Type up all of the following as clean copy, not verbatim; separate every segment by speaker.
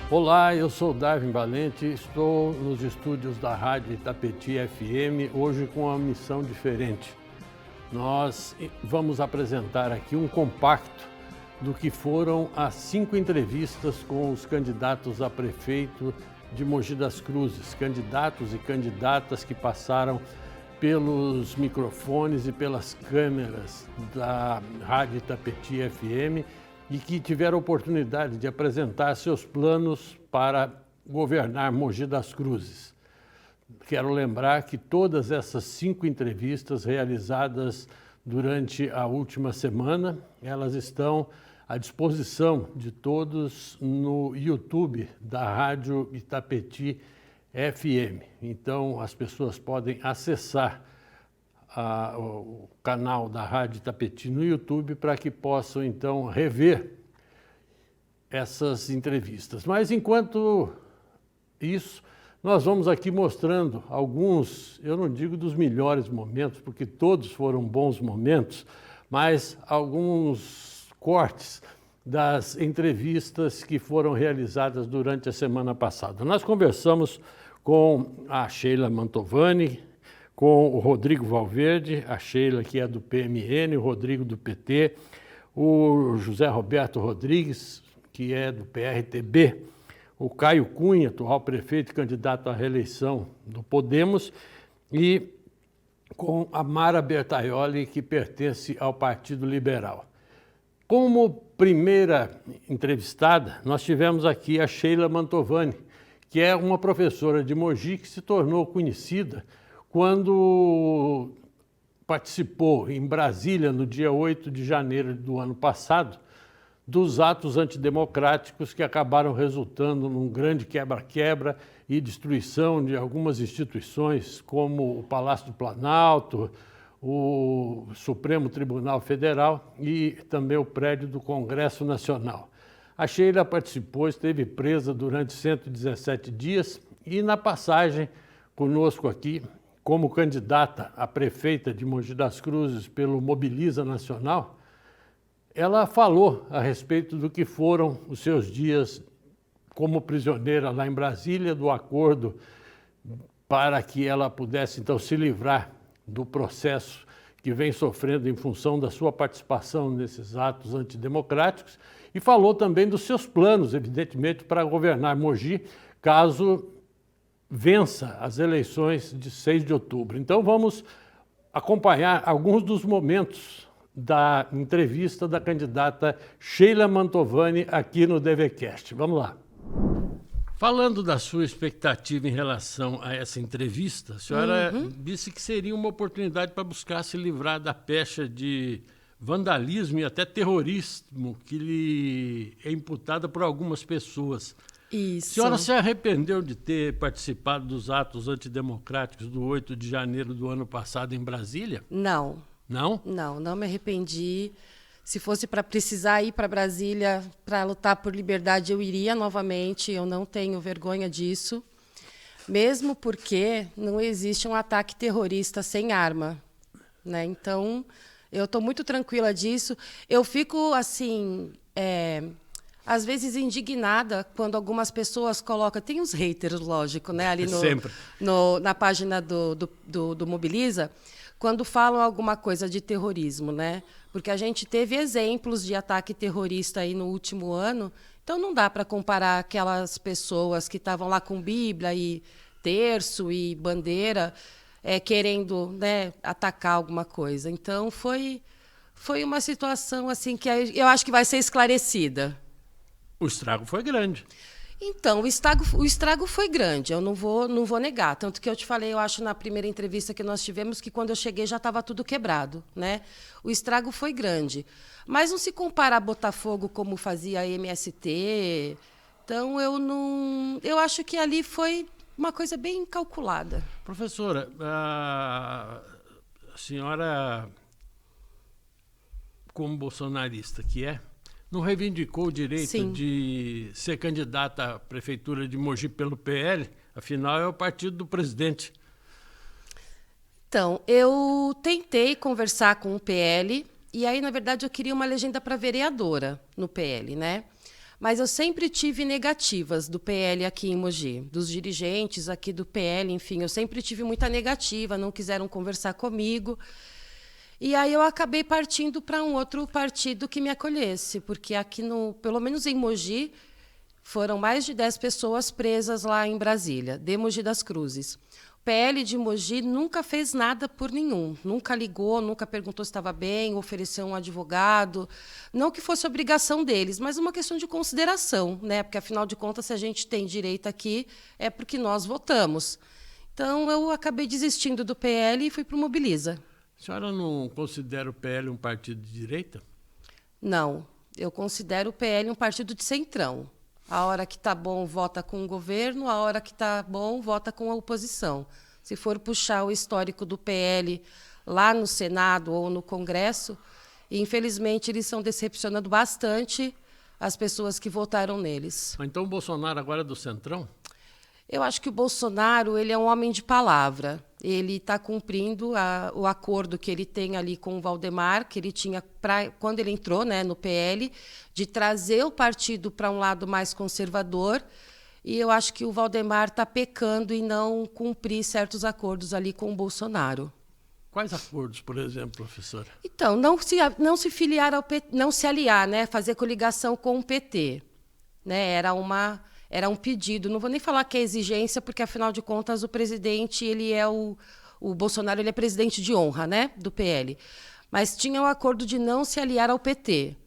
Speaker 1: Olá, eu sou Darwin Valente, estou nos estúdios da Rádio Itapetí FM, hoje com uma missão diferente. Nós vamos apresentar aqui um compacto do que foram as 5 entrevistas com os candidatos a prefeito de Mogi das Cruzes, candidatos e candidatas que passaram pelos microfones e pelas câmeras da Rádio Itapetí FM e que tiveram a oportunidade de apresentar seus planos para governar Mogi das Cruzes. Quero lembrar que todas essas 5 entrevistas realizadas durante a última semana, elas estão à disposição de todos no YouTube da Rádio Itapetí FM. Então, as pessoas podem acessar o canal da Rádio Itapetí no YouTube para que possam, então, rever essas entrevistas. Mas, enquanto isso, nós vamos aqui mostrando alguns, eu não digo dos melhores momentos, porque todos foram bons momentos, mas alguns cortes das entrevistas que foram realizadas durante a semana passada. Nós conversamos com a Sheila Mantovani, com o Rodrigo Valverde, a Sheila que é do PMN, o Rodrigo do PT, o José Roberto Rodrigues, que é do PRTB, o Caio Cunha, atual prefeito e candidato à reeleição do Podemos, e com a Mara Bertaioli, que pertence ao Partido Liberal. Como primeira entrevistada, nós tivemos aqui a Sheila Mantovani, que é uma professora de Mogi que se tornou conhecida quando participou em Brasília, no dia 8 de janeiro do ano passado, dos atos antidemocráticos que acabaram resultando num grande quebra-quebra e destruição de algumas instituições, como o Palácio do Planalto, o Supremo Tribunal Federal e também o prédio do Congresso Nacional. A Sheila participou, esteve presa durante 117 dias e na passagem conosco aqui, como candidata a prefeita de Mogi das Cruzes pelo Mobiliza Nacional, ela falou a respeito do que foram os seus dias como prisioneira lá em Brasília, do acordo para que ela pudesse, então, se livrar do processo que vem sofrendo em função da sua participação nesses atos antidemocráticos e falou também dos seus planos, evidentemente, para governar Mogi, caso vença as eleições de 6 de outubro. Então, vamos acompanhar alguns dos momentos da entrevista da candidata Sheila Mantovani aqui no DVCast. Vamos lá. Falando da sua expectativa em relação a essa entrevista, a senhora disse que seria uma oportunidade para buscar se livrar da pecha de vandalismo e até terrorismo que lhe é imputada por algumas pessoas.
Speaker 2: Isso.
Speaker 1: A senhora se arrependeu de ter participado dos atos antidemocráticos do 8 de janeiro do ano passado em Brasília?
Speaker 2: Não.
Speaker 1: Não?
Speaker 2: Não me arrependi. Se fosse para precisar ir para Brasília para lutar por liberdade, eu iria novamente. Eu não tenho vergonha disso. Mesmo porque não existe um ataque terrorista sem arma, né? Então, eu estou muito tranquila disso. Eu fico, assim, às vezes indignada quando algumas pessoas colocam... Tem uns haters, lógico, né? Ali na página do Mobiliza, quando falam alguma coisa de terrorismo, né? Porque a gente teve exemplos de ataque terrorista aí no último ano, então não dá para comparar aquelas pessoas que estavam lá com Bíblia e terço e bandeira, querendo, né, atacar alguma coisa. Então foi uma situação assim que eu acho que vai ser esclarecida.
Speaker 1: O estrago foi grande.
Speaker 2: Então, o estrago foi grande, eu não vou negar. Tanto que eu te falei, eu acho, na primeira entrevista que nós tivemos, que quando eu cheguei já estava tudo quebrado, né? O estrago foi grande. Mas não se compara a Botafogo como fazia a MST. Então, eu acho que ali foi uma coisa bem calculada.
Speaker 1: Professora, a senhora, como bolsonarista que não reivindicou o direito
Speaker 2: Sim.
Speaker 1: de ser candidata à prefeitura de Mogi pelo PL? Afinal, é o partido do presidente.
Speaker 2: Então, eu tentei conversar com o PL, e aí, na verdade, eu queria uma legenda para vereadora no PL, né? Mas eu sempre tive negativas do PL aqui em Mogi, dos dirigentes aqui do PL, enfim, eu sempre tive muita negativa, não quiseram conversar comigo. E aí eu acabei partindo para um outro partido que me acolhesse, porque aqui, pelo menos em Mogi, foram mais de 10 pessoas presas lá em Brasília, de Mogi das Cruzes. O PL de Mogi nunca fez nada por nenhum, nunca ligou, nunca perguntou se estava bem, ofereceu um advogado. Não que fosse obrigação deles, mas uma questão de consideração, né? Porque, afinal de contas, se a gente tem direito aqui, é porque nós votamos. Então, eu acabei desistindo do PL e fui para o Mobiliza.
Speaker 1: A senhora não considera o PL um partido de direita?
Speaker 2: Não, eu considero o PL um partido de centrão. A hora que está bom, vota com o governo, a hora que está bom, vota com a oposição. Se for puxar o histórico do PL lá no Senado ou no Congresso, infelizmente eles estão decepcionando bastante as pessoas que votaram neles.
Speaker 1: Então o Bolsonaro agora é do centrão?
Speaker 2: Eu acho que o Bolsonaro ele é um homem de palavra. Ele está cumprindo o acordo que ele tem ali com o Valdemar, que ele tinha, quando ele entrou, né, no PL, de trazer o partido para um lado mais conservador. E eu acho que o Valdemar está pecando em não cumprir certos acordos ali com o Bolsonaro.
Speaker 1: Quais acordos, por exemplo, professora?
Speaker 2: Então, não se filiar ao PT, não se aliar, né, fazer coligação com o PT. Né, era um pedido, não vou nem falar que é exigência, porque, afinal de contas, o presidente, ele é o Bolsonaro, ele é presidente de honra, né, do PL. Mas tinha o acordo de não se aliar ao PT.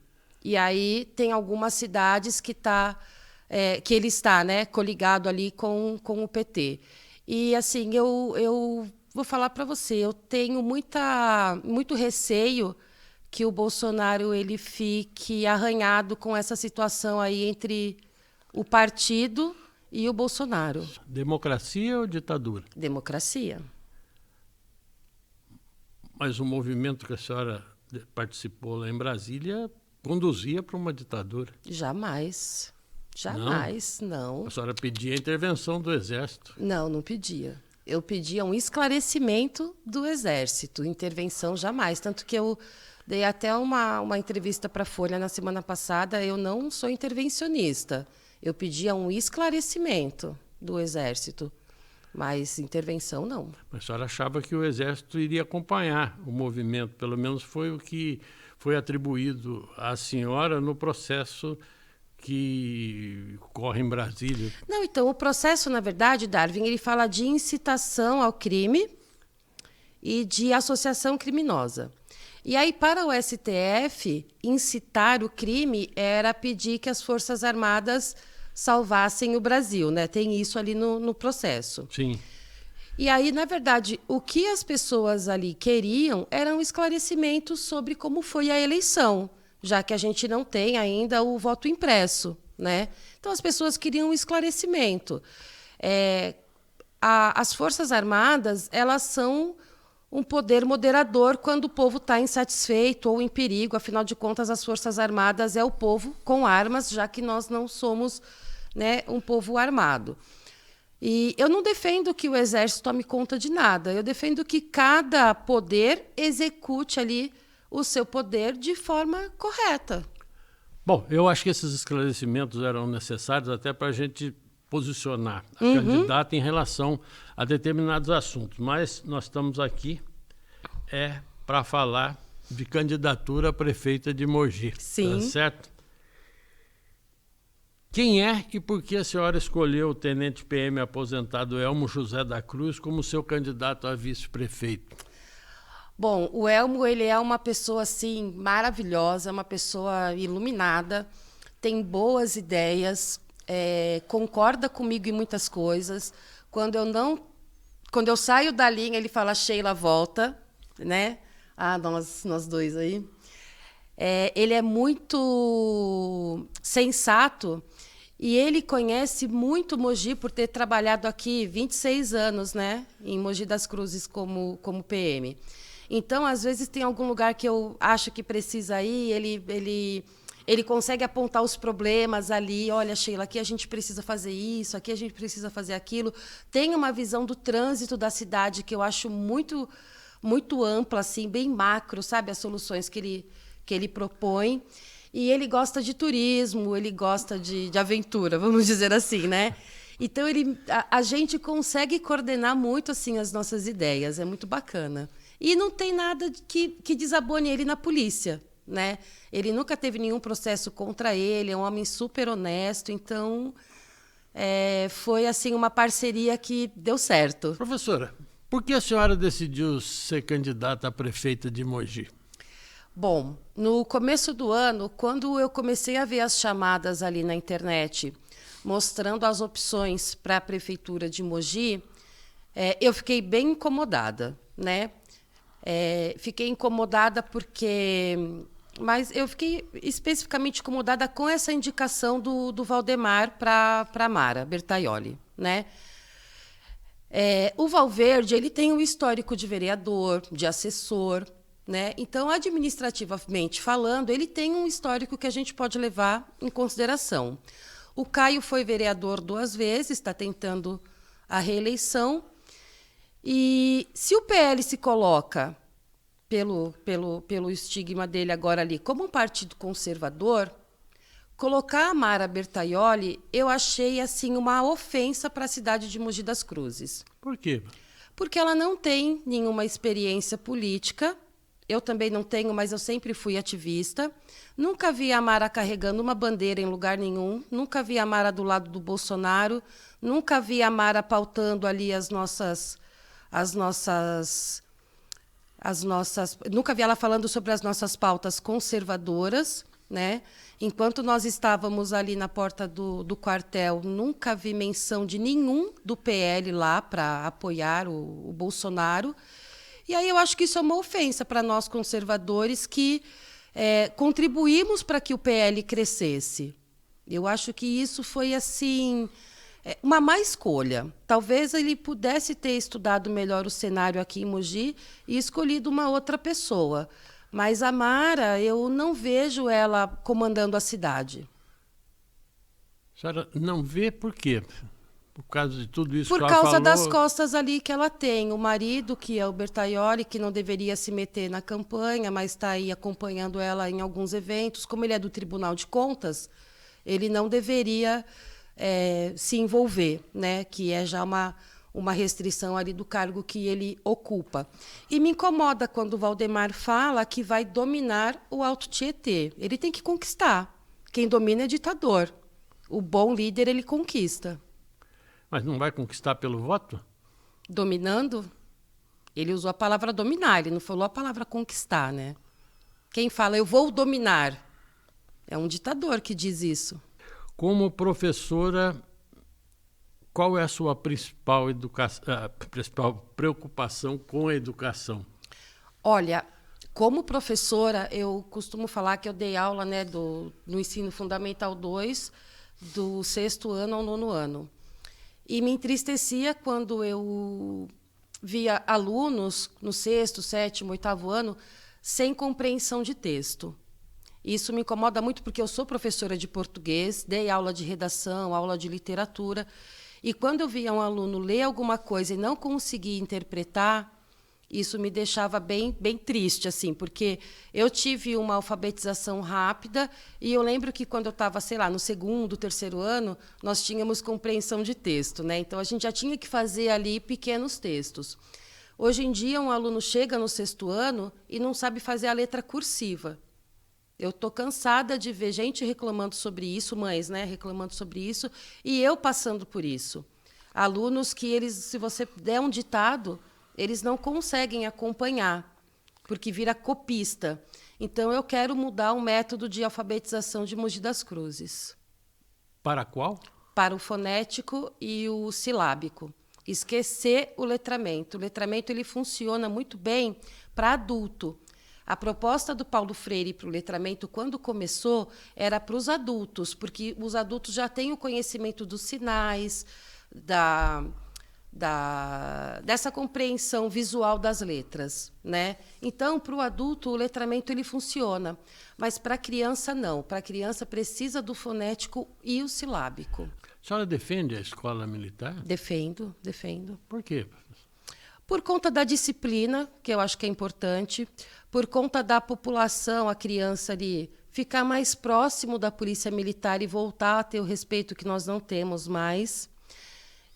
Speaker 2: E aí tem algumas cidades que ele está, né, coligado ali com o PT. E, assim, eu vou falar para você, eu tenho muito receio que o Bolsonaro ele fique arranhado com essa situação aí entre o partido e o Bolsonaro.
Speaker 1: Democracia ou ditadura?
Speaker 2: Democracia.
Speaker 1: Mas o movimento que a senhora participou lá em Brasília conduzia para uma ditadura.
Speaker 2: Jamais. Jamais, não.
Speaker 1: A senhora pedia a intervenção do Exército.
Speaker 2: Não pedia. Eu pedia um esclarecimento do Exército. Intervenção, jamais. Tanto que eu dei até uma entrevista para a Folha na semana passada. Eu não sou intervencionista. Eu pedia um esclarecimento do Exército, mas intervenção não.
Speaker 1: Mas a senhora achava que o Exército iria acompanhar o movimento, pelo menos foi o que foi atribuído à senhora no processo que ocorre em Brasília.
Speaker 2: Não, então, o processo, na verdade, Darwin, ele fala de incitação ao crime e de associação criminosa. E aí, para o STF, incitar o crime era pedir que as Forças Armadas salvassem o Brasil, né? Tem isso ali no processo.
Speaker 1: Sim.
Speaker 2: E aí, na verdade, o que as pessoas ali queriam era um esclarecimento sobre como foi a eleição, já que a gente não tem ainda o voto impresso, né? Então, as pessoas queriam um esclarecimento. As Forças Armadas, elas são um poder moderador quando o povo está insatisfeito ou em perigo. Afinal de contas, as Forças Armadas é o povo com armas, já que nós não somos, né, um povo armado. E eu não defendo que o Exército tome conta de nada. Eu defendo que cada poder execute ali o seu poder de forma correta.
Speaker 1: Bom, eu acho que esses esclarecimentos eram necessários até para a gente posicionar a candidata em relação a determinados assuntos. Mas nós estamos aqui para falar de candidatura a prefeita de Mogi.
Speaker 2: Sim.
Speaker 1: Tá certo? Quem é e por que a senhora escolheu o tenente PM aposentado Elmo José da Cruz como seu candidato a vice-prefeito?
Speaker 2: Bom, o Elmo ele é uma pessoa assim maravilhosa, uma pessoa iluminada, tem boas ideias, concorda comigo em muitas coisas. Quando eu saio da linha, ele fala: Sheila, volta, né? Nós dois aí. Ele é muito sensato e ele conhece muito Mogi por ter trabalhado aqui 26 anos, né, em Mogi das Cruzes como PM. Então, às vezes, tem algum lugar que eu acho que precisa ir, ele consegue apontar os problemas ali. Olha, Sheila, aqui a gente precisa fazer isso, aqui a gente precisa fazer aquilo. Tem uma visão do trânsito da cidade que eu acho muito, muito ampla, assim, bem macro, sabe? As soluções que ele propõe. E ele gosta de turismo, ele gosta de aventura, vamos dizer assim, né? Então, a gente consegue coordenar muito assim as nossas ideias, é muito bacana. E não tem nada que desabone ele na polícia, né? Ele nunca teve nenhum processo contra ele, é um homem super honesto, então foi assim uma parceria que deu certo.
Speaker 1: Professora, por que a senhora decidiu ser candidata a prefeita de Mogi?
Speaker 2: Bom, no começo do ano, quando eu comecei a ver as chamadas ali na internet, mostrando as opções para a prefeitura de Mogi, eu fiquei bem incomodada, né? Fiquei incomodada mas eu fiquei especificamente incomodada com essa indicação do Valdemar para a Mara Bertaioli, né? O Valverde, ele tem um histórico de vereador, de assessor, né? Então, administrativamente falando, ele tem um histórico que a gente pode levar em consideração. O Caio foi vereador 2 vezes, está tentando a reeleição. E se o PL se coloca, pelo estigma dele agora ali, como um partido conservador, colocar a Mara Bertaioli, eu achei assim uma ofensa para a cidade de Mogi das Cruzes.
Speaker 1: Por quê?
Speaker 2: Porque ela não tem nenhuma experiência política. Eu também não tenho, mas eu sempre fui ativista. Nunca vi a Mara carregando uma bandeira em lugar nenhum. Nunca vi a Mara do lado do Bolsonaro. Nunca vi a Mara pautando ali nunca vi ela falando sobre as nossas pautas conservadoras, né? Enquanto nós estávamos ali na porta do quartel, nunca vi menção de nenhum do PL lá para apoiar o Bolsonaro. E aí eu acho que isso é uma ofensa para nós conservadores que contribuímos para que o PL crescesse. Eu acho que isso foi assim uma má escolha. Talvez ele pudesse ter estudado melhor o cenário aqui em Mogi e escolhido uma outra pessoa. Mas a Mara, eu não vejo ela comandando a cidade.
Speaker 1: A senhora não vê por quê? Por causa de tudo isso
Speaker 2: que ela
Speaker 1: falou?
Speaker 2: Por causa das costas ali que ela tem. O marido, que é o Bertaioli, que não deveria se meter na campanha, mas está aí acompanhando ela em alguns eventos. Como ele é do Tribunal de Contas, ele não deveria se envolver, né? Que é já uma restrição ali do cargo que ele ocupa. E me incomoda quando o Valdemar fala que vai dominar o Alto Tietê. Ele tem que conquistar. Quem domina é ditador. O bom líder, ele conquista.
Speaker 1: Mas não vai conquistar pelo voto?
Speaker 2: Dominando? Ele usou a palavra dominar, ele não falou a palavra conquistar, né? Quem fala, eu vou dominar, é um ditador que diz isso.
Speaker 1: Como professora, qual é a sua principal preocupação com a educação?
Speaker 2: Olha, como professora, eu costumo falar que eu dei aula, né, no ensino fundamental 2, do 6º ano ao 9º ano. E me entristecia quando eu via alunos no 6º, 7º, 8º ano sem compreensão de texto. Isso me incomoda muito porque eu sou professora de português, dei aula de redação, aula de literatura, e quando eu via um aluno ler alguma coisa e não conseguir interpretar, isso me deixava bem triste, assim, porque eu tive uma alfabetização rápida e eu lembro que quando eu estava, sei lá, no 2º, 3º ano, nós tínhamos compreensão de texto, né? Então a gente já tinha que fazer ali pequenos textos. Hoje em dia, um aluno chega no 6º ano e não sabe fazer a letra cursiva. Eu estou cansada de ver gente reclamando sobre isso, mães, né, reclamando sobre isso, e eu passando por isso. Alunos que se você der um ditado, eles não conseguem acompanhar, porque vira copista. Então, eu quero mudar o método de alfabetização de Mogi das Cruzes.
Speaker 1: Para qual?
Speaker 2: Para o fonético e o silábico. Esquecer o letramento. O letramento ele funciona muito bem para adulto. A proposta do Paulo Freire para o letramento, quando começou, era para os adultos, porque os adultos já têm o conhecimento dos sinais, dessa compreensão visual das letras, né? Então, para o adulto, o letramento ele funciona, mas para a criança, não. Para a criança, precisa do fonético e o silábico.
Speaker 1: A senhora defende a escola militar?
Speaker 2: Defendo.
Speaker 1: Por quê?
Speaker 2: Por conta da disciplina, que eu acho que é importante, por conta da população, a criança ali ficar mais próximo da polícia militar e voltar a ter o respeito que nós não temos mais.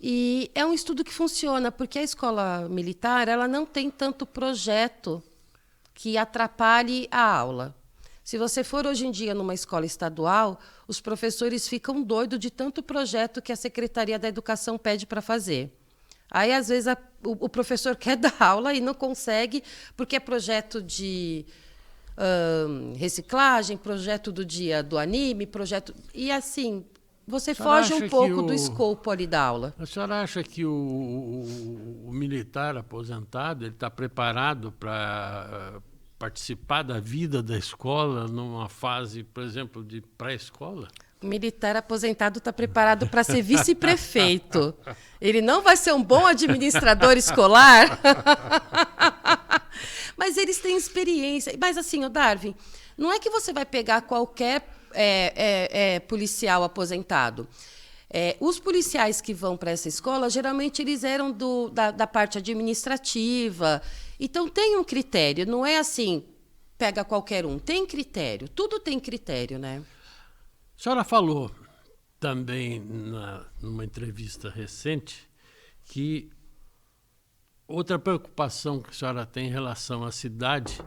Speaker 2: E é um estudo que funciona, porque a escola militar ela não tem tanto projeto que atrapalhe a aula. Se você for hoje em dia numa escola estadual, os professores ficam doidos de tanto projeto que a Secretaria da Educação pede para fazer. Aí, às vezes, o professor quer dar aula e não consegue, porque é projeto de reciclagem, projeto do dia do anime, projeto... E, assim, você foge um pouco do escopo ali da aula.
Speaker 1: A senhora acha que o militar aposentado ele está preparado para participar da vida da escola numa fase, por exemplo, de pré-escola?
Speaker 2: O militar aposentado está preparado para ser vice-prefeito. Ele não vai ser um bom administrador escolar, mas eles têm experiência. Mas assim, Darwin, não é que você vai pegar qualquer policial aposentado. Os policiais que vão para essa escola, geralmente eles eram da parte administrativa. Então, tem um critério. Não é assim, pega qualquer um. Tem critério. Tudo tem critério, né?
Speaker 1: A senhora falou também, numa entrevista recente, que outra preocupação que a senhora tem em relação à cidade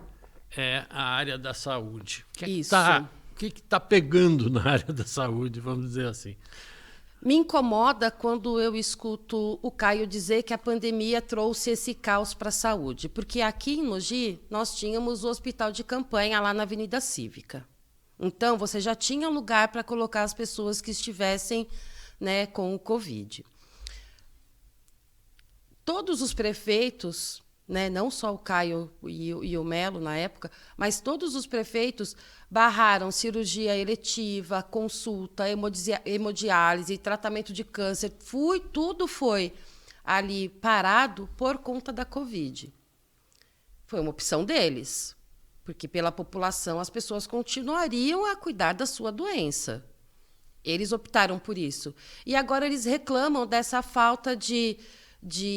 Speaker 1: é a área da saúde. O que está pegando na área da saúde, vamos dizer assim?
Speaker 2: Me incomoda quando eu escuto o Caio dizer que a pandemia trouxe esse caos para a saúde, porque aqui em Mogi nós tínhamos o hospital de campanha lá na Avenida Cívica. Então, você já tinha lugar para colocar as pessoas que estivessem, né, com o Covid. Todos os prefeitos, né, não só o Caio e o Melo na época, mas todos os prefeitos barraram cirurgia eletiva, consulta, hemodiálise, tratamento de câncer. Tudo foi ali parado por conta da Covid. Foi uma opção deles, porque pela população as pessoas continuariam a cuidar da sua doença. Eles optaram por isso. E agora eles reclamam dessa falta de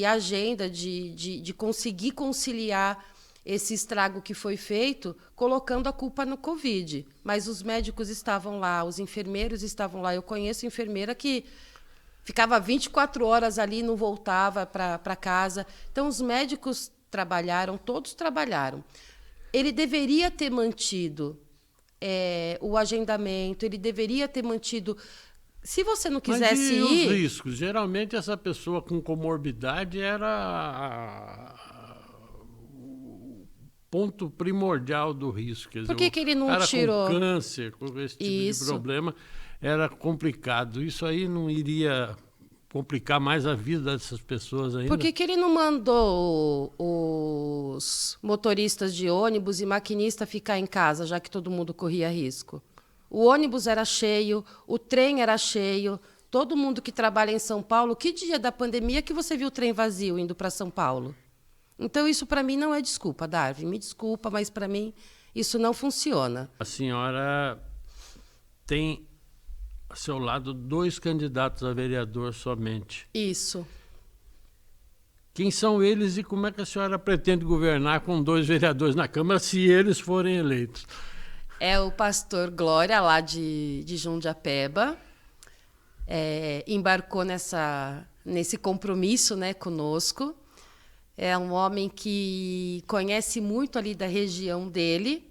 Speaker 2: agenda, de conseguir conciliar esse estrago que foi feito, colocando a culpa no Covid. Mas os médicos estavam lá, os enfermeiros estavam lá. Eu conheço enfermeira que ficava 24 horas ali e não voltava para casa. Então, os médicos trabalharam, todos trabalharam. Ele deveria ter mantido o agendamento, ele deveria ter mantido... Se você não quisesse ir...
Speaker 1: Mas e os riscos? Geralmente, essa pessoa com comorbidade era o ponto primordial do risco. Quer dizer,
Speaker 2: Por que ele não
Speaker 1: cara
Speaker 2: tirou?
Speaker 1: Com câncer, com esse tipo de problema, era complicado. Isso aí não iria complicar mais a vida dessas pessoas ainda?
Speaker 2: Por que ele não mandou os motoristas de ônibus e maquinista ficar em casa, já que todo mundo corria risco? O ônibus era cheio, o trem era cheio, todo mundo que trabalha em São Paulo... Que dia da pandemia que você viu o trem vazio indo para São Paulo? Então, isso para mim não é desculpa, Darwin. Me desculpa, mas para mim isso não funciona.
Speaker 1: A senhora tem ao seu lado 2 candidatos a vereador somente.
Speaker 2: Isso.
Speaker 1: Quem são eles e como é que a senhora pretende governar com 2 vereadores na Câmara, se eles forem eleitos?
Speaker 2: É o pastor Glória, lá de Jundiapeba, embarcou nesse compromisso, né, conosco. É um homem que conhece muito ali da região dele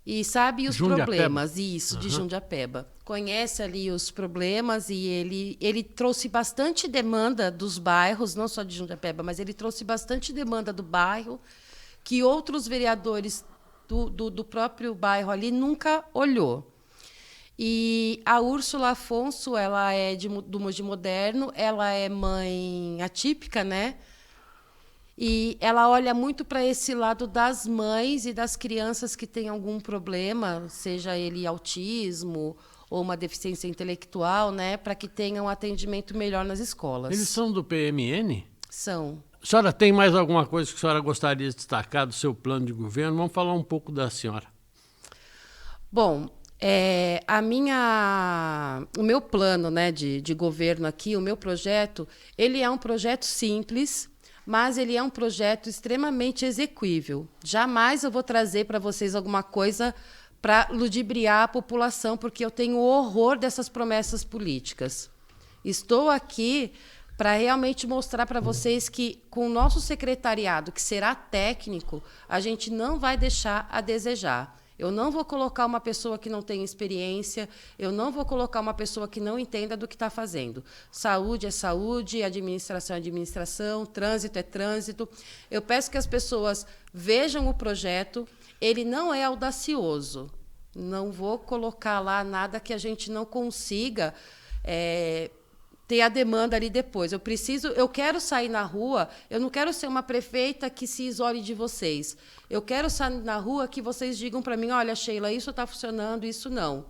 Speaker 2: e sabe os problemas. Isso, de Jundiapeba. Conhece ali os problemas e ele trouxe bastante demanda dos bairros, não só de Jundiapeba, mas ele trouxe bastante demanda do bairro, que outros vereadores do próprio bairro ali nunca olhou. E a Úrsula Afonso, ela é do Mogi Moderno, ela é mãe atípica, né? E ela olha muito para esse lado das mães e das crianças que têm algum problema, seja ele autismo ou uma deficiência intelectual, né? Para que tenham um atendimento melhor nas escolas.
Speaker 1: Eles são do PMN?
Speaker 2: São.
Speaker 1: A senhora tem mais alguma coisa que a senhora gostaria de destacar do seu plano de governo? Vamos falar um pouco da senhora.
Speaker 2: Bom, o meu plano, né, de governo aqui, o meu projeto, ele é um projeto simples, mas ele é um projeto extremamente execuível. Jamais eu vou trazer para vocês alguma coisa para ludibriar a população, porque eu tenho horror dessas promessas políticas. Estou aqui para realmente mostrar para vocês que, com o nosso secretariado, que será técnico, a gente não vai deixar a desejar. Eu não vou colocar uma pessoa que não tem experiência, eu não vou colocar uma pessoa que não entenda do que está fazendo. Saúde é saúde, administração é administração, trânsito é trânsito. Eu peço que as pessoas vejam o projeto, ele não é audacioso. Não vou colocar lá nada que a gente não consiga ter a demanda ali depois. Eu quero sair na rua, eu não quero ser uma prefeita que se isole de vocês. Eu quero sair na rua que vocês digam para mim, olha, Sheila, isso está funcionando, isso não.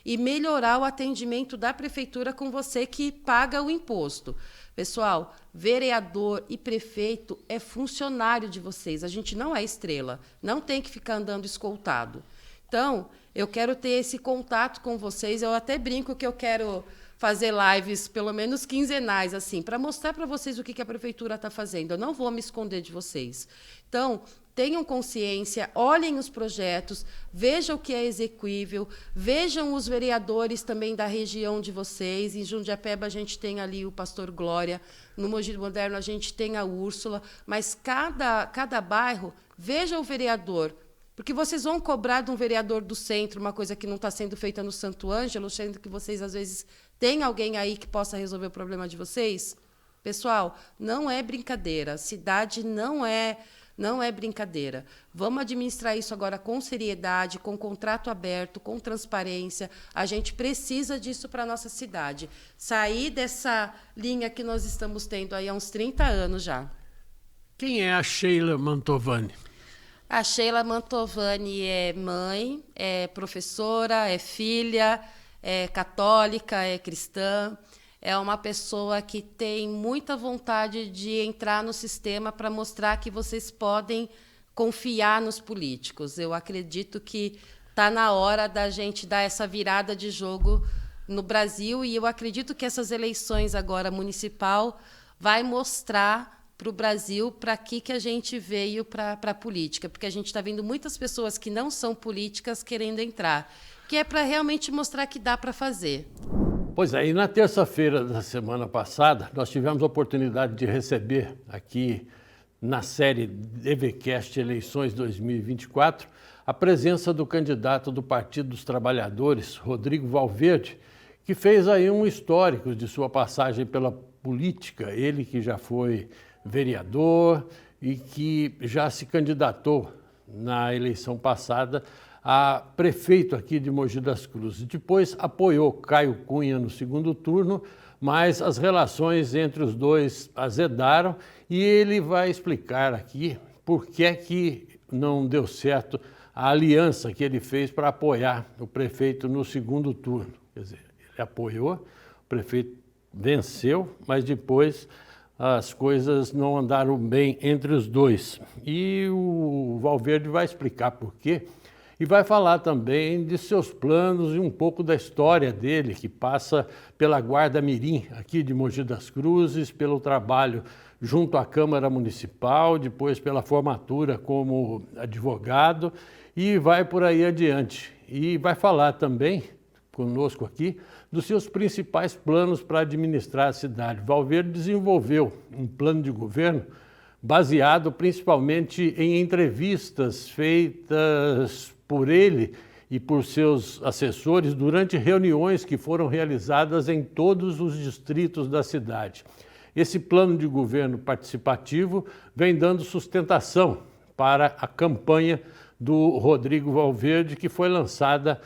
Speaker 2: E melhorar o atendimento da prefeitura com você que paga o imposto. Pessoal, vereador e prefeito é funcionário de vocês. A gente não é estrela, não tem que ficar andando escoltado. Então, eu quero ter esse contato com vocês. Eu até brinco que eu quero fazer lives, pelo menos quinzenais, assim, para mostrar para vocês o que a prefeitura está fazendo. Eu não vou me esconder de vocês. Então, tenham consciência, olhem os projetos, vejam o que é execuível, vejam os vereadores também da região de vocês. Em Jundiapeba a gente tem ali o Pastor Glória, no Mogi Moderno a gente tem a Úrsula, mas cada bairro, veja o vereador, porque vocês vão cobrar de um vereador do centro uma coisa que não está sendo feita no Santo Ângelo, sendo que vocês, às vezes, têm alguém aí que possa resolver o problema de vocês? Pessoal, não é brincadeira. Cidade não é brincadeira. Vamos administrar isso agora com seriedade, com contrato aberto, com transparência. A gente precisa disso para a nossa cidade. Sair dessa linha que nós estamos tendo aí há uns 30 anos já.
Speaker 1: Quem é a Sheila Mantovani?
Speaker 2: A Sheila Mantovani é mãe, é professora, é filha, é católica, é cristã. É uma pessoa que tem muita vontade de entrar no sistema para mostrar que vocês podem confiar nos políticos. Eu acredito que está na hora da gente dar essa virada de jogo no Brasil, e eu acredito que essas eleições agora municipal vai mostrar para o Brasil para que a gente veio para a política, porque a gente está vendo muitas pessoas que não são políticas querendo entrar, que é para realmente mostrar que dá para fazer.
Speaker 1: Pois é, e na terça-feira da semana passada, nós tivemos a oportunidade de receber aqui na série DVCast Eleições 2024 a presença do candidato do Partido dos Trabalhadores, Rodrigo Valverde, que fez aí um histórico de sua passagem pela política, ele que já foi vereador e que já se candidatou na eleição passada a prefeito aqui de Mogi das Cruzes. Depois apoiou Caio Cunha no segundo turno, mas as relações entre os dois azedaram e ele vai explicar aqui por que é que não deu certo a aliança que ele fez para apoiar o prefeito no segundo turno. Quer dizer, ele apoiou, o prefeito venceu, mas depois as coisas não andaram bem entre os dois. E o Valverde vai explicar por quê. E vai falar também de seus planos e um pouco da história dele, que passa pela Guarda Mirim, aqui de Mogi das Cruzes, pelo trabalho junto à Câmara Municipal, depois pela formatura como advogado, e vai por aí adiante. E vai falar também, conosco aqui, dos seus principais planos para administrar a cidade. Valverde desenvolveu um plano de governo baseado principalmente em entrevistas feitas por ele e por seus assessores durante reuniões que foram realizadas em todos os distritos da cidade. Esse plano de governo participativo vem dando sustentação para a campanha do Rodrigo Valverde, que foi lançada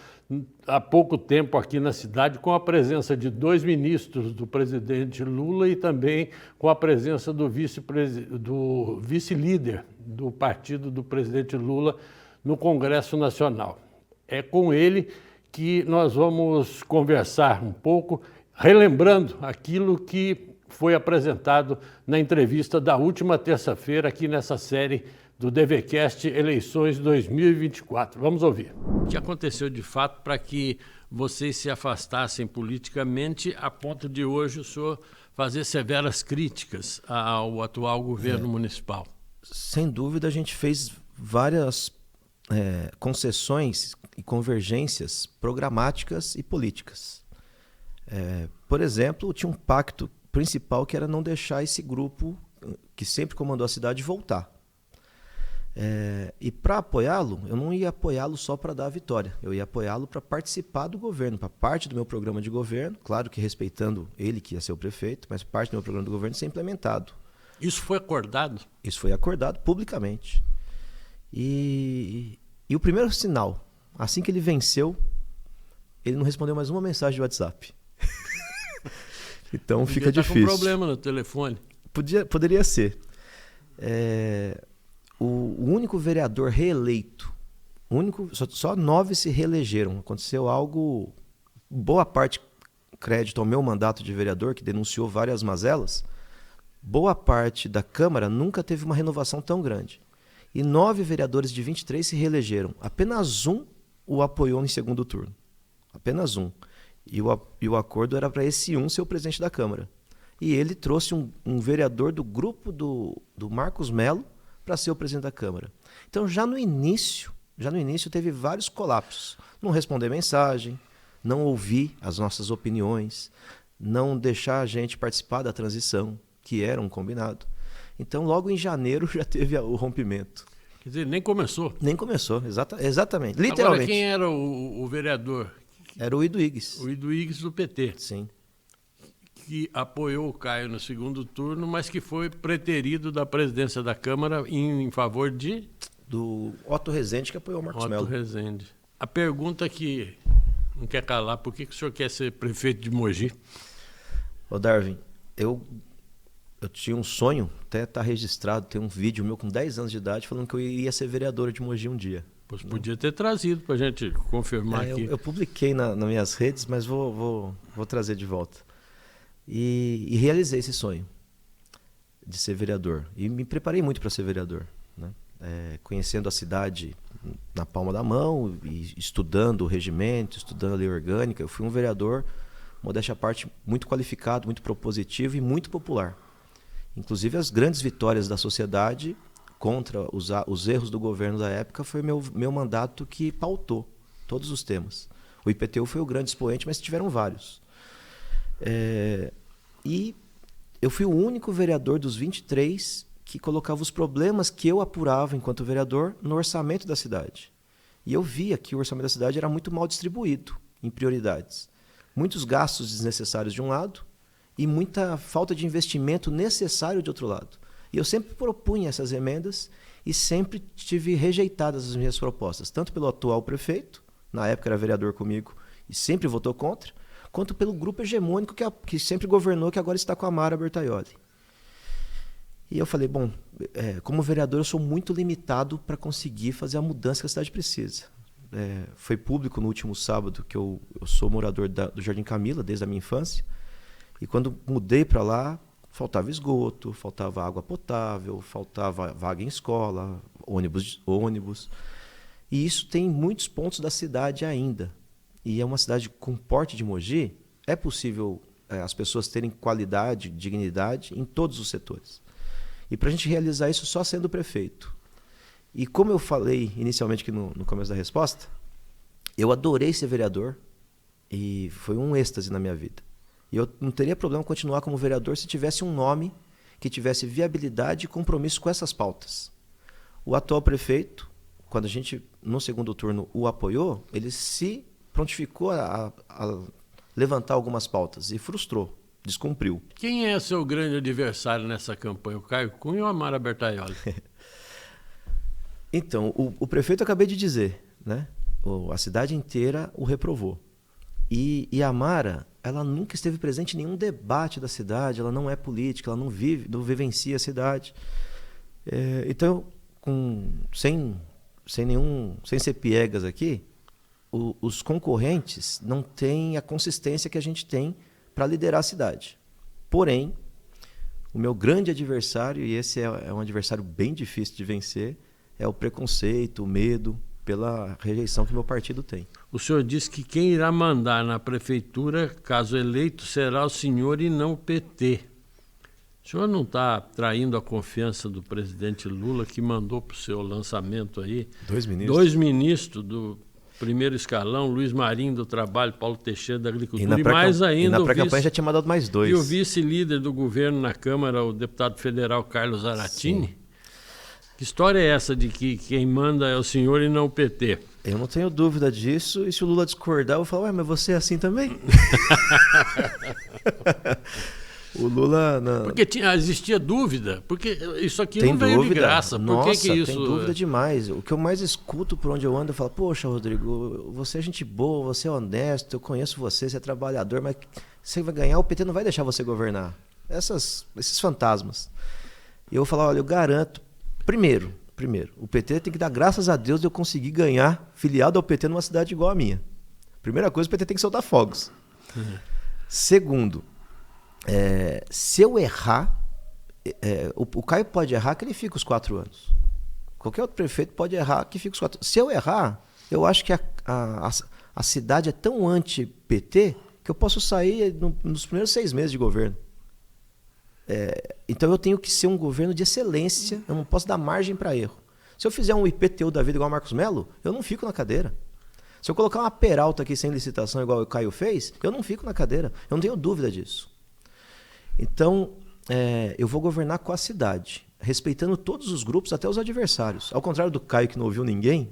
Speaker 1: há pouco tempo aqui na cidade, com a presença de 2 ministros do presidente Lula e também com a presença do vice-líder do partido do presidente Lula no Congresso Nacional. É com ele que nós vamos conversar um pouco, relembrando aquilo que foi apresentado na entrevista da última terça-feira aqui nessa série do DVCast Eleições 2024. Vamos ouvir. O que aconteceu de fato para que vocês se afastassem politicamente a ponto de hoje o senhor fazer severas críticas ao atual governo municipal?
Speaker 3: Sem dúvida, a gente fez várias concessões e convergências programáticas e políticas. Por exemplo, tinha um pacto principal que era não deixar esse grupo que sempre comandou a cidade voltar. E para apoiá-lo, eu não ia apoiá-lo só para dar a vitória. Eu ia apoiá-lo para participar do governo, para parte do meu programa de governo, claro que respeitando ele, que ia ser o prefeito, mas parte do meu programa de governo ser implementado.
Speaker 1: Isso foi acordado?
Speaker 3: Isso foi acordado publicamente. E o primeiro sinal, assim que ele venceu, ele não respondeu mais uma mensagem de WhatsApp. Então fica difícil.
Speaker 1: Com problema no telefone.
Speaker 3: Poderia ser. O único vereador reeleito, só 9 se reelegeram. Aconteceu algo, boa parte crédito ao meu mandato de vereador, que denunciou várias mazelas. Boa parte da Câmara nunca teve uma renovação tão grande. E 9 vereadores de 23 se reelegeram. Apenas um o apoiou em segundo turno. Apenas um. E o acordo era para esse um ser o presidente da Câmara. E ele trouxe um vereador do grupo do Marcos Melo para ser o presidente da Câmara. Então, já no início teve vários colapsos. Não responder mensagem, não ouvir as nossas opiniões, não deixar a gente participar da transição, que era um combinado. Então, logo em janeiro já teve o rompimento.
Speaker 1: Quer dizer, nem começou.
Speaker 3: Nem começou, exatamente. Literalmente.
Speaker 1: Agora, quem era o vereador?
Speaker 3: Era o Iduígues.
Speaker 1: O Iduígues do PT.
Speaker 3: Sim.
Speaker 1: Que apoiou o Caio no segundo turno, mas que foi preterido da presidência da Câmara em favor de...
Speaker 3: Do Otto Rezende, que apoiou o Marcos Melo.
Speaker 1: Otto Rezende. A pergunta que não quer calar, por que o senhor quer ser prefeito de Mogi?
Speaker 3: Ô Darwin, eu tinha um sonho, até está registrado, tem um vídeo meu com 10 anos de idade falando que eu ia ser vereador de Mogi um dia.
Speaker 1: Você podia ter trazido para a gente confirmar aqui.
Speaker 3: Eu publiquei nas minhas redes, mas vou trazer de volta. E realizei esse sonho de ser vereador. E me preparei muito para ser vereador, né? Conhecendo a cidade na palma da mão, e estudando o regimento, estudando a lei orgânica. Eu fui um vereador, modéstia à parte, muito qualificado, muito propositivo e muito popular. Inclusive, as grandes vitórias da sociedade contra os erros do governo da época foi meu mandato que pautou todos os temas. O IPTU foi o grande expoente, mas tiveram vários. E eu fui o único vereador dos 23 que colocava os problemas que eu apurava enquanto vereador no orçamento da cidade. E eu via que o orçamento da cidade era muito mal distribuído em prioridades. Muitos gastos desnecessários de um lado e muita falta de investimento necessário de outro lado. E eu sempre propunha essas emendas e sempre tive rejeitadas as minhas propostas, tanto pelo atual prefeito, na época era vereador comigo e sempre votou contra, quanto pelo grupo hegemônico que sempre governou, que agora está com a Mara Bertaioli. E eu falei, bom, como vereador eu sou muito limitado para conseguir fazer a mudança que a cidade precisa. Foi público no último sábado que eu sou morador do Jardim Camila desde a minha infância, e quando mudei para lá, faltava esgoto, faltava água potável, faltava vaga em escola, ônibus. E isso tem em muitos pontos da cidade ainda. E é uma cidade com porte de Mogi, é possível as pessoas terem qualidade, dignidade em todos os setores. E para a gente realizar isso só sendo prefeito. E como eu falei inicialmente aqui no começo da resposta, eu adorei ser vereador e foi um êxtase na minha vida. E eu não teria problema continuar como vereador se tivesse um nome que tivesse viabilidade e compromisso com essas pautas. O atual prefeito, quando a gente, no segundo turno, o apoiou, ele se prontificou a levantar algumas pautas e frustrou, descumpriu.
Speaker 1: Quem é seu grande adversário nessa campanha, o Caio Cunha ou a Mara Bertaioli?
Speaker 3: Então, o prefeito eu acabei de dizer, né? A cidade inteira o reprovou. E a Mara, ela nunca esteve presente em nenhum debate da cidade, ela não é política, ela não vivencia a cidade. Então, sem ser piegas aqui, os concorrentes não têm a consistência que a gente tem para liderar a cidade. Porém, o meu grande adversário, e esse é um adversário bem difícil de vencer, é o preconceito, o medo pela rejeição que meu partido tem.
Speaker 1: O senhor disse que quem irá mandar na prefeitura, caso eleito, será o senhor e não o PT. O senhor não está traindo a confiança do presidente Lula, que mandou para o seu lançamento aí 2 ministros do primeiro escalão, Luiz Marinho do Trabalho, Paulo Teixeira da Agricultura, e mais ainda
Speaker 3: na pré-campanha já tinha mandado mais 2.
Speaker 1: E o vice-líder do governo na Câmara, o deputado federal Carlos Zaratini. Sim. Que história é essa de que quem manda é o senhor e não o PT?
Speaker 3: Eu não tenho dúvida disso, e se o Lula discordar, eu vou falar, mas você é assim também? O Lula...
Speaker 1: Porque existia dúvida, porque isso aqui não veio de graça.
Speaker 3: Nossa,
Speaker 1: que isso...
Speaker 3: tem dúvida demais. O que eu mais escuto por onde eu ando, eu falo, poxa, Rodrigo, você é gente boa, você é honesto, eu conheço você, você é trabalhador, mas você vai ganhar, o PT não vai deixar você governar. Esses fantasmas. E eu vou falar, olha, eu garanto, primeiro, o PT tem que dar graças a Deus de eu conseguir ganhar filiado ao PT numa cidade igual a minha. Primeira coisa, o PT tem que soltar fogos. Segundo, se eu errar, o Caio pode errar que ele fica os 4 anos. Qualquer outro prefeito pode errar que fica os 4 anos. Se eu errar, eu acho que a cidade é tão anti-PT que eu posso sair nos primeiros 6 meses de governo. Então eu tenho que ser um governo de excelência, eu não posso dar margem para erro. Se eu fizer um IPTU da vida igual o Marcos Mello, eu não fico na cadeira. Se eu colocar uma Peralta aqui sem licitação igual o Caio fez, eu não fico na cadeira. Eu não tenho dúvida disso. Então, eu vou governar com a cidade, respeitando todos os grupos, até os adversários. Ao contrário do Caio, que não ouviu ninguém,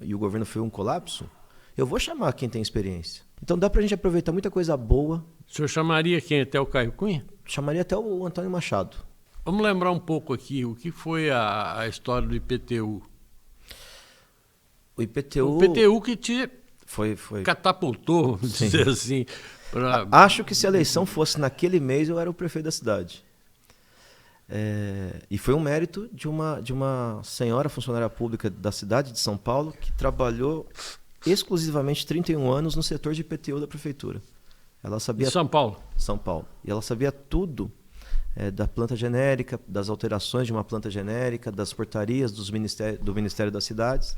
Speaker 3: e o governo foi um colapso, eu vou chamar quem tem experiência. Então dá pra gente aproveitar muita coisa boa.
Speaker 1: O senhor chamaria quem? Até o Caio Cunha?
Speaker 3: Chamaria até o Antônio Machado.
Speaker 1: Vamos lembrar um pouco aqui, o que foi a história do IPTU?
Speaker 3: O IPTU
Speaker 1: que te
Speaker 3: foi
Speaker 1: catapultou, vamos dizer assim.
Speaker 3: Acho que se a eleição fosse naquele mês, eu era o prefeito da cidade. E foi um mérito de uma senhora funcionária pública da cidade de São Paulo que trabalhou exclusivamente 31 anos no setor de IPTU da prefeitura. Ela sabia...
Speaker 1: De São Paulo?
Speaker 3: São Paulo. E ela sabia tudo da planta genérica, das alterações de uma planta genérica, das portarias do Ministério das Cidades.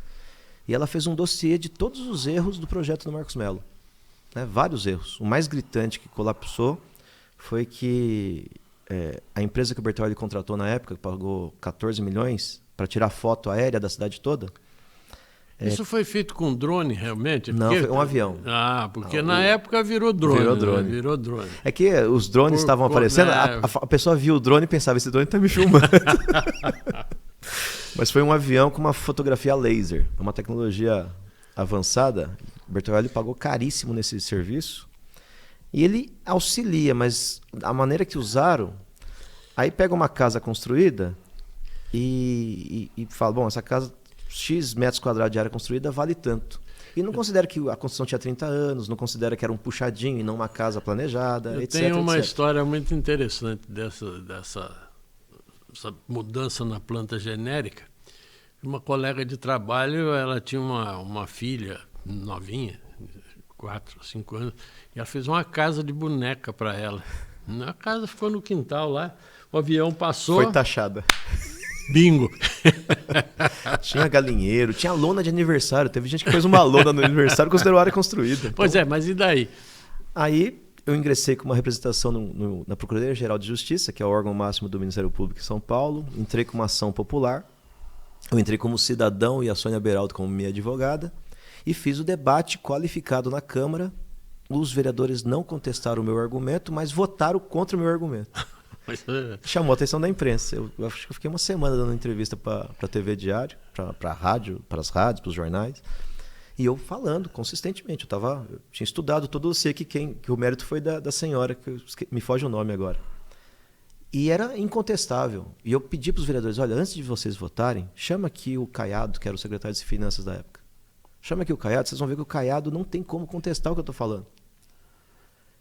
Speaker 3: E ela fez um dossiê de todos os erros do projeto do Marcos Mello. Vários erros. O mais gritante que colapsou foi que a empresa que o Bertolli contratou na época, que pagou 14 milhões para tirar foto aérea da cidade toda.
Speaker 1: Isso foi feito com drone, realmente?
Speaker 3: Não, foi um avião.
Speaker 1: Porque na época virou drone. Virou drone.
Speaker 3: É que os drones estavam aparecendo, a pessoa viu o drone e pensava, esse drone está me filmando. Mas foi um avião com uma fotografia laser, uma tecnologia avançada. O Bertolli pagou caríssimo nesse serviço. E ele auxilia, mas a maneira que usaram... Aí pega uma casa construída e fala, bom, essa casa... X metros quadrados de área construída vale tanto. E não considera que a construção tinha 30 anos, não considera que era um puxadinho e não uma casa planejada, etc.
Speaker 1: Tem uma história muito interessante dessa mudança na planta genérica. Uma colega de trabalho, ela tinha uma filha novinha, 4, 5 anos, e ela fez uma casa de boneca para ela. A casa ficou no quintal lá, o avião passou...
Speaker 3: Foi taxada.
Speaker 1: Bingo.
Speaker 3: Tinha galinheiro, tinha lona de aniversário. Teve gente que fez uma lona no aniversário e considerou área construída. Então,
Speaker 1: pois mas e daí?
Speaker 3: Aí eu ingressei com uma representação na Procuradoria-Geral de Justiça, que é o órgão máximo do Ministério Público em São Paulo. Entrei com uma ação popular. Eu entrei como cidadão e a Sônia Beraldo como minha advogada. E fiz o debate qualificado na Câmara. Os vereadores não contestaram o meu argumento, mas votaram contra o meu argumento. Chamou a atenção da imprensa. Eu acho que eu fiquei uma semana dando entrevista para a TV Diário, para rádio, para as rádios, para os jornais. E eu falando consistentemente. Eu tinha estudado todo o dossiê que o mérito foi da senhora, que me foge o nome agora. E era incontestável. E eu pedi para os vereadores, olha, antes de vocês votarem, chama aqui o Caiado, que era o secretário de Finanças da época. Chama aqui o Caiado, vocês vão ver que o Caiado não tem como contestar o que eu estou falando.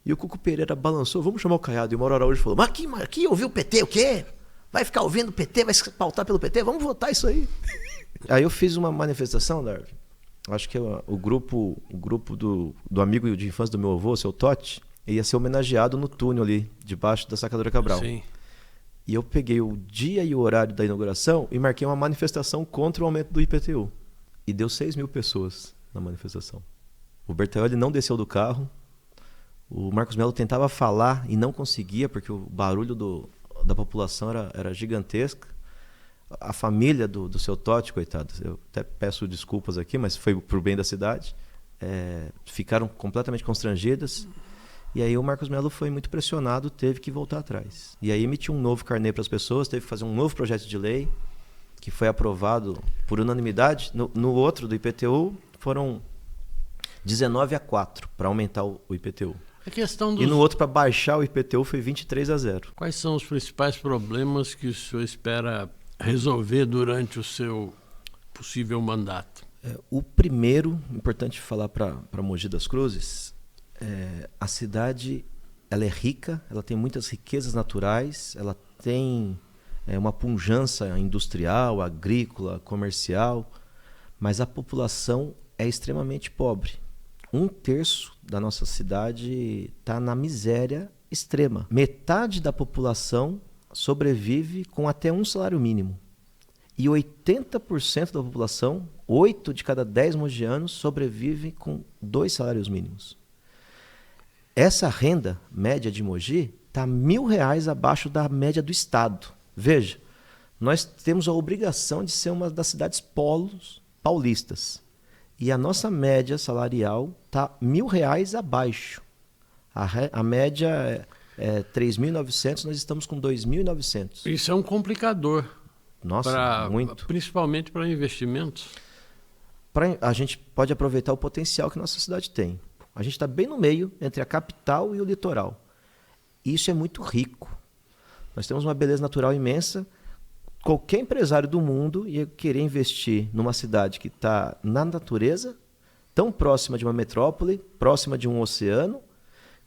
Speaker 3: E o Cuco Pereira balançou, vamos chamar o Caiado. E o Mauro Araújo falou, mas aqui ouviu o PT, o quê? Vai ficar ouvindo o PT, vai se pautar pelo PT? Vamos votar isso aí. Aí eu fiz uma manifestação, Darwin. Acho que o grupo do amigo de infância do meu avô, o seu Totti, ia ser homenageado no túnel ali, debaixo da Sacadora Cabral.
Speaker 1: Sim.
Speaker 3: E eu peguei o dia e o horário da inauguração e marquei uma manifestação contra o aumento do IPTU. E deu 6 mil pessoas na manifestação. O Bertolli não desceu do carro. O Marcos Mello tentava falar e não conseguia, porque o barulho da população era gigantesca. A família do seu Totti, coitado, eu até peço desculpas aqui, mas foi pro bem da cidade, ficaram completamente constrangidas. E aí o Marcos Mello foi muito pressionado, teve que voltar atrás. E aí emitiu um novo carnê para as pessoas, teve que fazer um novo projeto de lei, que foi aprovado por unanimidade. No outro, do IPTU, foram 19-4 para aumentar o IPTU.
Speaker 1: A questão dos...
Speaker 3: E no outro, para baixar o IPTU, foi 23-0.
Speaker 1: Quais são os principais problemas que o senhor espera resolver durante o seu possível mandato?
Speaker 3: O primeiro, importante falar para Mogi das Cruzes, a cidade ela é rica, ela tem muitas riquezas naturais, ela tem uma pujança industrial, agrícola, comercial, mas a população é extremamente pobre. 1/3 da nossa cidade está na miséria extrema. Metade da população sobrevive com até um salário mínimo. E 80% da população, 8 de cada 10 mogianos, sobrevive com 2 salários mínimos. Essa renda média de Mogi está R$1.000 abaixo da média do estado. Veja, nós temos a obrigação de ser uma das cidades polos paulistas. E a nossa média salarial está R$1.000 abaixo. A média é 3.900, nós estamos com 2.900.
Speaker 1: Isso é um complicador.
Speaker 3: Nossa, muito.
Speaker 1: Principalmente para investimentos.
Speaker 3: A gente pode aproveitar o potencial que nossa cidade tem. A gente está bem no meio, entre a capital e o litoral. Isso é muito rico. Nós temos uma beleza natural imensa. Qualquer empresário do mundo ia querer investir numa cidade que está na natureza, tão próxima de uma metrópole, próxima de um oceano,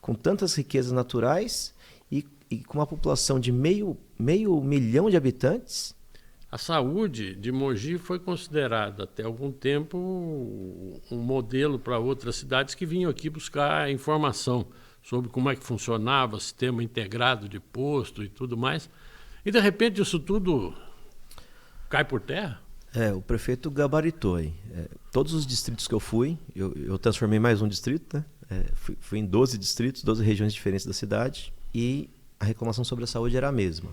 Speaker 3: com tantas riquezas naturais e com uma população de meio milhão de habitantes.
Speaker 1: A saúde de Mogi foi considerada até algum tempo um modelo para outras cidades que vinham aqui buscar informação sobre como é que funcionava o sistema integrado de posto e tudo mais. E, de repente, isso tudo cai por terra?
Speaker 3: O prefeito gabaritou aí. Todos os distritos que eu fui, eu transformei mais um distrito, né? Fui em 12 distritos, 12 regiões diferentes da cidade, e a reclamação sobre a saúde era a mesma.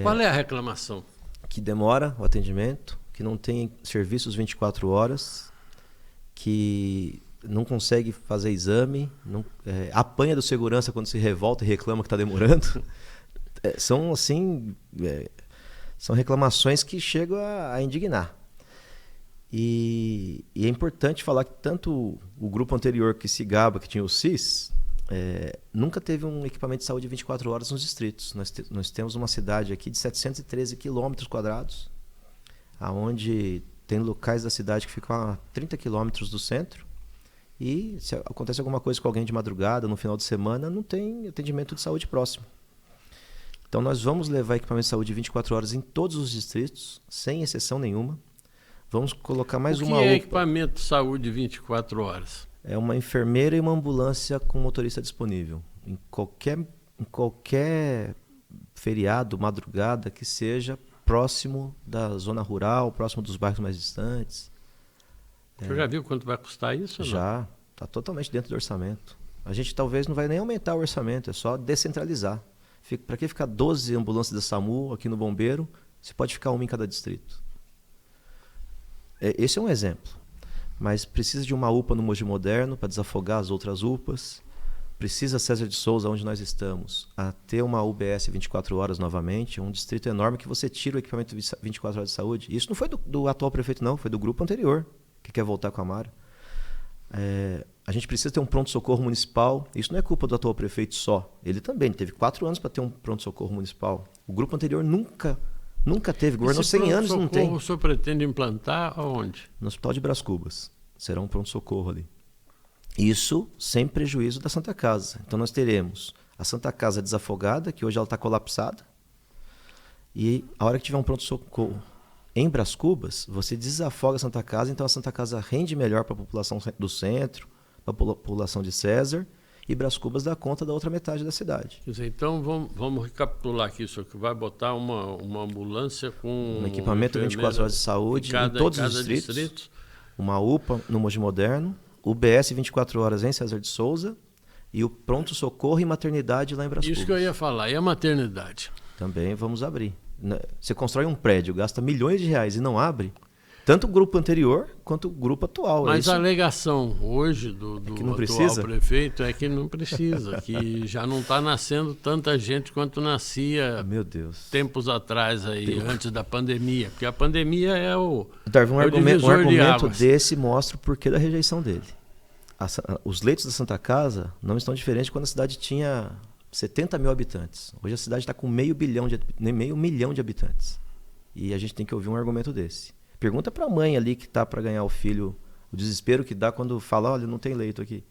Speaker 1: Qual é a reclamação?
Speaker 3: Que demora o atendimento, que não tem serviços 24 horas, que não consegue fazer exame, apanha do segurança quando se revolta e reclama que está demorando. São assim, são reclamações que chegam a indignar. E é importante falar que tanto o grupo anterior que se gaba, que tinha o CIS, nunca teve um equipamento de saúde 24 horas nos distritos. Nós temos uma cidade aqui de 713 quilômetros quadrados, onde tem locais da cidade que ficam a 30 quilômetros do centro, e se acontece alguma coisa com alguém de madrugada, no final de semana, não tem atendimento de saúde próximo. Então nós vamos levar equipamento de saúde 24 horas em todos os distritos, sem exceção nenhuma. Vamos colocar mais uma UPA.
Speaker 1: O que é equipamento de saúde 24 horas?
Speaker 3: É uma enfermeira e uma ambulância com motorista disponível. Em qualquer feriado, madrugada, que seja próximo da zona rural, próximo dos bairros mais distantes.
Speaker 1: Você já viu quanto vai custar isso?
Speaker 3: Já, está totalmente dentro do orçamento. A gente talvez não vai nem aumentar o orçamento, é só descentralizar. Para que ficar 12 ambulâncias da SAMU aqui no Bombeiro, se pode ficar uma em cada distrito. Esse é um exemplo. Mas precisa de uma UPA no Mogi Moderno para desafogar as outras UPAs. Precisa César de Souza, onde nós estamos, a ter uma UBS 24 horas novamente. Um distrito enorme que você tira o equipamento 24 horas de saúde. Isso não foi do atual prefeito, não. Foi do grupo anterior, que quer voltar com a Mara. A gente precisa ter um pronto-socorro municipal. Isso não é culpa do atual prefeito só. Ele também teve 4 anos para ter um pronto-socorro municipal. O grupo anterior nunca teve. Governou 100 anos, não tem.
Speaker 1: O senhor pretende implantar aonde?
Speaker 3: No Hospital de Brás Cubas. Será um pronto-socorro ali. Isso sem prejuízo da Santa Casa. Então nós teremos a Santa Casa desafogada, que hoje ela está colapsada. E a hora que tiver um pronto-socorro em Brás Cubas, você desafoga a Santa Casa, então a Santa Casa rende melhor para a população do centro, para a população de César, e Brás Cubas dá conta da outra metade da cidade.
Speaker 1: Quer dizer, então vamos recapitular aqui, senhor, que vai botar uma ambulância com
Speaker 3: um equipamento 24 horas de saúde em todos os distritos, uma UPA no Mogi Moderno, UBS 24 horas em César de Souza e o pronto-socorro e maternidade lá em Brás Cubas.
Speaker 1: Isso que eu ia falar, e a maternidade?
Speaker 3: Também vamos abrir. Você constrói um prédio, gasta milhões de reais e não abre, tanto o grupo anterior quanto o grupo atual.
Speaker 1: Mas a alegação hoje do atual prefeito é que não precisa, que já não está nascendo tanta gente quanto nascia tempos atrás, aí, antes da pandemia. Porque a pandemia é o
Speaker 3: Darwin, um argumento
Speaker 1: de
Speaker 3: desse mostra o porquê da rejeição dele. Os leitos da Santa Casa não estão diferentes quando a cidade tinha 70 mil habitantes. Hoje a cidade está com meio milhão de habitantes. E a gente tem que ouvir um argumento desse. Pergunta para a mãe ali que está para ganhar o filho, o desespero que dá quando fala, olha, não tem leito aqui.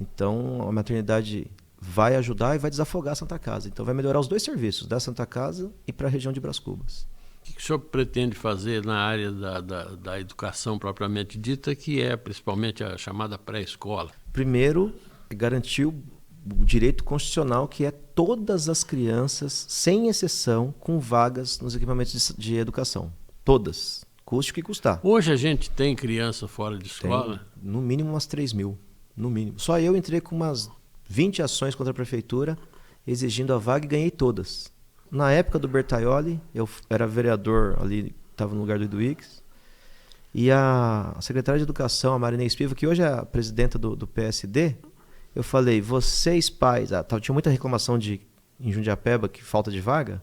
Speaker 3: Então, a maternidade vai ajudar e vai desafogar a Santa Casa. Então, vai melhorar os dois serviços, da Santa Casa e para a região de Brás Cubas.
Speaker 1: O que o senhor pretende fazer na área da educação propriamente dita, que é principalmente a chamada pré-escola?
Speaker 3: Primeiro, garantir o direito constitucional, que é todas as crianças, sem exceção, com vagas nos equipamentos de educação. Todas. Custe o que custar.
Speaker 1: Hoje a gente tem criança fora de escola?
Speaker 3: Tem, no mínimo umas 3 mil. No mínimo. Só eu entrei com umas 20 ações contra a prefeitura, exigindo a vaga e ganhei todas. Na época do Bertaioli, eu era vereador ali, estava no lugar do Iduígues, e a secretária de Educação, a Marinês Piva, que hoje é a presidenta do PSD, eu falei, vocês pais... tinha muita reclamação em Jundiapeba, que falta de vaga.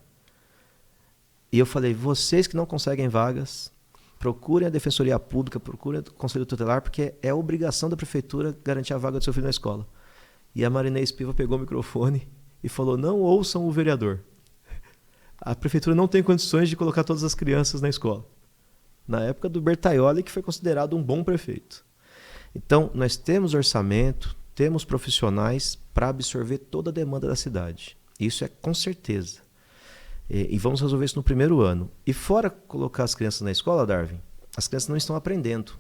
Speaker 3: E eu falei, vocês que não conseguem vagas, procurem a Defensoria Pública, procurem o Conselho Tutelar, porque é obrigação da Prefeitura garantir a vaga do seu filho na escola. E a Marinês Piva pegou o microfone e falou, não ouçam o vereador. A Prefeitura não tem condições de colocar todas as crianças na escola. Na época do Bertaioli, que foi considerado um bom prefeito. Então, nós temos orçamento, temos profissionais para absorver toda a demanda da cidade. Isso é com certeza. E vamos resolver isso no primeiro ano. E fora colocar as crianças na escola, Darwin, as crianças não estão aprendendo.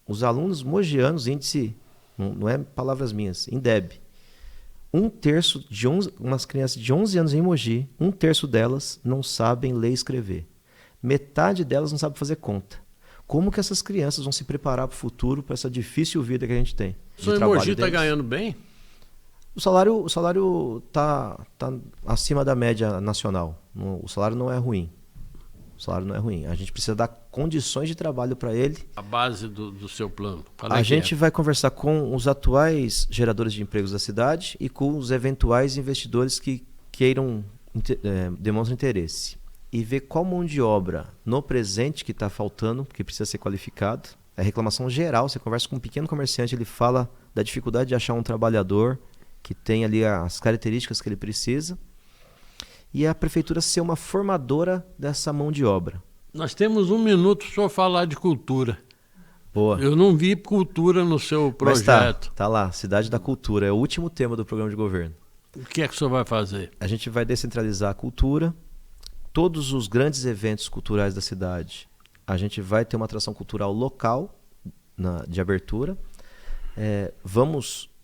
Speaker 3: Os alunos mogianos, índice, não é palavras minhas, INDEB, umas crianças de 11 anos em Mogi, 1/3 delas não sabem ler e escrever. Metade delas não sabe fazer conta. Como que essas crianças vão se preparar para o futuro, para essa difícil vida que a gente tem?
Speaker 1: O senhor em Mogi está ganhando bem?
Speaker 3: O salário tá acima da média nacional. O salário não é ruim. A gente precisa dar condições de trabalho para ele.
Speaker 1: A base do seu plano.
Speaker 3: A gente vai conversar com os atuais geradores de empregos da cidade e com os eventuais investidores que queiram demonstrar interesse. E ver qual mão de obra no presente que está faltando, que precisa ser qualificado. É reclamação geral. Você conversa com um pequeno comerciante, ele fala da dificuldade de achar um trabalhador que tem ali as características que ele precisa, e a prefeitura ser uma formadora dessa mão de obra.
Speaker 1: Nós temos 1 minuto para o senhor falar de cultura.
Speaker 3: Boa.
Speaker 1: Eu não vi cultura no seu projeto.
Speaker 3: Mas tá lá, Cidade da Cultura, é o último tema do programa de governo.
Speaker 1: O que é que o senhor vai fazer?
Speaker 3: A gente vai descentralizar a cultura, todos os grandes eventos culturais da cidade, a gente vai ter uma atração cultural local de abertura.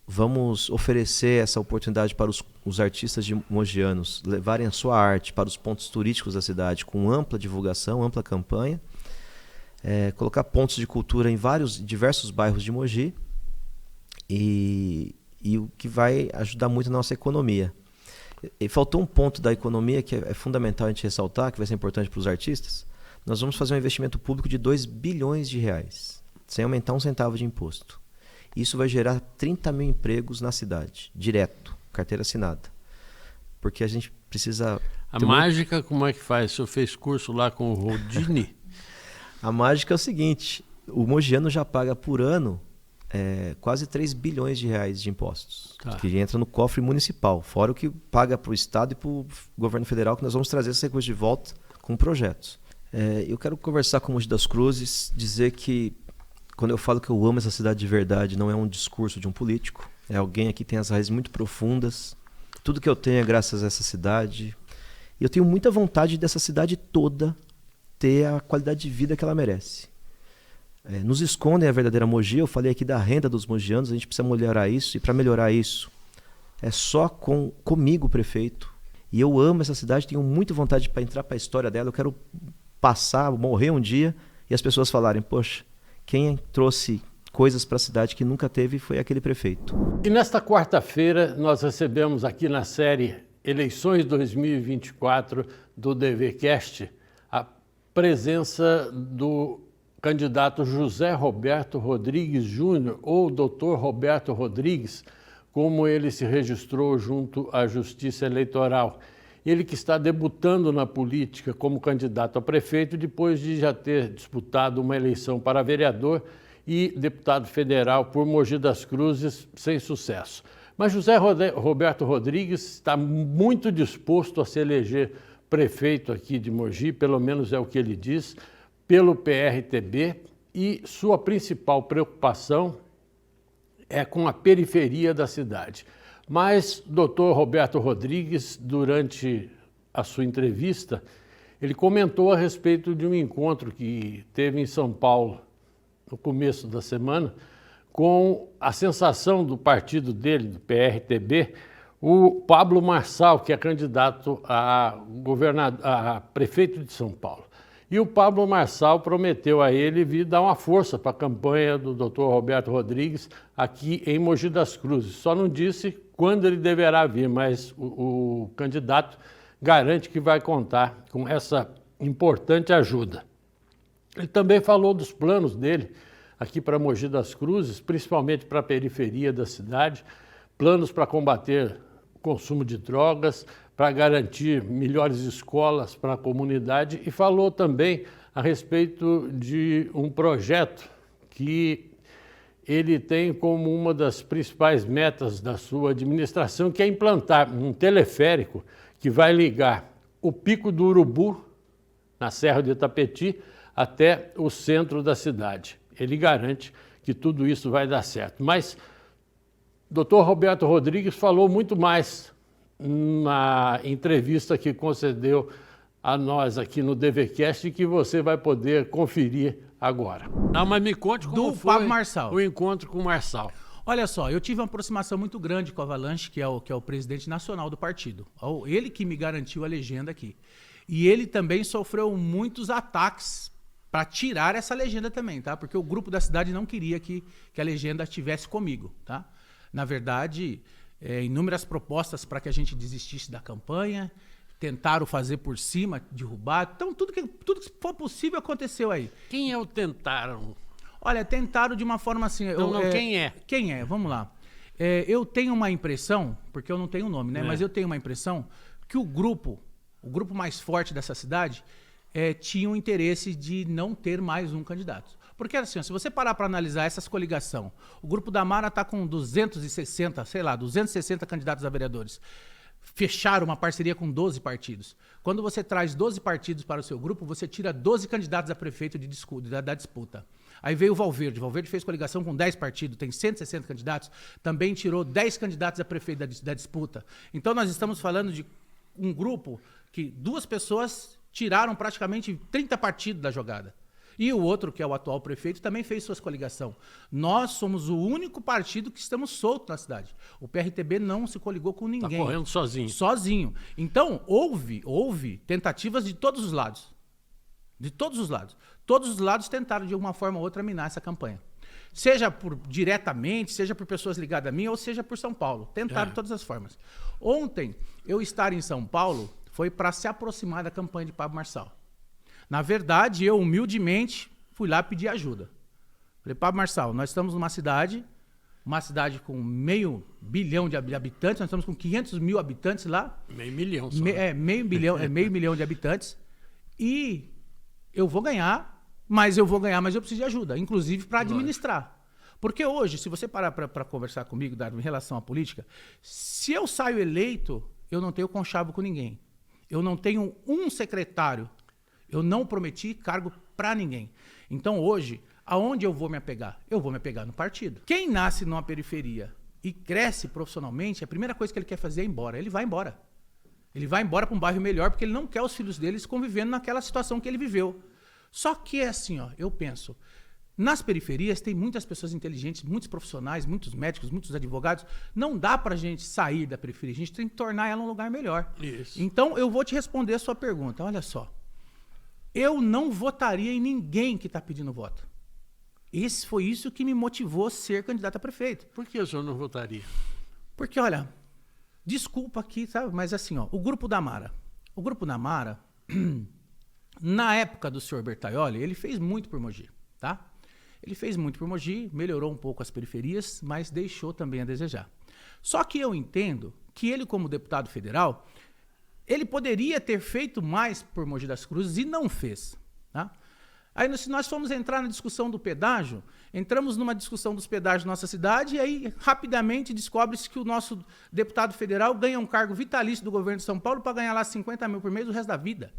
Speaker 3: Vamos oferecer essa oportunidade para os artistas mogianos levarem a sua arte para os pontos turísticos da cidade com ampla divulgação, ampla campanha. Colocar pontos de cultura em diversos bairros de Mogi e o que vai ajudar muito na nossa economia. E faltou um ponto da economia que é fundamental a gente ressaltar, que vai ser importante para os artistas. Nós vamos fazer um investimento público de 2 bilhões de reais, sem aumentar 1 centavo de imposto. Isso vai gerar 30 mil empregos na cidade, direto, carteira assinada. Porque a gente precisa...
Speaker 1: A mágica, como é que faz? O senhor fez curso lá com o Rodini?
Speaker 3: A mágica é o seguinte, o mogiano já paga por ano quase 3 bilhões de reais de impostos, que entra no cofre municipal, fora o que paga para o Estado e para o governo federal, que nós vamos trazer esse recurso de volta com projetos. Eu quero conversar com o Mogi das Cruzes, dizer que quando eu falo que eu amo essa cidade de verdade, não é um discurso de um político, é alguém aqui que tem as raízes muito profundas. Tudo que eu tenho é graças a essa cidade. E eu tenho muita vontade dessa cidade toda ter a qualidade de vida que ela merece. Nos escondem a verdadeira Mogi. Eu falei aqui da renda dos mogianos, a gente precisa melhorar isso. E para melhorar isso, é só comigo, prefeito. E eu amo essa cidade, tenho muita vontade para entrar para a história dela. Eu quero morrer um dia e as pessoas falarem, poxa, quem trouxe coisas para a cidade que nunca teve foi aquele prefeito.
Speaker 1: E nesta quarta-feira nós recebemos aqui na série eleições 2024 do DVCast, a presença do candidato José Roberto Rodrigues Júnior, ou Dr. Roberto Rodrigues, como ele se registrou junto à Justiça Eleitoral. Ele que está debutando na política como candidato a prefeito, depois de já ter disputado uma eleição para vereador e deputado federal por Mogi das Cruzes, sem sucesso. Mas José Roberto Rodrigues está muito disposto a se eleger prefeito aqui de Mogi, pelo menos é o que ele diz, pelo PRTB, e sua principal preocupação é com a periferia da cidade. Mas Dr. Roberto Rodrigues, durante a sua entrevista, ele comentou a respeito de um encontro que teve em São Paulo no começo da semana, com a sensação do partido dele, do PRTB, o Pablo Marçal, que é candidato a prefeito de São Paulo. E o Pablo Marçal prometeu a ele vir dar uma força para a campanha do Dr. Roberto Rodrigues aqui em Mogi das Cruzes. Só não disse quando ele deverá vir, mas o candidato garante que vai contar com essa importante ajuda. Ele também falou dos planos dele aqui para Mogi das Cruzes, principalmente para a periferia da cidade, planos para combater o consumo de drogas, para garantir melhores escolas para a comunidade, e falou também a respeito de um projeto que ele tem como uma das principais metas da sua administração, que é implantar um teleférico que vai ligar o Pico do Urubu, na Serra de Itapetí, até o centro da cidade. Ele garante que tudo isso vai dar certo. Mas o Dr. Roberto Rodrigues falou muito mais na entrevista que concedeu a nós aqui no DVCast, e que você vai poder conferir agora. Não, mas me conte como foi o encontro com o Marçal.
Speaker 4: Olha só, eu tive uma aproximação muito grande com o Avalanche, que é o presidente nacional do partido. Ele que me garantiu a legenda aqui. E ele também sofreu muitos ataques para tirar essa legenda também, tá? Porque o grupo da cidade não queria que a legenda estivesse comigo, tá? Na verdade, inúmeras propostas para que a gente desistisse da campanha, tentaram fazer por cima, derrubar. Então, tudo que for possível aconteceu aí.
Speaker 1: Quem é o tentaram?
Speaker 4: Olha, tentaram de uma forma assim...
Speaker 1: Quem é?
Speaker 4: Quem é? Vamos lá. Eu tenho uma impressão, porque eu não tenho nome, né? Mas eu tenho uma impressão que o grupo mais forte dessa cidade tinha o interesse de não ter mais um candidato. Porque assim, se você parar para analisar essas coligações, o grupo da Mara está com 260 candidatos a vereadores. Fecharam uma parceria com 12 partidos. Quando você traz 12 partidos para o seu grupo, você tira 12 candidatos a prefeito da disputa. Aí veio o Valverde. O Valverde fez coligação com 10 partidos, tem 160 candidatos, também tirou 10 candidatos a prefeito da disputa. Então nós estamos falando de um grupo que 2 pessoas tiraram praticamente 30 partidos da jogada. E o outro, que é o atual prefeito, também fez suas coligações. Nós somos o único partido que estamos soltos na cidade. O PRTB não se coligou com ninguém.
Speaker 1: Está correndo sozinho.
Speaker 4: Sozinho. Então, houve tentativas de todos os lados. De todos os lados. Todos os lados tentaram, de uma forma ou outra, minar essa campanha. Seja diretamente, seja por pessoas ligadas a mim, ou seja por São Paulo. Tentaram de todas as formas. Ontem, eu estar em São Paulo foi para se aproximar da campanha de Pablo Marçal. Na verdade, eu humildemente fui lá pedir ajuda. Falei, Pablo Marçal, nós estamos numa cidade com 500 milhão de habitantes, nós estamos com 500 mil habitantes lá.
Speaker 1: Meio milhão só.
Speaker 4: Meio milhão de habitantes. E eu vou ganhar, mas eu preciso de ajuda, inclusive para administrar. Porque hoje, se você parar para conversar comigo, Darwin, em relação à política, se eu saio eleito, eu não tenho conchavo com ninguém. Eu não tenho um secretário. Eu não prometi cargo para ninguém. Então, hoje, aonde eu vou me apegar? Eu vou me apegar no partido. Quem nasce numa periferia e cresce profissionalmente, a primeira coisa que ele quer fazer é ir embora. Ele vai embora. Ele vai embora para um bairro melhor porque ele não quer os filhos deles convivendo naquela situação que ele viveu. Só que é assim, eu penso, nas periferias tem muitas pessoas inteligentes, muitos profissionais, muitos médicos, muitos advogados. Não dá para a gente sair da periferia, a gente tem que tornar ela um lugar melhor.
Speaker 1: Isso.
Speaker 4: Então, eu vou te responder a sua pergunta. Olha só. Eu não votaria em ninguém que está pedindo voto. Foi isso que me motivou a ser candidato a prefeito.
Speaker 1: Por que o senhor não votaria?
Speaker 4: Porque, olha, Desculpa aqui, sabe? Mas assim, ó, o Grupo da Mara. O Grupo da Mara, na época do senhor Bertaioli, ele fez muito por Mogi, tá? Ele fez muito por Mogi, melhorou um pouco as periferias, mas deixou também a desejar. Só que eu entendo que ele, como deputado federal, ele poderia ter feito mais por Mogi das Cruzes e não fez, tá? Aí, se nós formos entrar na discussão do pedágio, entramos numa discussão dos pedágios na nossa cidade e aí rapidamente descobre-se que o nosso deputado federal ganha um cargo vitalício do governo de São Paulo para ganhar lá 50 mil por mês o resto da vida.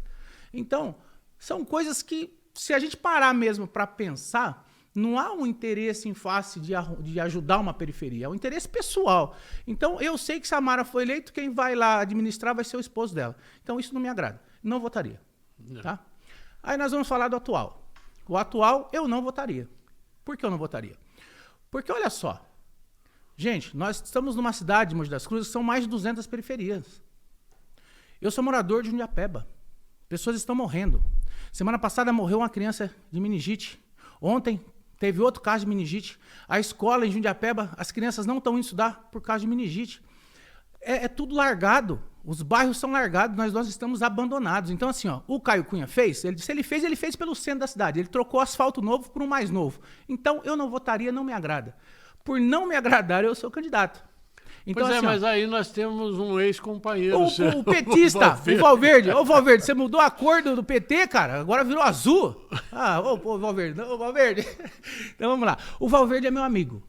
Speaker 4: Então, são coisas que, se a gente parar mesmo para pensar, não há um interesse em face de ajudar uma periferia, é um interesse pessoal. Então, eu sei que se a Mara foi eleita, quem vai lá administrar vai ser o esposo dela. Então, isso não me agrada. Não votaria. Tá? Aí nós vamos falar do atual. O atual, eu não votaria. Por que eu não votaria? Porque, olha só, gente, nós estamos numa cidade, Mogi das Cruzes, que são mais de 200 periferias. Eu sou morador de Jundiapeba. Pessoas estão morrendo. Semana passada morreu uma criança de meningite. Ontem teve outro caso de meningite. A escola em Jundiapeba, as crianças não estão indo estudar por causa de meningite. É tudo largado. Os bairros são largados, nós estamos abandonados. Então, assim, ó, o Caio Cunha fez, se ele fez pelo centro da cidade. Ele trocou asfalto novo por um mais novo. Então, eu não votaria, não me agrada. Por não me agradar, eu sou candidato. Então,
Speaker 1: pois
Speaker 4: assim,
Speaker 1: mas aí nós temos um ex-companheiro.
Speaker 4: O petista, o Valverde. Ô, Valverde, você mudou a cor do PT, cara? Agora virou azul. Ô, Valverde. Não, Valverde. Então, vamos lá. O Valverde é meu amigo.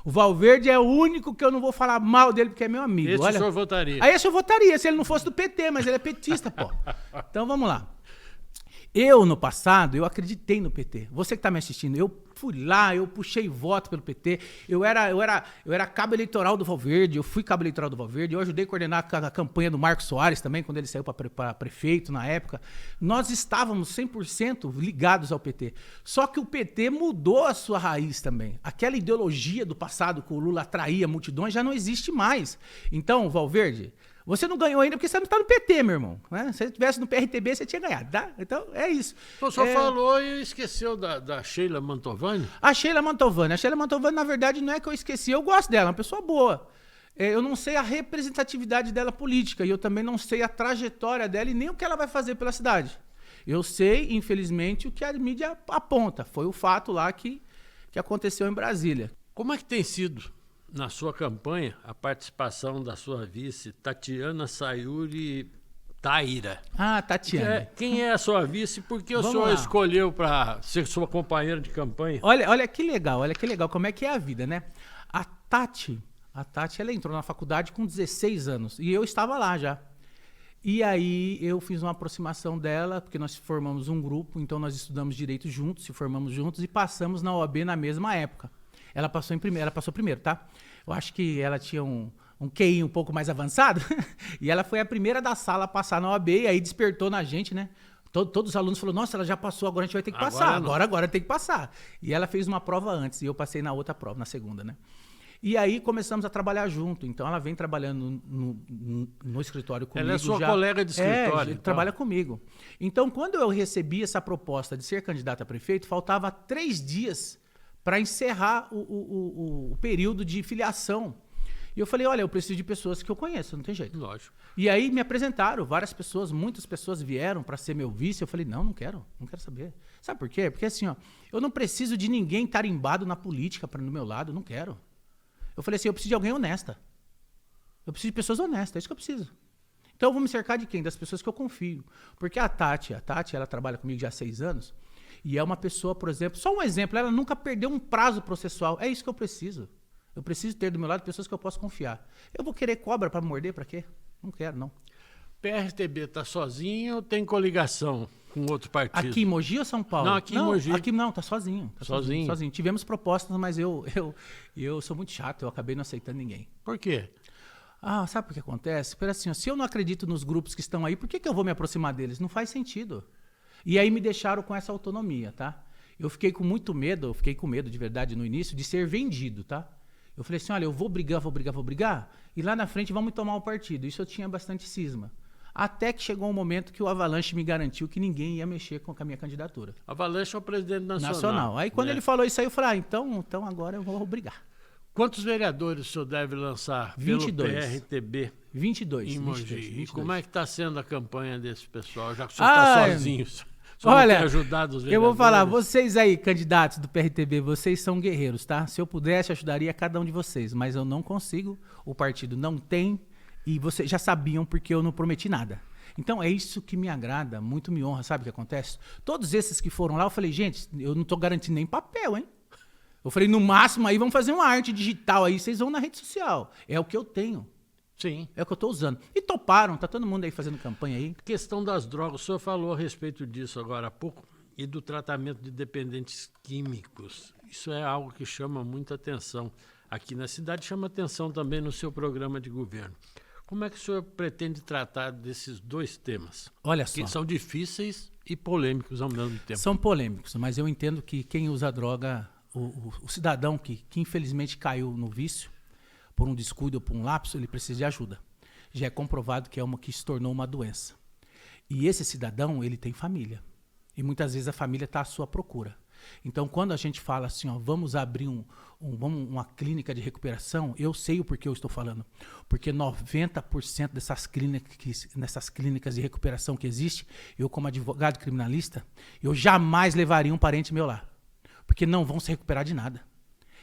Speaker 4: O Valverde é o único que eu não vou falar mal dele, porque é meu amigo.
Speaker 1: Esse
Speaker 4: olha.
Speaker 1: o senhor votaria?
Speaker 4: Aí esse eu votaria, se ele não fosse do PT, mas ele é petista, pô. Então vamos lá. Eu, no passado, eu acreditei no PT. Você que está me assistindo, eu fui lá, eu puxei voto pelo PT. Eu era cabo eleitoral do Valverde, eu fui cabo eleitoral do Valverde, eu ajudei a coordenar a campanha do Marcos Soares também, quando ele saiu para prefeito na época. Nós estávamos 100% ligados ao PT. Só que o PT mudou a sua raiz também. Aquela ideologia do passado que o Lula atraía multidões já não existe mais. Então, Valverde, você não ganhou ainda porque você não está no PT, meu irmão. Né? Se você estivesse no PRTB, você tinha ganhado, tá? Então, é isso.
Speaker 1: O senhor falou e esqueceu da Sheila Mantovani?
Speaker 4: A Sheila Mantovani, na verdade, não é que eu esqueci, eu gosto dela, é uma pessoa boa. Eu não sei a representatividade dela política e eu também não sei a trajetória dela e nem o que ela vai fazer pela cidade. Eu sei, infelizmente, o que a mídia aponta. Foi o fato lá que aconteceu em Brasília.
Speaker 1: Como é que tem sido, na sua campanha, a participação da sua vice, Tatiana Sayuri Taira?
Speaker 4: Ah, Tatiana.
Speaker 1: Quem é a sua vice? Por que o senhor escolheu para ser sua companheira de campanha?
Speaker 4: Olha que legal, como é que é a vida, né? A Tati, ela entrou na faculdade com 16 anos e eu estava lá já. E aí eu fiz uma aproximação dela, porque nós formamos um grupo, então nós estudamos direito juntos, se formamos juntos e passamos na OAB na mesma época. Ela passou primeiro, tá? Eu acho que ela tinha um QI um pouco mais avançado e ela foi a primeira da sala a passar na OAB e aí despertou na gente, né? Todos os alunos falaram, nossa, ela já passou, agora a gente vai ter que passar. Agora tem que passar. E ela fez uma prova antes e eu passei na outra prova, na segunda, né? E aí começamos a trabalhar junto. Então ela vem trabalhando no escritório comigo.
Speaker 1: Ela é sua colega de escritório.
Speaker 4: Então. Trabalha comigo. Então, quando eu recebi essa proposta de ser candidata a prefeito, faltava 3 dias para encerrar o período de filiação. E eu falei, olha, eu preciso de pessoas que eu conheço, não tem jeito.
Speaker 1: Lógico.
Speaker 4: E aí me apresentaram, muitas pessoas vieram para ser meu vice. Eu falei, não quero saber. Sabe por quê? Porque assim, ó, eu não preciso de ninguém tarimbado na política no meu lado, não quero. Eu falei assim, eu preciso de alguém honesta. Eu preciso de pessoas honestas, é isso que eu preciso. Então eu vou me cercar de quem? Das pessoas que eu confio. Porque a Tati, ela trabalha comigo já há 6 anos, e é uma pessoa, por exemplo, só um exemplo, ela nunca perdeu um prazo processual. É isso que eu preciso. Eu preciso ter do meu lado pessoas que eu posso confiar. Eu vou querer cobra para morder, para quê? Não quero, não.
Speaker 1: PRTB está sozinho ou tem coligação com outro partido?
Speaker 4: Aqui em Mogi ou São Paulo?
Speaker 1: Não, aqui em Mogi.
Speaker 4: Aqui não, tá sozinho.
Speaker 1: Sozinho?
Speaker 4: Tivemos propostas, mas eu sou muito chato, eu acabei não aceitando ninguém.
Speaker 1: Por quê?
Speaker 4: Sabe o que acontece? Porque assim, se eu não acredito nos grupos que estão aí, por que eu vou me aproximar deles? Não faz sentido. E aí me deixaram com essa autonomia, tá? Eu fiquei com medo de verdade no início de ser vendido, tá? Eu falei assim, olha, eu vou brigar, e lá na frente vamos tomar um partido. Isso eu tinha bastante cisma. Até que chegou um momento que o Avalanche me garantiu que ninguém ia mexer com a minha candidatura.
Speaker 1: Avalanche é o presidente nacional.
Speaker 4: Aí quando ele falou isso aí, eu falei, então agora eu vou brigar.
Speaker 1: Quantos vereadores o senhor deve lançar
Speaker 4: 22.
Speaker 1: pelo PRTB
Speaker 4: 22.
Speaker 1: em Mogi?
Speaker 4: 22.
Speaker 1: E como é que está sendo a campanha desse pessoal, já que o senhor está sozinho? O senhor
Speaker 4: Olha,
Speaker 1: não tem ajudado os
Speaker 4: eu
Speaker 1: vereadores?
Speaker 4: vou falar, vocês aí, candidatos do PRTB, vocês são guerreiros, tá? Se eu pudesse, ajudaria cada um de vocês, mas eu não consigo, o partido não tem, e vocês já sabiam porque eu não prometi nada. Então é isso que me agrada, muito me honra, sabe o que acontece? Todos esses que foram lá, eu falei, gente, eu não estou garantindo nem papel, hein? Eu falei, no máximo aí vamos fazer uma arte digital aí, vocês vão na rede social. É o que eu tenho.
Speaker 1: Sim.
Speaker 4: É o que eu estou usando. E toparam, tá todo mundo aí fazendo campanha aí.
Speaker 1: Questão das drogas, o senhor falou a respeito disso agora há pouco, e do tratamento de dependentes químicos. Isso é algo que chama muita atenção aqui na cidade, chama atenção também no seu programa de governo. Como é que o senhor pretende tratar desses dois temas?
Speaker 4: Olha só.
Speaker 1: Que são difíceis e polêmicos ao mesmo tempo.
Speaker 4: São polêmicos, mas eu entendo que quem usa droga, o cidadão que infelizmente caiu no vício, por um descuido ou por um lapso, ele precisa de ajuda. Já é comprovado que é uma que se tornou uma doença. E esse cidadão, ele tem família. E muitas vezes a família está à sua procura. Então, quando a gente fala assim, ó, vamos abrir uma clínica de recuperação, eu sei o porquê eu estou falando. Porque 90% dessas clínicas de recuperação que existem, eu como advogado criminalista, eu jamais levaria um parente meu lá. Porque não vão se recuperar de nada.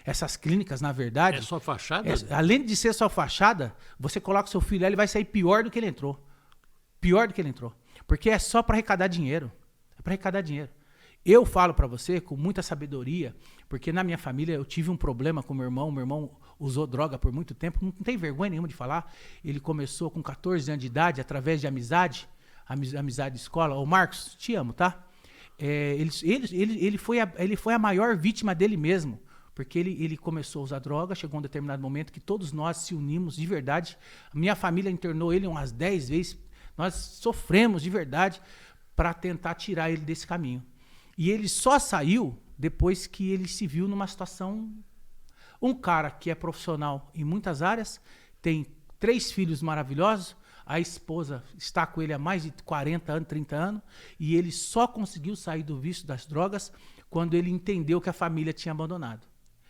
Speaker 4: Essas clínicas, na verdade...
Speaker 1: É só fachada?
Speaker 4: Além de ser só fachada, você coloca o seu filho lá, ele vai sair pior do que ele entrou. Pior do que ele entrou. Porque é só para arrecadar dinheiro. É para arrecadar dinheiro. Eu falo para você com muita sabedoria, porque na minha família eu tive um problema com meu irmão usou droga por muito tempo, não tem vergonha nenhuma de falar. Ele começou com 14 anos de idade, através de amizade de escola. Ô Marcos, te amo, tá? Ele foi a maior vítima dele mesmo, porque ele começou a usar droga, chegou um determinado momento que todos nós se unimos de verdade. Minha família internou ele umas 10 vezes, nós sofremos de verdade para tentar tirar ele desse caminho. E ele só saiu depois que ele se viu numa situação... Um cara que é profissional em muitas áreas, tem 3 filhos maravilhosos, a esposa está com ele há mais de 40 anos, 30 anos, e ele só conseguiu sair do vício das drogas quando ele entendeu que a família tinha abandonado.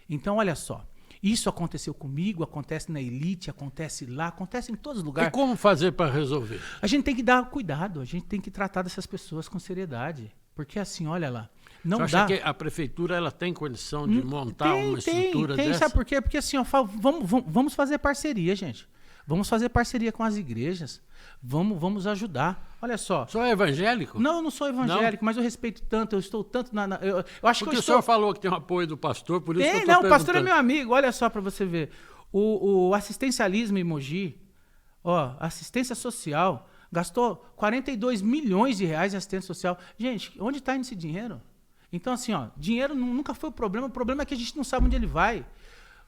Speaker 4: Então, olha só, isso aconteceu comigo, acontece na elite, acontece lá, acontece em todos os lugares.
Speaker 1: E como fazer para resolver?
Speaker 4: A gente tem que dar cuidado, a gente tem que tratar dessas pessoas com seriedade. Porque assim, olha lá, não dá...
Speaker 1: Você acha que a prefeitura ela tem condição de montar uma estrutura dessa?
Speaker 4: Sabe por quê? Porque assim, ó, vamos fazer parceria, gente. Vamos fazer parceria com as igrejas. Vamos ajudar. Olha só.
Speaker 1: O senhor é evangélico?
Speaker 4: Não, eu não sou evangélico, mas eu respeito tanto, eu estou tanto eu acho
Speaker 1: porque
Speaker 4: que
Speaker 1: o senhor falou que tem o apoio do pastor, por isso que eu estou
Speaker 4: perguntando. Não, o pastor é meu amigo, olha só para você ver. O assistencialismo em Mogi, ó, assistência social... Gastou 42 milhões de reais em assistência social. Gente, onde está indo esse dinheiro? Então, assim, ó, dinheiro nunca foi o problema é que a gente não sabe onde ele vai.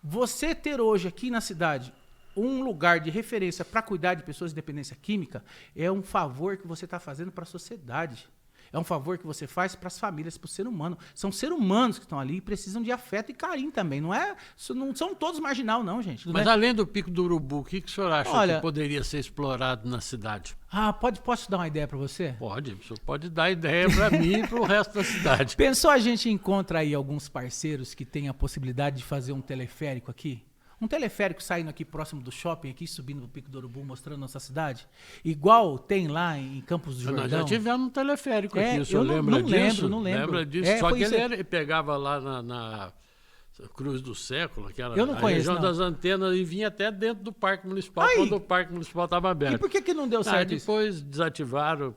Speaker 4: Você ter hoje aqui na cidade um lugar de referência para cuidar de pessoas de dependência química é um favor que você está fazendo para a sociedade. É um favor que você faz para as famílias, para o ser humano. São seres humanos que estão ali e precisam de afeto e carinho também. Não são todos marginal, não, gente.
Speaker 1: Mas além do Pico do Urubu, o que o senhor acha que poderia ser explorado na cidade?
Speaker 4: Posso dar uma ideia para você?
Speaker 1: Pode, o senhor pode dar ideia para mim e para o resto da cidade.
Speaker 4: Pensou a gente encontra aí alguns parceiros que têm a possibilidade de fazer um teleférico aqui? Um teleférico saindo aqui próximo do shopping, aqui subindo no Pico do Urubu, mostrando nossa cidade. Igual tem lá em Campos do Jordão.
Speaker 1: Nós já tivemos um teleférico aqui, o senhor lembra disso?
Speaker 4: Não lembro.
Speaker 1: Lembra disso? Só que ele pegava lá na Cruz do Século, aquela região das antenas, e vinha até dentro do Parque Municipal, quando o Parque Municipal estava aberto.
Speaker 4: E por que não deu certo isso?
Speaker 1: Depois desativaram,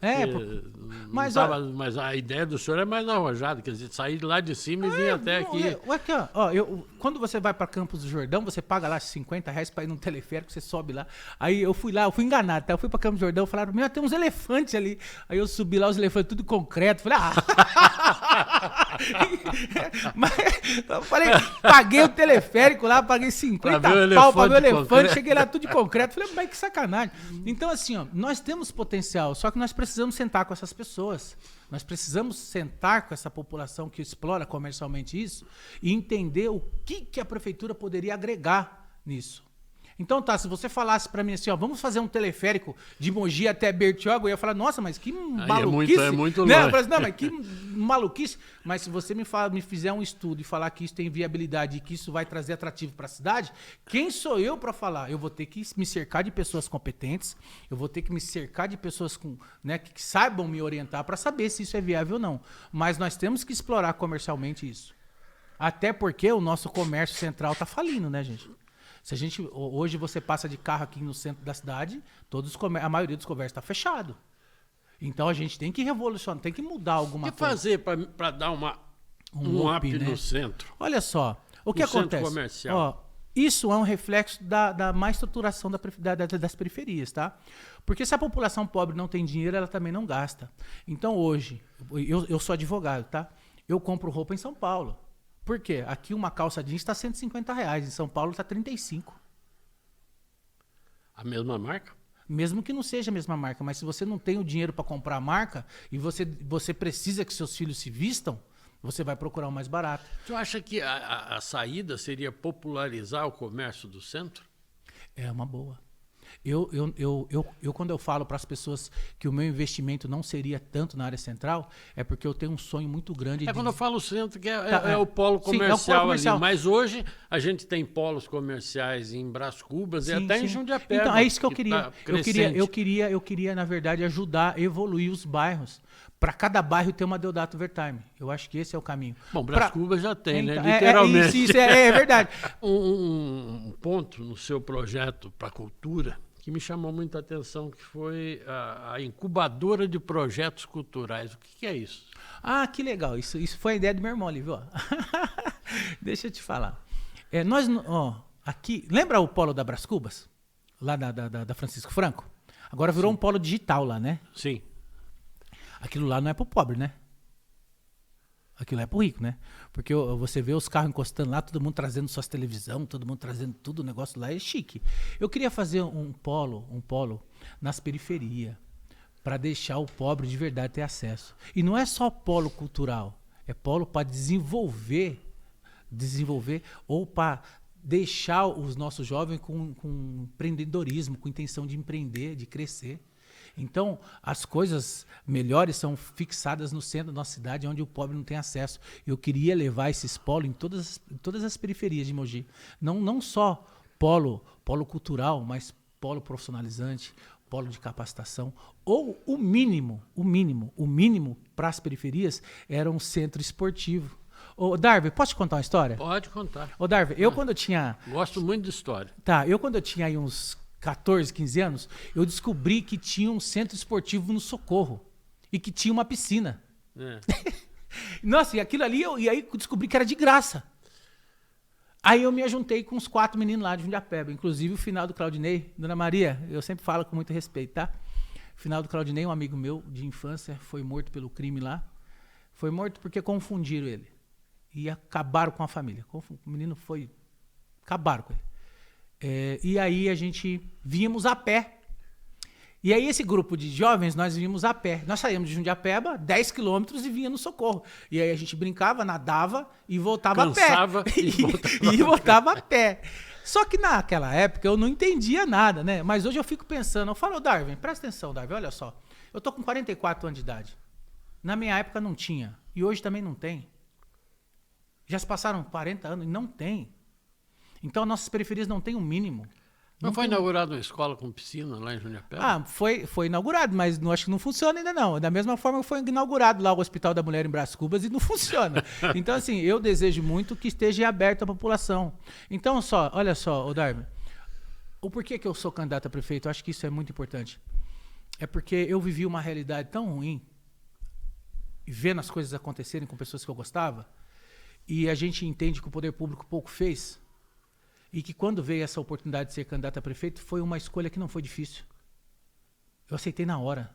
Speaker 1: mas a ideia do senhor é mais arrojada, quer dizer, sair lá de cima e vir até aqui.
Speaker 4: Quando você vai para Campos do Jordão, você paga lá R$50 para ir num teleférico, você sobe lá. Aí eu fui enganado, tá? Eu fui para Campos do Jordão, falaram, tem uns elefantes ali. Aí eu subi lá, os elefantes tudo concreto, falei, eu falei, paguei o teleférico lá, paguei 50 pau para ver o elefante, cheguei lá tudo de concreto, falei, mas que sacanagem. Então assim, ó, nós temos potencial, só que nós precisamos sentar com essas pessoas. Nós precisamos sentar com essa população que explora comercialmente isso e entender o que a prefeitura poderia agregar nisso. Então tá, se você falasse pra mim assim, ó, vamos fazer um teleférico de Mogi até Bertioga, eu ia falar, nossa, mas que maluquice.
Speaker 1: É muito
Speaker 4: né?
Speaker 1: longe.
Speaker 4: Eu falei assim, não, mas que maluquice. Mas se você me fizer um estudo e falar que isso tem viabilidade e que isso vai trazer atrativo pra cidade, quem sou eu pra falar? Eu vou ter que me cercar de pessoas competentes, eu vou ter que me cercar de pessoas que saibam me orientar pra saber se isso é viável ou não. Mas nós temos que explorar comercialmente isso. Até porque o nosso comércio central tá falindo, né, gente? Se hoje você passa de carro aqui no centro da cidade, a maioria dos comércios está fechado. Então a gente tem que revolucionar, tem que mudar alguma coisa.
Speaker 1: O que fazer para dar um up
Speaker 4: né?
Speaker 1: no centro?
Speaker 4: Olha só, o que acontece?
Speaker 1: Centro comercial.
Speaker 4: Ó, isso é um reflexo da má estruturação das periferias, tá? Porque se a população pobre não tem dinheiro, ela também não gasta. Então hoje, eu sou advogado, tá? Eu compro roupa em São Paulo. Por quê? Aqui uma calça jeans está R$150, em São Paulo está 35.
Speaker 1: A mesma marca?
Speaker 4: Mesmo que não seja a mesma marca, mas se você não tem o dinheiro para comprar a marca e você precisa que seus filhos se vistam, você vai procurar o mais barato.
Speaker 1: Tu acha que a saída seria popularizar o comércio do centro?
Speaker 4: É uma boa. Eu quando eu falo para as pessoas que o meu investimento não seria tanto na área central, é porque eu tenho um sonho muito grande.
Speaker 1: Quando eu falo centro, que é
Speaker 4: Tá,
Speaker 1: o polo
Speaker 4: sim,
Speaker 1: comercial,
Speaker 4: é o polo comercial
Speaker 1: ali. Mas hoje a gente tem polos comerciais em Brás Cubas e até em Jundiapé.
Speaker 4: Então, é isso que eu queria.
Speaker 1: Tá
Speaker 4: Eu queria, na verdade, ajudar a evoluir os bairros. Para cada bairro ter uma Deodato Overtime. Eu acho que esse é o caminho.
Speaker 1: Bom, Brás Cubas já tem,
Speaker 4: então,
Speaker 1: né? Literalmente.
Speaker 4: Isso é verdade.
Speaker 1: Um ponto no seu projeto para a cultura que me chamou muita atenção, que foi a incubadora de projetos culturais. O que é isso?
Speaker 4: Ah, que legal. Isso foi a ideia do meu irmão ali, viu? Deixa eu te falar. Aqui, lembra o polo da Brás Cubas? Lá da Francisco Franco? Agora virou um polo digital lá, né?
Speaker 1: Sim.
Speaker 4: Aquilo lá não é pro pobre, né? Aquilo é pro rico, né? Porque você vê os carros encostando lá, todo mundo trazendo suas televisão, todo mundo trazendo tudo, o negócio lá é chique. Eu queria fazer um polo nas periferias, para deixar o pobre de verdade ter acesso. E não é só polo cultural, é polo para desenvolver ou para deixar os nossos jovens com empreendedorismo, com intenção de empreender, de crescer. Então, as coisas melhores são fixadas no centro da nossa cidade, onde o pobre não tem acesso. Eu queria levar esses polos em todas as periferias de Mogi. Não só polo cultural, mas polo profissionalizante, polo de capacitação. Ou o mínimo para as periferias era um centro esportivo. Ô, Darby, posso te contar uma história?
Speaker 1: Pode contar.
Speaker 4: Ô, Darby, quando eu tinha...
Speaker 1: Gosto muito de história.
Speaker 4: Tá, quando eu tinha aí uns 14, 15 anos, eu descobri que tinha um centro esportivo no Socorro e que tinha uma piscina.
Speaker 1: É.
Speaker 4: Nossa, e aquilo ali, e aí eu descobri que era de graça. Aí eu me ajuntei com uns 4 meninos lá de Jundiapeba, inclusive o final do Claudinei, Dona Maria, eu sempre falo com muito respeito, tá? O final do Claudinei, um amigo meu de infância, foi morto pelo crime lá. Foi morto porque confundiram ele. E acabaram com a família. O menino acabaram com ele. E aí a gente víamos a pé. E aí esse grupo de jovens, nós víamos a pé. Nós saímos de Jundiapeba, 10 quilômetros e vinha no Socorro. E aí a gente brincava, nadava e voltava
Speaker 1: Cansava
Speaker 4: a pé. E voltava a pé. Só que naquela época eu não entendia nada, né? Mas hoje eu fico pensando, eu falo, Darwin, presta atenção, Darwin, olha só. Eu tô com 44 anos de idade. Na minha época não tinha. E hoje também não tem. Já se passaram 40 anos e não tem. Então, nossas periferias não têm um mínimo.
Speaker 1: Não foi inaugurada uma escola com piscina lá em Jundiapeba?
Speaker 4: Ah, foi inaugurado, mas acho que não funciona ainda não. Da mesma forma que foi inaugurado lá o Hospital da Mulher em Brás Cubas e não funciona. Então, assim, eu desejo muito que esteja aberto à população. Então, olha só, Darby, o porquê que eu sou candidato a prefeito, eu acho que isso é muito importante. É porque eu vivi uma realidade tão ruim, e vendo as coisas acontecerem com pessoas que eu gostava, e a gente entende que o poder público pouco fez, e que quando veio essa oportunidade de ser candidato a prefeito, foi uma escolha que não foi difícil. Eu aceitei na hora.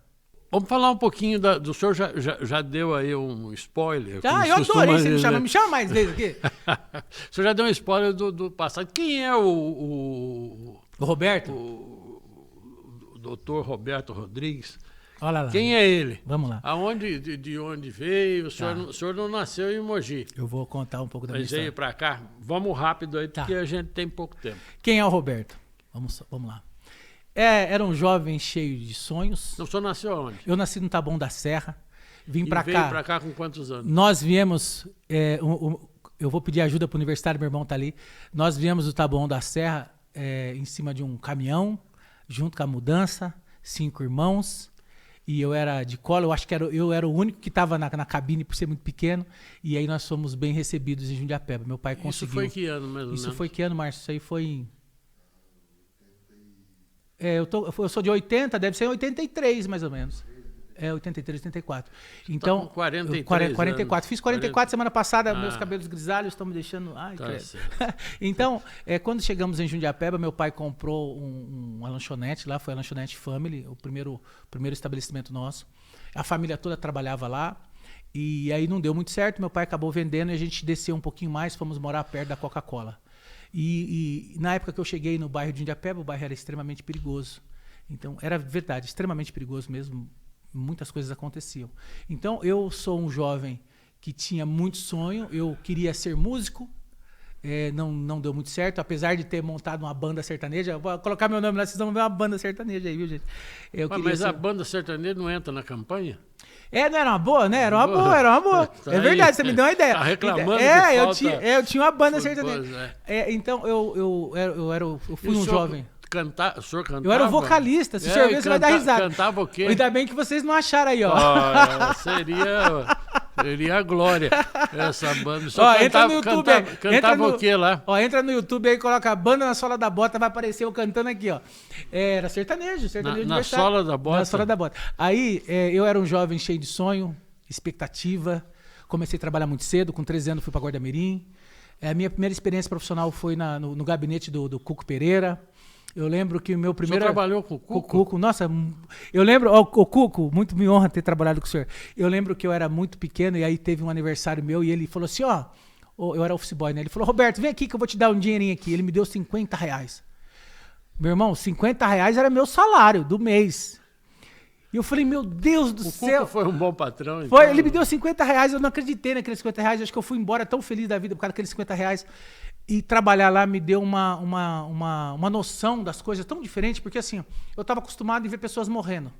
Speaker 1: Vamos falar um pouquinho do senhor, já deu aí um spoiler.
Speaker 4: Ah, eu adorei, você me chama mais vezes aqui.
Speaker 1: O senhor já deu um spoiler do passado. Quem é o
Speaker 4: Roberto?
Speaker 1: O doutor Roberto Rodrigues.
Speaker 4: Olha lá.
Speaker 1: Quem é ele?
Speaker 4: Vamos lá.
Speaker 1: De onde veio? O senhor não nasceu em Mogi.
Speaker 4: Eu vou contar um pouco da minha
Speaker 1: Mas
Speaker 4: história.
Speaker 1: veio para cá. Vamos rápido aí, porque a gente tem pouco tempo.
Speaker 4: Quem é o Roberto? Vamos lá. Era um jovem cheio de sonhos.
Speaker 1: O senhor nasceu onde?
Speaker 4: Eu nasci no Taboão da Serra. Vim para cá.
Speaker 1: Veio para cá com quantos anos?
Speaker 4: Nós viemos... eu vou pedir ajuda para o universitário, meu irmão tá ali. Nós viemos do Taboão da Serra em cima de um caminhão, junto com a mudança, 5 irmãos. E eu era de cola, eu acho que eu era o único que estava na cabine por ser muito pequeno. E aí nós fomos bem recebidos em Jundiapeba. Meu pai conseguiu...
Speaker 1: Isso foi que ano, mais ou menos?
Speaker 4: Isso foi que ano, Márcio? Isso aí foi em... eu sou de 80, deve ser em 83, mais ou menos. 83, 84. Então,
Speaker 1: tá com 43
Speaker 4: 44.
Speaker 1: Anos.
Speaker 4: Fiz 44 semana passada, meus cabelos grisalhos estão me deixando... Ai,
Speaker 1: tá
Speaker 4: credo. Então, quando chegamos em Jundiapeba, meu pai comprou uma lanchonete lá, foi a Lanchonete Family, o primeiro estabelecimento nosso. A família toda trabalhava lá. E aí não deu muito certo, meu pai acabou vendendo e a gente desceu um pouquinho mais, fomos morar perto da Coca-Cola. E na época que eu cheguei no bairro de Jundiapeba, o bairro era extremamente perigoso. Então, era verdade, extremamente perigoso mesmo. Muitas coisas aconteciam. Então, eu sou um jovem que tinha muito sonho, eu queria ser músico, não deu muito certo, apesar de ter montado uma banda sertaneja. Vou colocar meu nome lá, vocês vão ver uma banda sertaneja aí, viu, gente?
Speaker 1: Mas a banda sertaneja não entra na campanha?
Speaker 4: Não era uma boa, né? Era uma boa.
Speaker 1: Tá
Speaker 4: é verdade, você me deu uma ideia.
Speaker 1: Tá reclamando
Speaker 4: eu tinha uma banda sertaneja. Então, eu fui um jovem.
Speaker 1: O senhor cantava?
Speaker 4: Eu era o vocalista, se o senhor ver, você vai dar risada.
Speaker 1: Cantava o quê?
Speaker 4: Ainda bem que vocês não acharam aí, ó.
Speaker 1: Seria a glória essa banda.
Speaker 4: Entra no YouTube aí.
Speaker 1: Cantava o quê lá?
Speaker 4: Entra no YouTube aí, coloca a Banda na Sola da Bota, vai aparecer eu cantando aqui, ó. Era sertanejo
Speaker 1: na Sola da Bota?
Speaker 4: Na Sola da Bota. Aí, eu era um jovem cheio de sonho, expectativa. Comecei a trabalhar muito cedo, com 13 anos fui para Guarda-Mirim. A minha primeira experiência profissional foi no gabinete do Cuco Pereira. Eu lembro que o meu primeiro...
Speaker 1: O senhor trabalhou com o Cuco?
Speaker 4: Com o Cuco. Nossa, eu lembro... o Cuco, muito me honra ter trabalhado com o senhor. Eu lembro que eu era muito pequeno e aí teve um aniversário meu e ele falou assim, eu era office boy, né? Ele falou, Roberto, vem aqui que eu vou te dar um dinheirinho aqui. Ele me deu R$50. Meu irmão, R$50 era meu salário do mês. E eu falei, meu Deus do céu.
Speaker 1: O Cuco foi um bom patrão. Então.
Speaker 4: Foi, ele me deu R$50, eu não acreditei naqueles R$50. Acho que eu fui embora tão feliz da vida por causa daqueles R$50. E trabalhar lá me deu uma noção das coisas tão diferente, porque assim, eu estava acostumado a ver pessoas morrendo,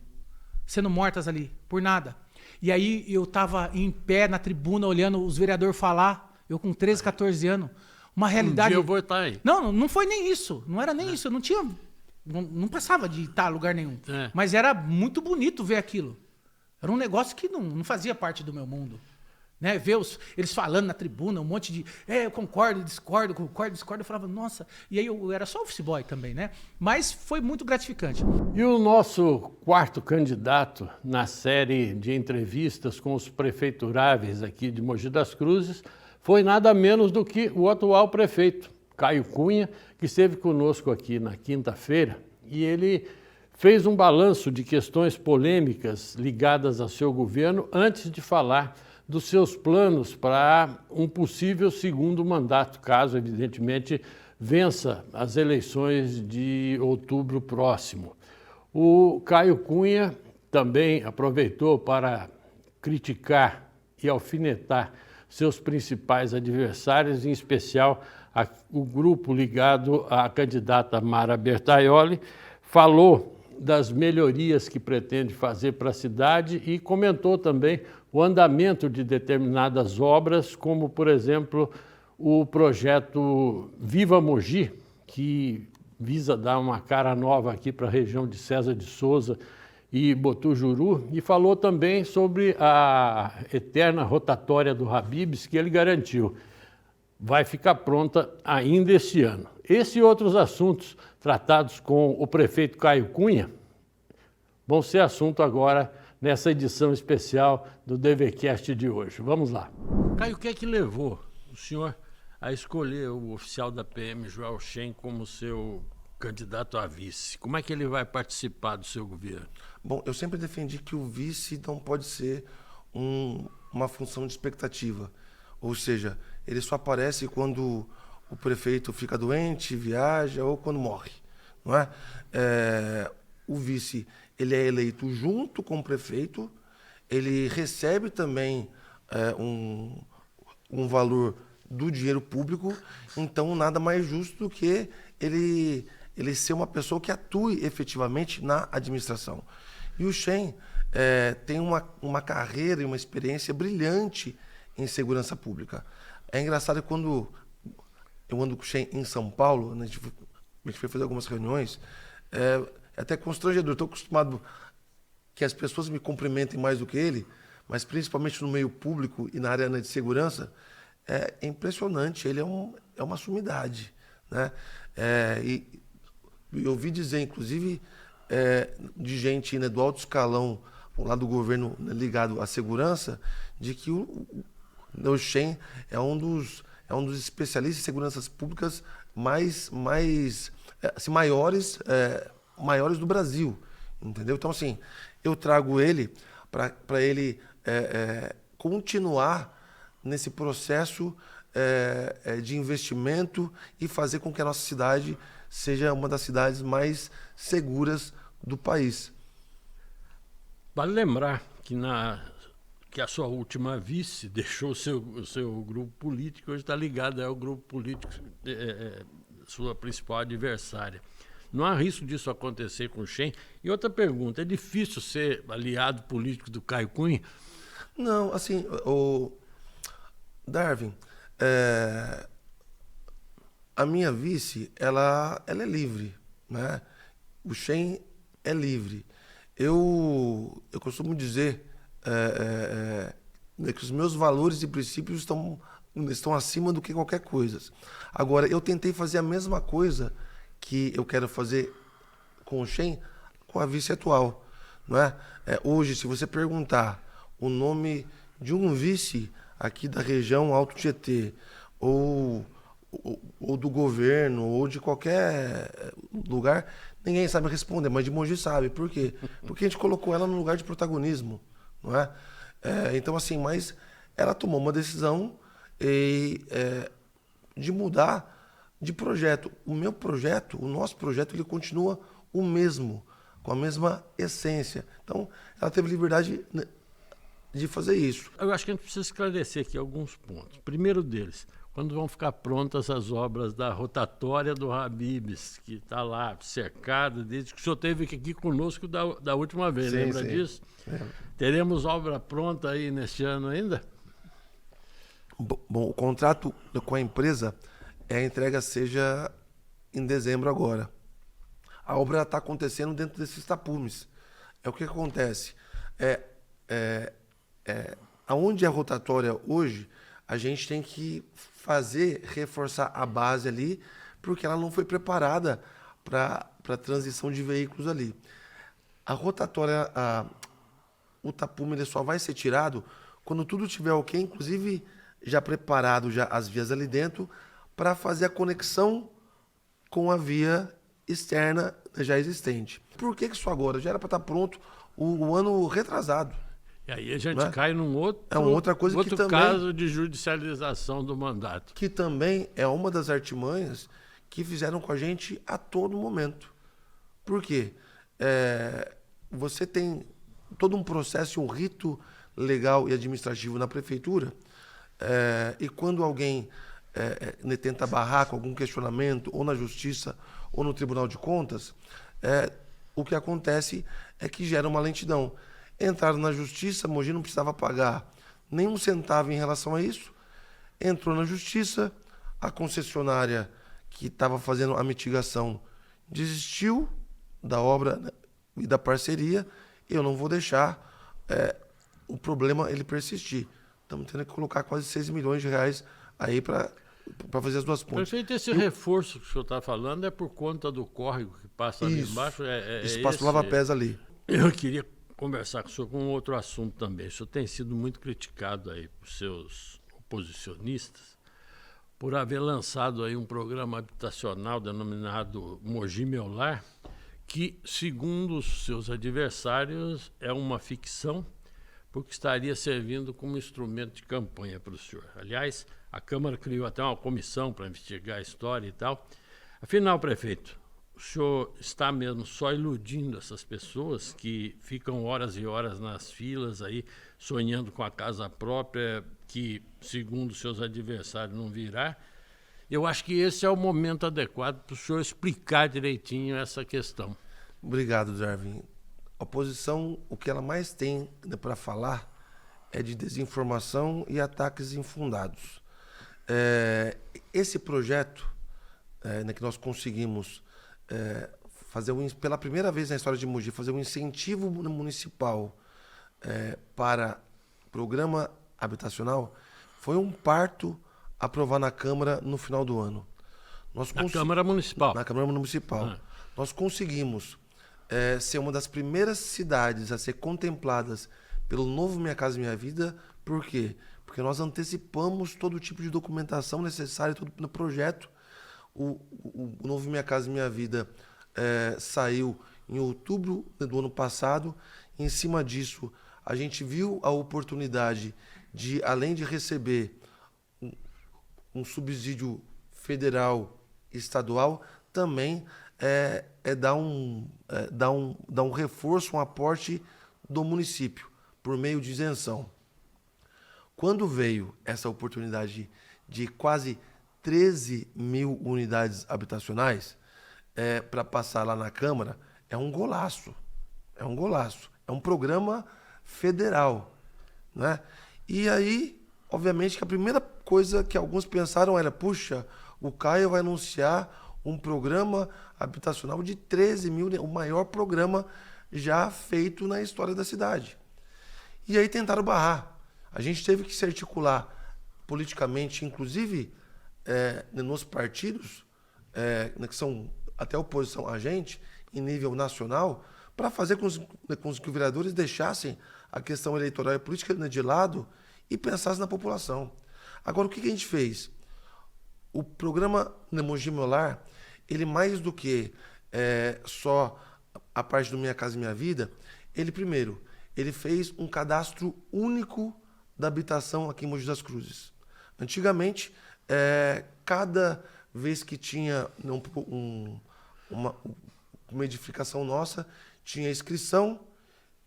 Speaker 4: sendo mortas ali, por nada. E aí eu estava em pé na tribuna, olhando os vereadores falar, eu com 13, 14 anos, uma realidade...
Speaker 1: Um dia eu vou estar aí.
Speaker 4: Não foi nem isso, não era nem isso, eu não tinha... Não passava de estar a lugar nenhum. Mas era muito bonito ver aquilo. Era um negócio que não fazia parte do meu mundo. Né? Ver eles falando na tribuna, um monte de... eu concordo, discordo. Eu falava, nossa... E aí eu era só office boy também, né? Mas foi muito gratificante.
Speaker 1: E o nosso quarto candidato na série de entrevistas com os prefeituráveis aqui de Mogi das Cruzes foi nada menos do que o atual prefeito, Caio Cunha, que esteve conosco aqui na quinta-feira, e ele fez um balanço de questões polêmicas ligadas ao seu governo antes de falar dos seus planos para um possível segundo mandato, caso, evidentemente, vença as eleições de outubro próximo. O Caio Cunha também aproveitou para criticar e alfinetar seus principais adversários, em especial o grupo ligado à candidata Mara Bertaioli, falou das melhorias que pretende fazer para a cidade e comentou também o andamento de determinadas obras, como, por exemplo, o projeto Viva Mogi, que visa dar uma cara nova aqui para a região de César de Souza e Botujuru, e falou também sobre a eterna rotatória do Habib's, que ele garantiu vai ficar pronta ainda este ano. Esse e outros assuntos tratados com o prefeito Caio Cunha vão ser assunto agora nessa edição especial do DVCast de hoje. Vamos lá. Caio, o que é que levou o senhor a escolher o oficial da PM, Joel Shen, como seu candidato a vice? Como é que ele vai participar do seu governo?
Speaker 5: Bom, eu sempre defendi que o vice não pode ser uma função de expectativa. Ou seja, ele só aparece quando o prefeito fica doente, viaja ou quando morre, não é? O vice, ele é eleito junto com o prefeito, ele recebe também um valor do dinheiro público, então nada mais justo do que ele ele ser uma pessoa que atue efetivamente na administração. E o Shen tem uma carreira e uma experiência brilhante em segurança pública. É engraçado que quando eu ando com o Shen em São Paulo, né, a gente foi fazer algumas reuniões, é até constrangedor. Estou acostumado que as pessoas me cumprimentem mais do que ele, mas principalmente no meio público e na área de segurança, é impressionante. Ele é uma sumidade, né? E eu ouvi dizer, inclusive, de gente, né, do alto escalão, lá do governo, né, ligado à segurança, de que o Shen é um dos especialistas em seguranças públicas assim, maiores do Brasil, entendeu? Então, assim, eu trago ele para ele continuar nesse processo de investimento e fazer com que a nossa cidade seja uma das cidades mais seguras do país.
Speaker 1: Vale lembrar que a sua última vice deixou o seu grupo político, hoje está ligado ao grupo político, sua principal adversária. Não há risco disso acontecer com o Shen? E outra pergunta, é difícil ser aliado político do Caio Cunha?
Speaker 5: Não, assim, o Darwin, a minha vice, ela é livre, né? O Shen é livre. Eu costumo dizer que os meus valores e princípios estão acima do que qualquer coisa. Agora, eu tentei fazer a mesma coisa que eu quero fazer com o Shen, com a vice atual, não é? Hoje, se você perguntar o nome de um vice aqui da região Alto Tietê, ou do governo, ou de qualquer lugar, ninguém sabe responder, mas de Mogi sabe. Por quê? Porque a gente colocou ela no lugar de protagonismo, não é? Então, assim, mas ela tomou uma decisão de mudar de projeto. O nosso projeto, ele continua o mesmo, com a mesma essência. Então, ela teve liberdade de fazer isso.
Speaker 1: Eu acho que a gente precisa esclarecer aqui alguns pontos. Primeiro deles, quando vão ficar prontas as obras da rotatória do Habib's, que está lá cercada, desde que o senhor esteve aqui conosco da última vez,
Speaker 5: sim,
Speaker 1: lembra
Speaker 5: sim.
Speaker 1: disso?
Speaker 5: É.
Speaker 1: Teremos obra pronta aí neste ano ainda?
Speaker 5: Bom, o contrato com a empresa a entrega seja em dezembro agora. A obra está acontecendo dentro desses tapumes. O que acontece? Aonde é a rotatória hoje, a gente tem que reforçar a base ali, porque ela não foi preparada para a transição de veículos ali. A rotatória, o tapume, ele só vai ser tirado quando tudo estiver ok, inclusive já preparado já as vias ali dentro, para fazer a conexão com a via externa já existente. Por que isso agora? Já era para estar pronto o ano retrasado.
Speaker 1: E aí a gente cai num outro,
Speaker 5: outra coisa
Speaker 1: outro
Speaker 5: que também,
Speaker 1: caso de judicialização do mandato.
Speaker 5: Que também é uma das artimanhas que fizeram com a gente a todo momento. Por quê? Você tem todo um processo, um rito legal e administrativo na prefeitura, e quando alguém tenta barrar com algum questionamento, ou na Justiça, ou no Tribunal de Contas, o que acontece é que gera uma lentidão. Entraram na Justiça, Mogi não precisava pagar nenhum centavo em relação a isso. Entrou na Justiça, a concessionária que estava fazendo a mitigação desistiu da obra, né, e da parceria. Eu não vou deixar o problema ele persistir. Estamos tendo que colocar quase 6 milhões de reais aí para fazer as duas pontes.
Speaker 1: Perfeito, esse reforço que o senhor está falando é por conta do córrego que passa ali embaixo?
Speaker 5: Espaço lava-pés ali.
Speaker 1: Eu queria conversar com o senhor com um outro assunto também. O senhor tem sido muito criticado aí por seus oposicionistas por haver lançado aí um programa habitacional denominado Mogi Meu Lar, que, segundo os seus adversários, é uma ficção, porque estaria servindo como instrumento de campanha para o senhor. Aliás, a Câmara criou até uma comissão para investigar a história e tal. Afinal, prefeito, o senhor está mesmo só iludindo essas pessoas que ficam horas e horas nas filas aí, sonhando com a casa própria, que, segundo seus adversários, não virá? Eu acho que esse é o momento adequado para o senhor explicar direitinho essa questão.
Speaker 5: Obrigado, Darwin. A oposição, o que ela mais tem para falar é de desinformação e ataques infundados. Esse projeto que nós conseguimos fazer pela primeira vez na história de Mogi, fazer um incentivo municipal para programa habitacional, foi um parto aprovar na Câmara no final do ano.
Speaker 1: Na Câmara Municipal?
Speaker 5: Na Câmara Municipal. Nós conseguimos ser uma das primeiras cidades a ser contempladas pelo novo Minha Casa Minha Vida. Por quê? Porque nós antecipamos todo tipo de documentação necessária no projeto. O novo Minha Casa Minha Vida saiu em outubro do ano passado. Em cima disso, a gente viu a oportunidade de, além de receber um subsídio federal e estadual, também dar um reforço, um aporte do município, por meio de isenção. Quando veio essa oportunidade de quase 13 mil unidades habitacionais para passar lá na Câmara, é um golaço. É um golaço. É um programa federal, né? E aí, obviamente, que a primeira coisa que alguns pensaram era: puxa, o Caio vai anunciar um programa habitacional de 13 mil, o maior programa já feito na história da cidade. E aí tentaram barrar. A gente teve que se articular politicamente, inclusive nos partidos, que são até oposição a gente, em nível nacional, para fazer com que os vereadores deixassem a questão eleitoral e política de lado e pensassem na população. Agora, o que a gente fez? O programa Mogi Meu Lar, ele mais do que só a parte do Minha Casa Minha Vida, ele fez um cadastro único da habitação aqui em Mogi das Cruzes. Antigamente, cada vez que tinha uma edificação nossa, tinha inscrição,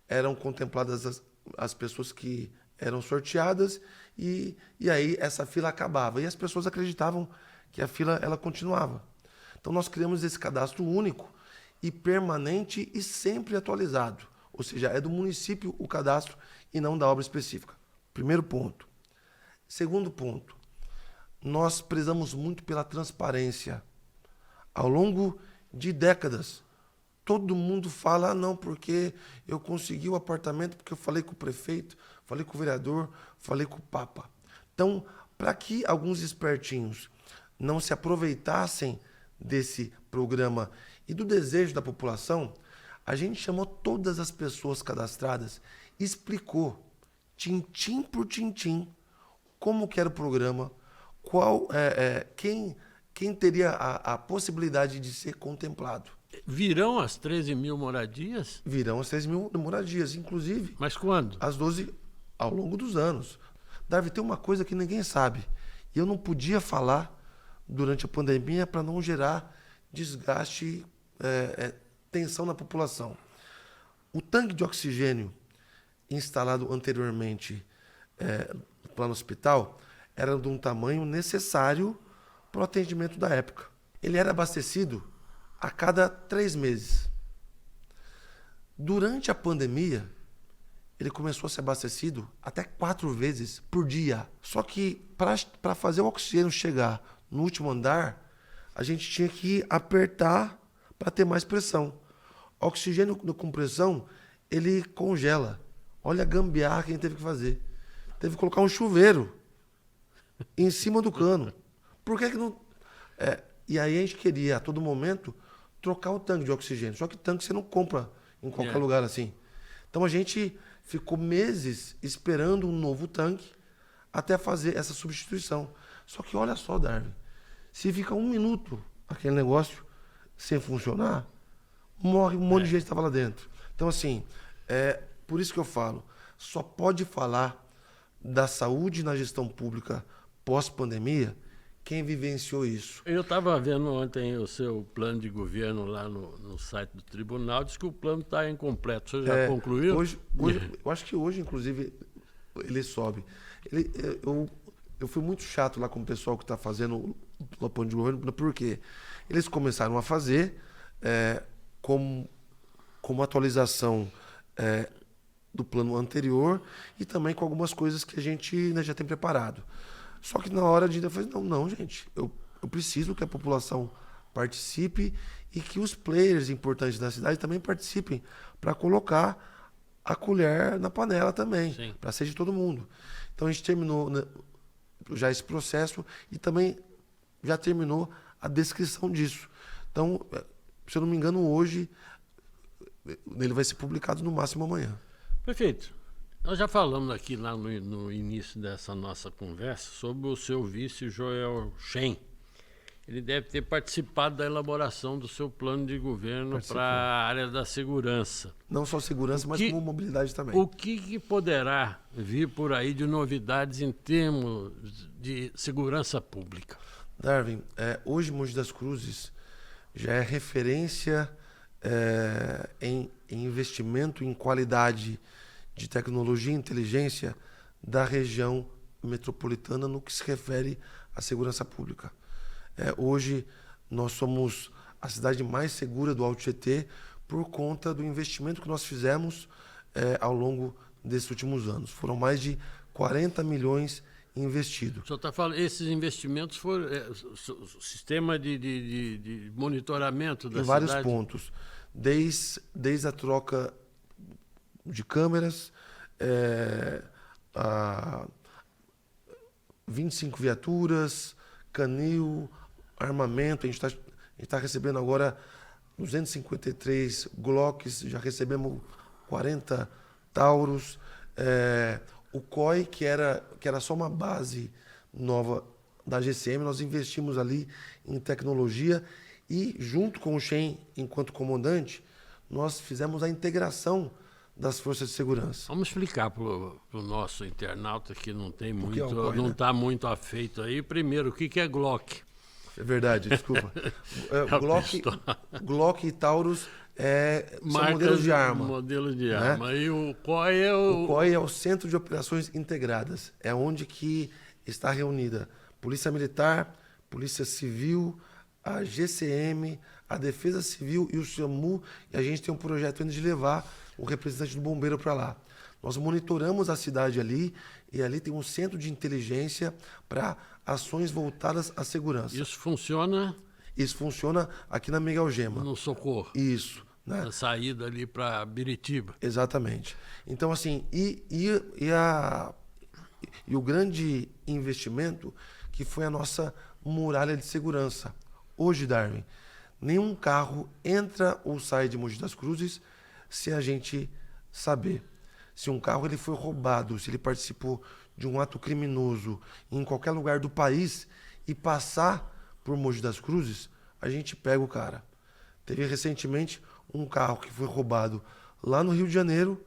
Speaker 5: eram contempladas as pessoas que eram sorteadas e aí essa fila acabava. E as pessoas acreditavam que a fila ela continuava. Então nós criamos esse cadastro único e permanente e sempre atualizado. Ou seja, é do município o cadastro e não da obra específica. Primeiro ponto. Segundo ponto, nós prezamos muito pela transparência. Ao longo de décadas, todo mundo fala: não, porque eu consegui o apartamento, porque eu falei com o prefeito, falei com o vereador, falei com o Papa. Então, para que alguns espertinhos não se aproveitassem desse programa e do desejo da população, a gente chamou todas as pessoas cadastradas, explicou, tintim por tintim, como que era o programa, quem teria a possibilidade de ser contemplado.
Speaker 1: Virão as 13 mil moradias?
Speaker 5: Virão as 13 mil moradias, inclusive.
Speaker 1: Mas quando?
Speaker 5: As 12, ao longo dos anos. Darwin, tem uma coisa que ninguém sabe. E eu não podia falar durante a pandemia para não gerar desgaste, tensão na população. O tanque de oxigênio instalado anteriormente lá no hospital era de um tamanho necessário para o atendimento da época. Ele era abastecido a cada 3 meses. Durante a pandemia, ele começou a ser abastecido até 4 vezes por dia. Só que para fazer o oxigênio chegar no último andar, a gente tinha que apertar para ter mais pressão. O oxigênio com pressão, ele congela. Olha a gambiarra que a gente teve que fazer. Teve que colocar um chuveiro em cima do cano. Por que não... E aí a gente queria, a todo momento, trocar o tanque de oxigênio. Só que tanque você não compra em qualquer lugar assim. Então a gente ficou meses esperando um novo tanque até fazer essa substituição. Só que olha só, Darwin, se fica 1 minuto aquele negócio sem funcionar, morre um monte de gente que estava lá dentro. Então, assim, por isso que eu falo, só pode falar da saúde na gestão pública pós-pandemia quem vivenciou isso.
Speaker 1: Eu estava vendo ontem o seu plano de governo lá no site do tribunal, diz que o plano está incompleto. O senhor já concluiu?
Speaker 5: Hoje, eu acho que hoje, inclusive, ele sobe. Eu fui muito chato lá com o pessoal que está fazendo do plano de governo, por quê? Eles começaram a fazer como atualização do plano anterior e também com algumas coisas que a gente, né, já tem preparado. Só que na hora de eu falei, não, gente, eu preciso que a população participe e que os players importantes da cidade também participem para colocar a colher na panela também, para ser de todo mundo. Então a gente terminou, né, já esse processo e também já terminou a descrição disso. Então, se eu não me engano, hoje ele vai ser publicado no máximo amanhã.
Speaker 1: Prefeito, nós já falamos aqui lá no início dessa nossa conversa sobre o seu vice, Joel Shen. Ele deve ter participado da elaboração do seu plano de governo para a área da segurança.
Speaker 5: Não só segurança, mas como mobilidade também.
Speaker 1: O que poderá vir por aí de novidades em termos de segurança pública?
Speaker 5: Darwin, hoje Mogi das Cruzes já é referência em investimento em qualidade de tecnologia e inteligência da região metropolitana no que se refere à segurança pública. Hoje nós somos a cidade mais segura do Alto Tietê por conta do investimento que nós fizemos ao longo desses últimos anos. Foram mais de 40 milhões investidos.
Speaker 1: O senhor está falando, esses investimentos foram sistema de monitoramento da cidade?
Speaker 5: Em vários pontos. Desde a troca de câmeras, 25 viaturas, canil, armamento. A gente está recebendo agora 253 Glocks, já recebemos 40 Tauros. O COI, que era só uma base nova da GCM, nós investimos ali em tecnologia e, junto com o Shen, enquanto comandante, nós fizemos a integração das forças de segurança.
Speaker 1: Vamos explicar para o nosso internauta que não tem muito,
Speaker 5: COI,
Speaker 1: não
Speaker 5: né?
Speaker 1: está muito afeito aí. Primeiro, o que é Glock?
Speaker 5: É verdade, desculpa. Glock e Taurus são modelos de arma.
Speaker 1: Modelos de
Speaker 5: né?
Speaker 1: arma. E o COI é
Speaker 5: O COI é o Centro de Operações Integradas. É onde que está reunida Polícia Militar, Polícia Civil, a GCM, a Defesa Civil e o SAMU. E a gente tem um projeto ainda de levar o representante do bombeiro para lá. Nós monitoramos a cidade ali e ali tem um centro de inteligência para ações voltadas à segurança.
Speaker 1: Isso funciona?
Speaker 5: Isso funciona aqui na Miguel Gema.
Speaker 1: No Socorro.
Speaker 5: Isso. Né?
Speaker 1: Na saída ali para Biritiba.
Speaker 5: Exatamente. Então, assim, e o grande investimento que foi a nossa muralha de segurança. Hoje, Darwin, nenhum carro entra ou sai de Mogi das Cruzes se a gente saber. Se um carro ele foi roubado, se ele participou de um ato criminoso em qualquer lugar do país e passar por Mogi das Cruzes, a gente pega o cara. Teve recentemente um carro que foi roubado lá no Rio de Janeiro,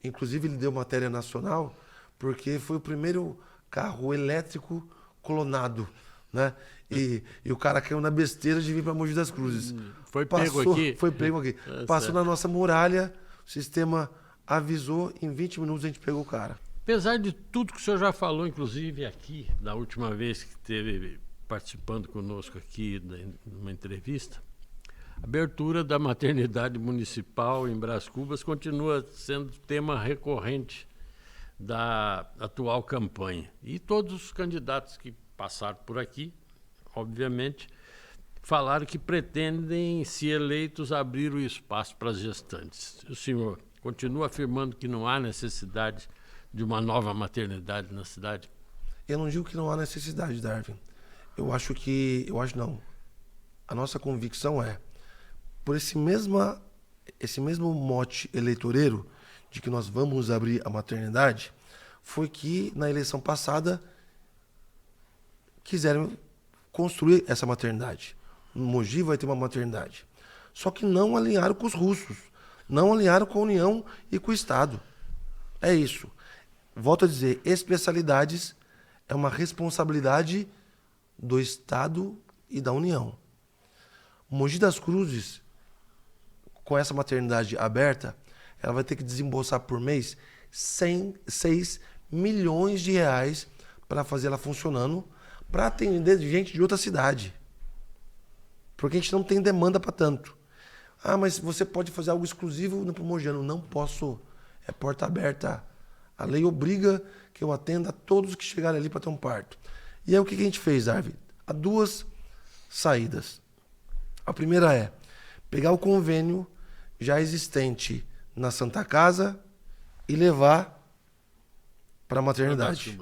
Speaker 5: inclusive ele deu matéria nacional, porque foi o primeiro carro elétrico clonado, né? E o cara caiu na besteira de vir para Mogi das Cruzes.
Speaker 1: Foi pego aqui?
Speaker 5: Foi pego aqui. Passou na nossa muralha, o sistema avisou, em 20 minutos a gente pegou o cara.
Speaker 1: Apesar de tudo que o senhor já falou, inclusive aqui, da última vez que esteve participando conosco aqui numa entrevista, a abertura da maternidade municipal em Brás Cubas continua sendo tema recorrente da atual campanha. E todos os candidatos que passaram por aqui, obviamente, falaram que pretendem, se eleitos, abrir o espaço para as gestantes. O senhor continua afirmando que não há necessidade de uma nova maternidade na cidade?
Speaker 5: Eu não digo que não há necessidade, Darwin. Eu acho não. A nossa convicção é, por esse mesmo mote eleitoreiro de que nós vamos abrir a maternidade, foi que na eleição passada quiseram construir essa maternidade. No Mogi vai ter uma maternidade. Só que não alinharam com os russos, não alinharam com a União e com o Estado. É isso. Volto a dizer, especialidades é uma responsabilidade do Estado e da União. Mogi das Cruzes, com essa maternidade aberta, ela vai ter que desembolsar por mês 6 milhões de reais para fazer ela funcionando, para atender gente de outra cidade. Porque a gente não tem demanda para tanto. Ah, mas você pode fazer algo exclusivo no Mogiano. Não posso. É porta aberta. A lei obriga que eu atenda a todos que chegarem ali para ter um parto. E aí o que a gente fez, Darwin? Há duas saídas. A primeira é pegar o convênio já existente na Santa Casa e levar para a maternidade.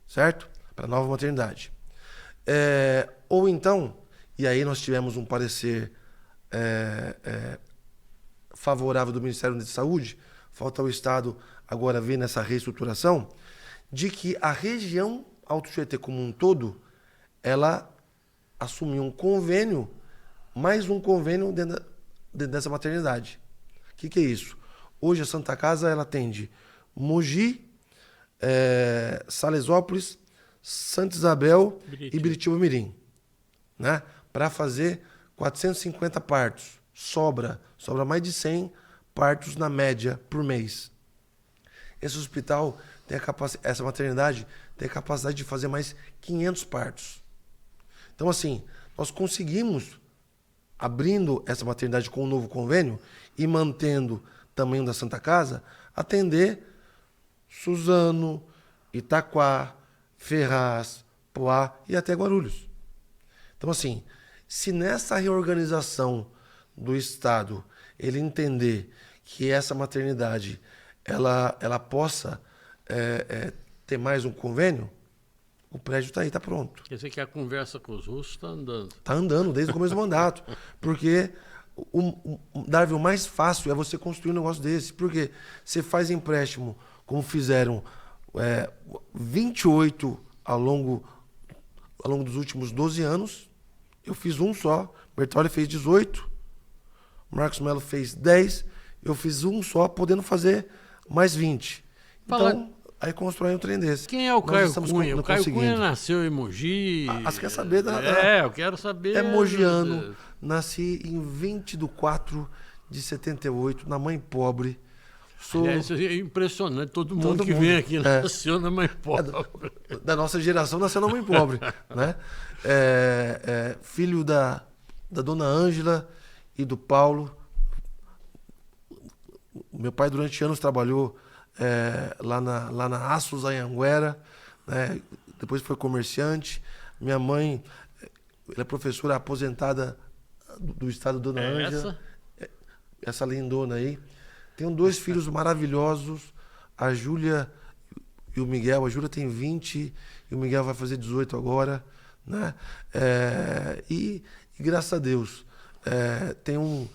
Speaker 5: Certo? Para a nova maternidade. Ou então, e aí nós tivemos um parecer favorável do Ministério da Saúde, falta o Estado agora ver nessa reestruturação, de que a região Alto Tietê como um todo, ela assumiu um convênio, mais um convênio dentro dessa maternidade. O que é isso? Hoje a Santa Casa ela atende Mogi, Salesópolis, Santa Isabel e Biritiba-Mirim, né? Para fazer 450 partos. Sobra mais de 100 partos na média por mês. Esse hospital tem essa maternidade tem a capacidade de fazer mais 500 partos. Então, assim, nós conseguimos, abrindo essa maternidade com um novo convênio e mantendo o tamanho da Santa Casa, atender Suzano, Itaquá, Ferraz, Poá e até Guarulhos. Então, assim, se nessa reorganização do Estado ele entender que essa maternidade ela possa ter mais um convênio, o prédio está aí, está pronto.
Speaker 1: Quer dizer que a conversa com os russos está andando.
Speaker 5: Está andando desde o começo do mandato. Porque, Darwin, o mais fácil é você construir um negócio desse. Porque você faz empréstimo, como fizeram 28 ao longo dos últimos 12 anos. Eu fiz um só. Bertolli fez 18. Marcos Melo fez 10. Eu fiz um só, podendo fazer mais 20. Então, aí constrói um trem desse.
Speaker 1: Quem é o Caio Cunha? O Caio Cunha nasceu em Mogi.
Speaker 5: Você quer saber?
Speaker 1: Eu quero saber.
Speaker 5: É mogiano. Nasci em 20/4/78, na mãe pobre.
Speaker 1: Aliás, é impressionante. Todo mundo que vem aqui nasceu na mãe pobre.
Speaker 5: Da nossa geração nasceu na mãe pobre. Né? Filho da dona Ângela e do Paulo. Meu pai, durante anos, trabalhou lá na Aços Anhanguera, né? Depois foi comerciante. Minha mãe ela é professora aposentada do estado, dona Ângela. Essa lindona aí. Tenho 2 filhos maravilhosos, a Júlia e o Miguel. A Júlia tem 20 e o Miguel vai fazer 18 agora, né? E graças a Deus tem um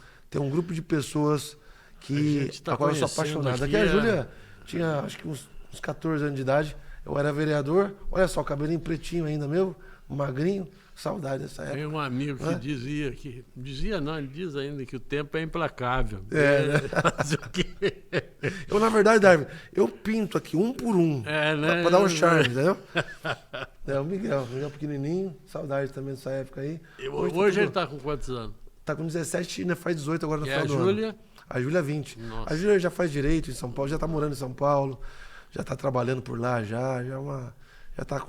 Speaker 5: grupo de pessoas que agora eu sou apaixonado. Aqui a Júlia tinha acho que uns 14 anos de idade. Eu era vereador. Olha só, cabelinho pretinho ainda meu, magrinho. Saudade dessa época.
Speaker 1: Tem um amigo que dizia que... Dizia não, ele diz ainda que o tempo é implacável. Fazer o quê?
Speaker 5: Eu, na verdade, Darwin, eu pinto aqui um por um.
Speaker 1: Né?
Speaker 5: Pra dar um charme, entendeu? O Miguel pequenininho. Saudade também dessa época aí.
Speaker 1: Hoje ele tá com quantos anos?
Speaker 5: Tá com 17 e ainda faz 18 agora no final do ano.
Speaker 1: E a Júlia?
Speaker 5: A Júlia 20.
Speaker 1: Nossa.
Speaker 5: A Júlia já faz direito em São Paulo, já tá morando em São Paulo, já tá trabalhando por lá, já tá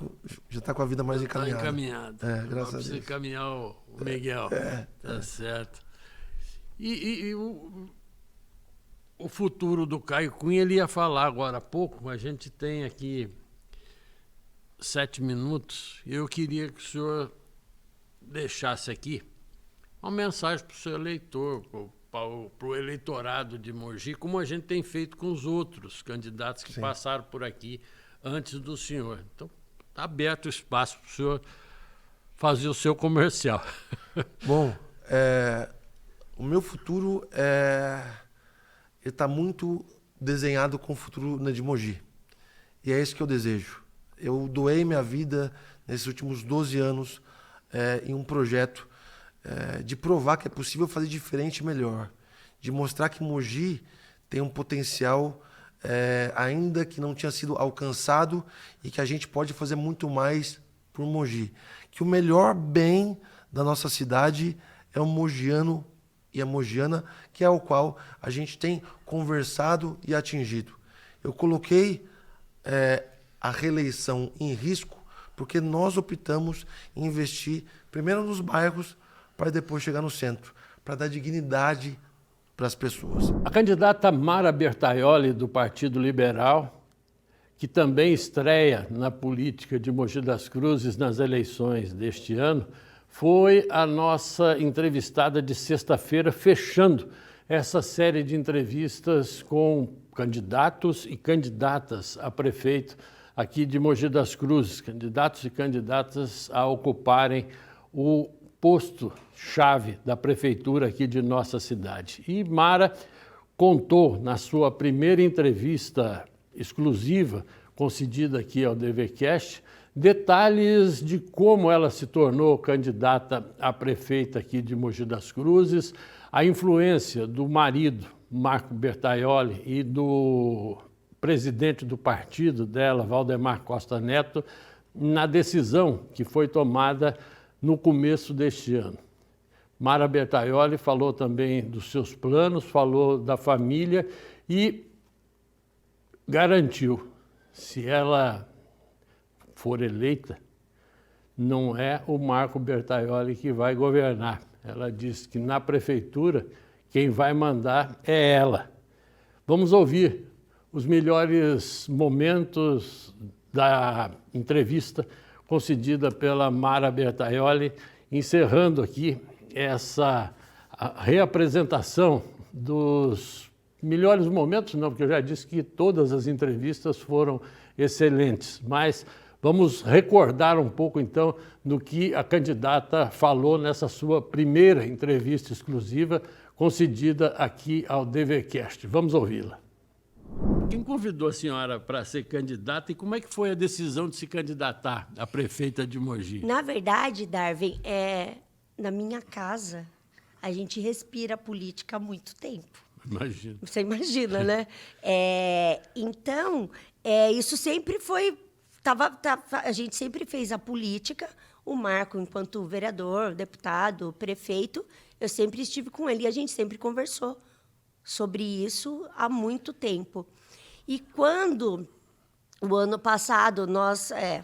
Speaker 5: com a vida mais encaminhada.
Speaker 1: Tá encaminhado.
Speaker 5: Graças a Deus.
Speaker 1: Encaminhar o Miguel. Tá certo. E o futuro do Caio Cunha, ele ia falar agora há pouco, mas a gente tem aqui 7 minutos. Eu queria que o senhor deixasse aqui uma mensagem para o seu eleitor, para o eleitorado de Mogi, como a gente tem feito com os outros candidatos que passaram por aqui antes do senhor. Então, está aberto o espaço para o senhor fazer o seu comercial.
Speaker 5: Bom, o meu futuro está muito desenhado com o futuro de Mogi. E é isso que eu desejo. Eu doei minha vida nesses últimos 12 anos em um projeto de provar que é possível fazer diferente e melhor. De mostrar que Mogi tem um potencial ainda que não tinha sido alcançado e que a gente pode fazer muito mais por Mogi. Que o melhor bem da nossa cidade é o mogiano e a mogiana, que é o qual a gente tem conversado e atingido. Eu coloquei a reeleição em risco porque nós optamos em investir primeiro nos bairros para depois chegar no centro, para dar dignidade para as pessoas.
Speaker 1: A candidata Mara Bertaioli, do Partido Liberal, que também estreia na política de Mogi das Cruzes nas eleições deste ano, foi a nossa entrevistada de sexta-feira, fechando essa série de entrevistas com candidatos e candidatas a prefeito aqui de Mogi das Cruzes, candidatos e candidatas a ocuparem o posto-chave da prefeitura aqui de nossa cidade. E Mara contou na sua primeira entrevista exclusiva, concedida aqui ao DVCast, detalhes de como ela se tornou candidata a prefeita aqui de Mogi das Cruzes, a influência do marido, Marco Bertaioli, e do presidente do partido dela, Valdemar Costa Neto, na decisão que foi tomada no começo deste ano. Mara Bertaioli falou também dos seus planos, falou da família e garantiu, se ela for eleita, não é o Marco Bertaioli que vai governar. Ela disse que na prefeitura quem vai mandar é ela. Vamos ouvir os melhores momentos da entrevista concedida pela Mara Bertaioli, encerrando aqui essa reapresentação dos melhores momentos, não, porque eu já disse que todas as entrevistas foram excelentes, mas vamos recordar um pouco, então, do que a candidata falou nessa sua primeira entrevista exclusiva concedida aqui ao DVCast. Vamos ouvi-la. Quem convidou a senhora para ser candidata e como é que foi a decisão de se candidatar a prefeita de Mogi?
Speaker 6: Na verdade, Darwin, na minha casa, a gente respira política há muito tempo.
Speaker 1: Imagina.
Speaker 6: Você imagina, né? Então, isso sempre foi... a gente sempre fez a política, o Marco, enquanto vereador, deputado, prefeito, eu sempre estive com ele e a gente sempre conversou sobre isso há muito tempo. E quando, o ano passado,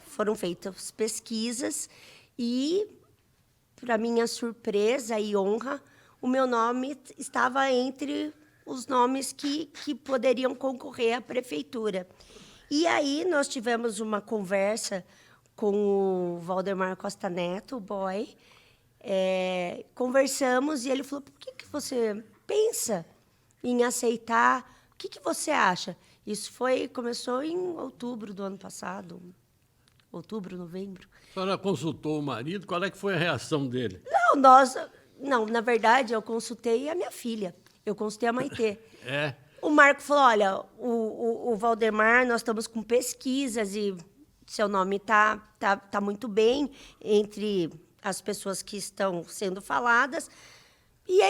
Speaker 6: foram feitas pesquisas e, para minha surpresa e honra, o meu nome estava entre os nomes que poderiam concorrer à prefeitura. E aí nós tivemos uma conversa com o Valdemar Costa Neto, o boy, conversamos e ele falou, por que você pensa em aceitar? O que você acha? Isso começou em outubro do ano passado, outubro, novembro.
Speaker 1: A senhora consultou o marido, qual é que foi a reação dele?
Speaker 6: Não, na verdade, eu consultei a minha filha, eu consultei a Maitê.
Speaker 1: É?
Speaker 6: O Marco falou, olha, o Valdemar, nós estamos com pesquisas e seu nome tá muito bem entre as pessoas que estão sendo faladas. E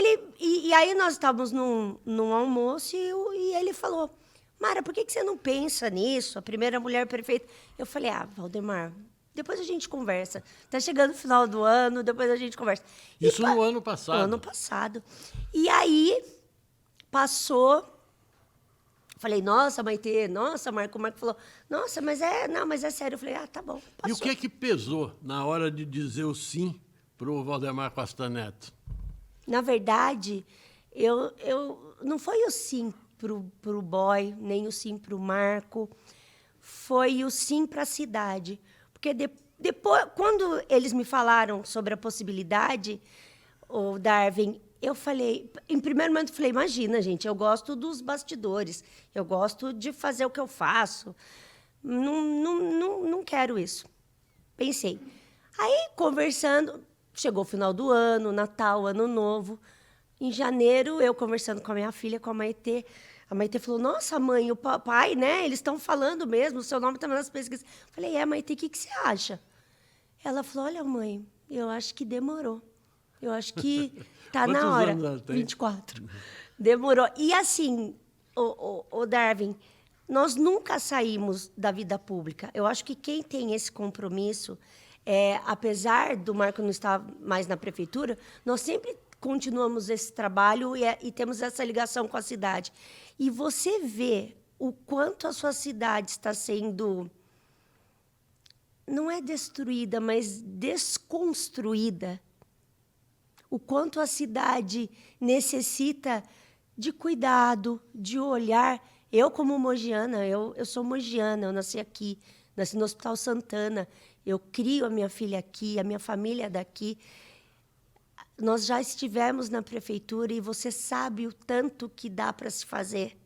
Speaker 6: aí nós estávamos num almoço e ele falou, Mara, por que você não pensa nisso? A primeira mulher prefeita. Eu falei, Valdemar, depois a gente conversa. Está chegando o final do ano, depois a gente conversa.
Speaker 1: Isso no ano passado?
Speaker 6: No ano passado. E aí, passou... Falei, nossa, Maitê, nossa, Marco. O Marco falou, nossa, mas é sério. Eu falei, tá bom, passou.
Speaker 1: E o que é que pesou na hora de dizer o sim para o Valdemar Costa Neto?
Speaker 6: Na verdade, não foi o sim pro boy, nem o sim pro Marco. Foi o sim para a cidade. Porque depois, quando eles me falaram sobre a possibilidade, o Darwin... Eu falei, em primeiro momento, falei, imagina, gente, eu gosto dos bastidores, eu gosto de fazer o que eu faço, não quero isso. Pensei. Aí, conversando, chegou o final do ano, Natal, Ano Novo. Em janeiro, eu conversando com a minha filha, com a Maitê falou, nossa, mãe, o papai, né, eles estão falando mesmo, o seu nome está nas pesquisas. Falei, Maitê, o que você acha? Ela falou, olha, mãe, eu acho que demorou. Eu acho que está na hora. 24. Demorou. E assim, o Darwin, nós nunca saímos da vida pública. Eu acho que quem tem esse compromisso, apesar do Marco não estar mais na prefeitura, nós sempre continuamos esse trabalho e temos essa ligação com a cidade. E você vê o quanto a sua cidade está sendo não é destruída, mas desconstruída. O quanto a cidade necessita de cuidado, de olhar. Eu, como mogiana, eu sou mogiana, eu nasci aqui, nasci no Hospital Santana, eu crio a minha filha aqui, a minha família é daqui. Nós já estivemos na prefeitura e você sabe o tanto que dá para se fazer,